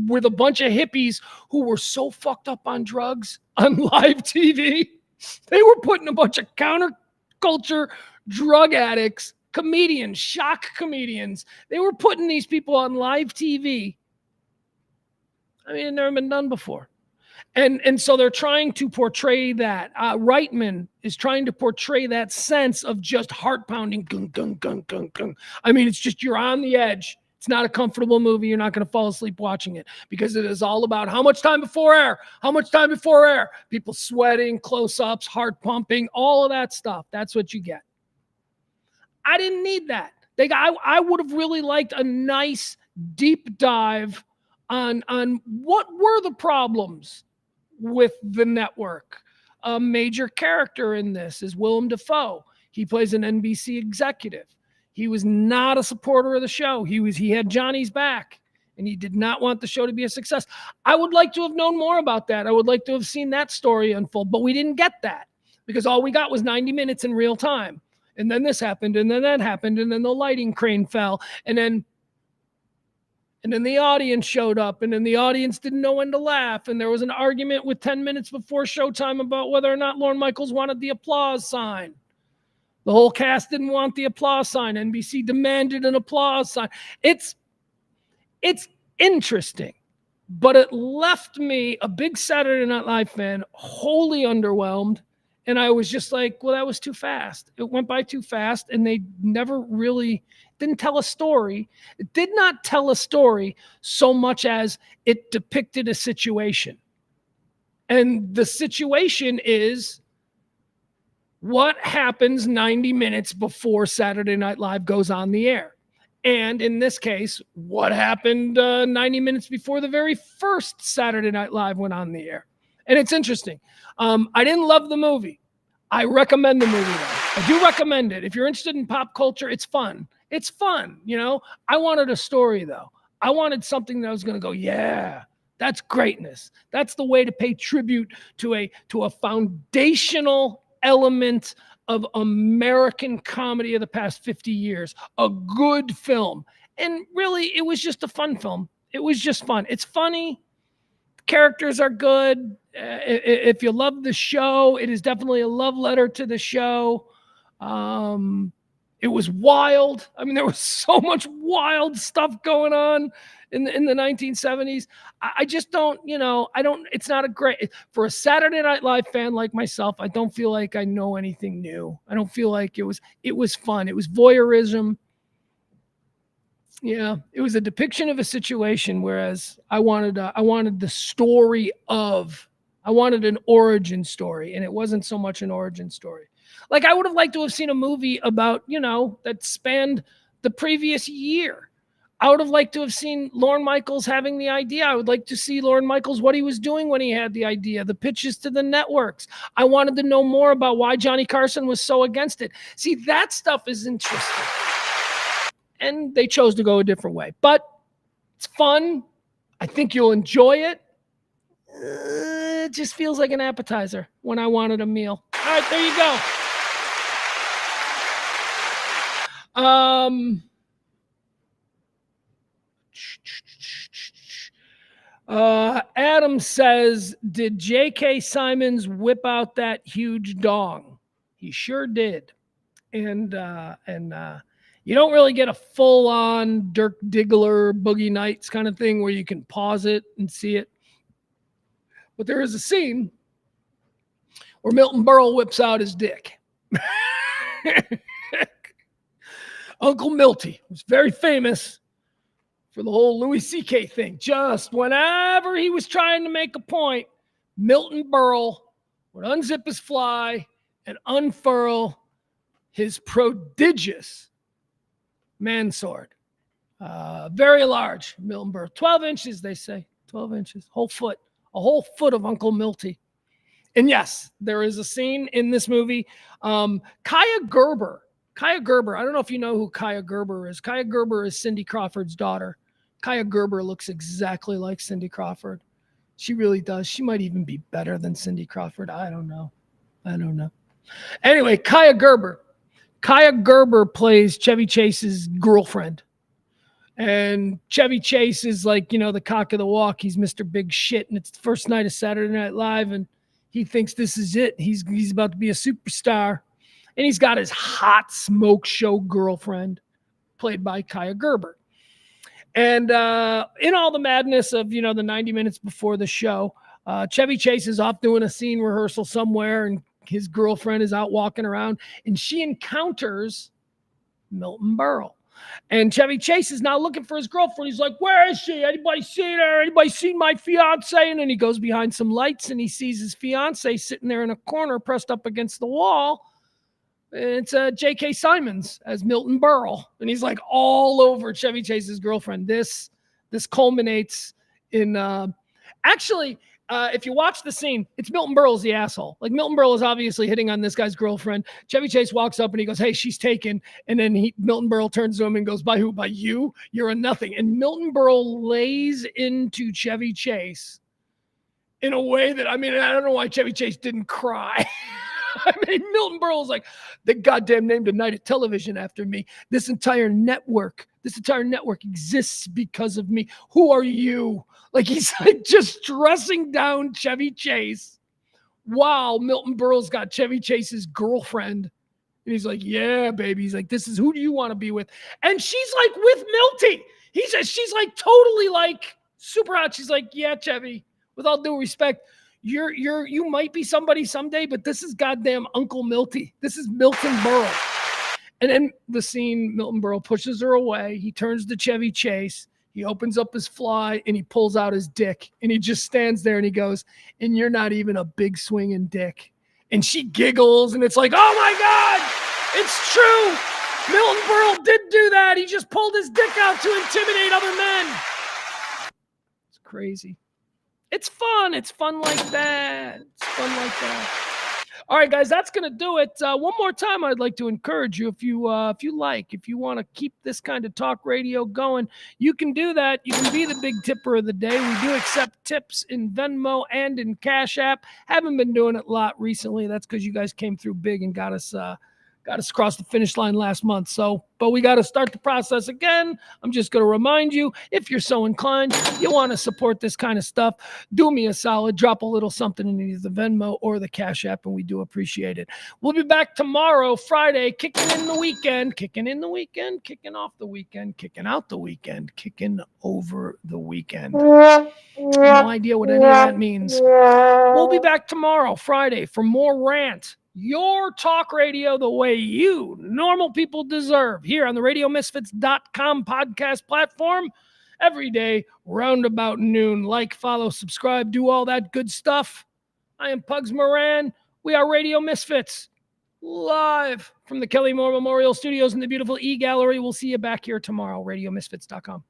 with a bunch of hippies who were so fucked up on drugs on live TV. They were putting a bunch of counterculture drug addicts, comedians, shock comedians. They were putting these people on live TV. I mean, it never been done before. And so they're trying to portray that. Reitman is trying to portray that sense of just heart pounding. Gung, gung, gung, gung, gung. I mean, it's just you're on the edge. It's not a comfortable movie. You're not going to fall asleep watching it because it is all about how much time before air, how much time before air, people sweating, close-ups, heart pumping, all of that stuff. That's what you get. I didn't need that. I would have really liked a nice deep dive on what were the problems with the network. A major character in this is Willem Dafoe. He plays an NBC executive. He was not a supporter of the show. He had Johnny's back, and he did not want the show to be a success. I would like to have known more about that. I would like to have seen that story unfold, but we didn't get that because all we got was 90 minutes in real time. And then this happened, and then that happened, and then the lighting crane fell, and then the audience showed up, and then the audience didn't know when to laugh, and there was an argument with 10 minutes before showtime about whether or not Lorne Michaels wanted the applause sign. The whole cast didn't want the applause sign. NBC demanded an applause sign. It's interesting, but it left me, a big Saturday Night Live fan, wholly underwhelmed. And I was just like, well, that was too fast. It went by too fast, and they never really didn't tell a story. It did not tell a story so much as it depicted a situation. And the situation is what happens 90 minutes before Saturday Night Live goes on the air. And in this case, what happened 90 minutes before the very first Saturday Night Live went on the air. And it's interesting. I didn't love the movie. I recommend the movie, though. I do recommend it. If you're interested in pop culture, it's fun. It's fun, you know? I wanted a story, though. I wanted something that I was going to go, yeah, that's greatness. That's the way to pay tribute to a foundational element of American comedy of the past 50 years. A good film. And really, it was just a fun film. It was just fun. It's funny. Characters are good. If you love the show, it is definitely a love letter to the show. It was wild. I mean, there was so much wild stuff going on in the 1970s. I just don't, it's not a great, for a Saturday Night Live fan like myself, I don't feel like I know anything new. I don't feel like it was fun. It was voyeurism. Yeah, it was a depiction of a situation, whereas I wanted the story of, I wanted an origin story, and it wasn't so much an origin story. Like, I would have liked to have seen a movie about, that spanned the previous year. I would have liked to have seen Lorne Michaels having the idea. I would like to see Lorne Michaels, what he was doing when he had the idea, the pitches to the networks. I wanted to know more about why Johnny Carson was so against it. See, that stuff is interesting. And they chose to go a different way. But it's fun. I think you'll enjoy it. It just feels like an appetizer when I wanted a meal. All right, there you go. Adam says, did J.K. Simons whip out that huge dong? He sure did. And you don't really get a full-on Dirk Diggler Boogie Nights kind of thing where you can pause it and see it. But there is a scene where Milton Berle whips out his dick. Uncle Milty was very famous for the whole Louis C.K. thing. Just whenever he was trying to make a point, Milton Berle would unzip his fly and unfurl his prodigious man sword. Very large, Milton Berle. 12 inches, they say. 12 inches. A whole foot of Uncle Milty. And yes, there is a scene in this movie. Kaya Gerber. I don't know if you know who Kaya Gerber is. Kaya Gerber is Cindy Crawford's daughter. Kaya Gerber looks exactly like Cindy Crawford. She really does. She might even be better than Cindy Crawford. I don't know. Anyway, Kaya Gerber. Kaya Gerber plays Chevy Chase's girlfriend. And Chevy Chase is like, the cock of the walk. He's Mr. Big Shit. And it's the first night of Saturday Night Live. And he thinks this is it. He's about to be a superstar. And he's got his hot smoke show girlfriend, played by Kaya Gerber. And in all the madness of, the 90 minutes before the show, Chevy Chase is off doing a scene rehearsal somewhere, and his girlfriend is out walking around, and she encounters Milton Berle. And Chevy Chase is now looking for his girlfriend. He's like, where is she? Anybody seen her? Anybody seen my fiance? And then he goes behind some lights, and he sees his fiance sitting there in a corner pressed up against the wall. It's J.K. Simons as Milton Berle. And he's like all over Chevy Chase's girlfriend. This culminates in if you watch the scene, it's Milton Berle's the asshole. Like, Milton Berle is obviously hitting on this guy's girlfriend. Chevy Chase walks up and he goes, hey, she's taken. And then Milton Berle turns to him and goes, by who? By you? You're a nothing. And Milton Berle lays into Chevy Chase in a way that, I don't know why Chevy Chase didn't cry. Milton Berle's like, they goddamn named a night of television after me. This entire network exists because of me. Who are you? Like, he's like just dressing down Chevy Chase. Wow, Milton Berle's got Chevy Chase's girlfriend. And he's like, yeah, baby. He's like, this is, who do you want to be with? And she's like with Milty. She's like totally like super hot. She's like, yeah, Chevy, with all due respect, you might be somebody someday, but this is goddamn Uncle Milty. This is Milton Berle. And then the scene, Milton Berle pushes her away. He turns to Chevy Chase. He opens up his fly and he pulls out his dick. And he just stands there and he goes, and you're not even a big swinging dick. And she giggles and it's like, oh my God, it's true. Milton Berle did do that. He just pulled his dick out to intimidate other men. It's crazy. It's fun. It's fun like that. All right, guys, that's going to do it. One more time, I'd like to encourage you, if you want to keep this kind of talk radio going, you can do that. You can be the big tipper of the day. We do accept tips in Venmo and in Cash App. Haven't been doing it a lot recently. That's because you guys came through big and got us across the finish line last month. But we got to start the process again. I'm just going to remind you, if you're so inclined, you want to support this kind of stuff, do me a solid, drop a little something in either the Venmo or the Cash App, and we do appreciate it. We'll be back tomorrow, Friday, kicking in the weekend, kicking off the weekend, kicking out the weekend, kicking over the weekend. No idea what any of that means. We'll be back tomorrow, Friday, for more Rant. Your talk radio the way you normal people deserve, here on the RadioMisfits.com podcast platform every day, round about noon. Like, follow, subscribe, do all that good stuff. I am Pugs Moran. We are Radio Misfits, live from the Kelly Moore Memorial Studios in the beautiful E-Gallery. We'll see you back here tomorrow, RadioMisfits.com.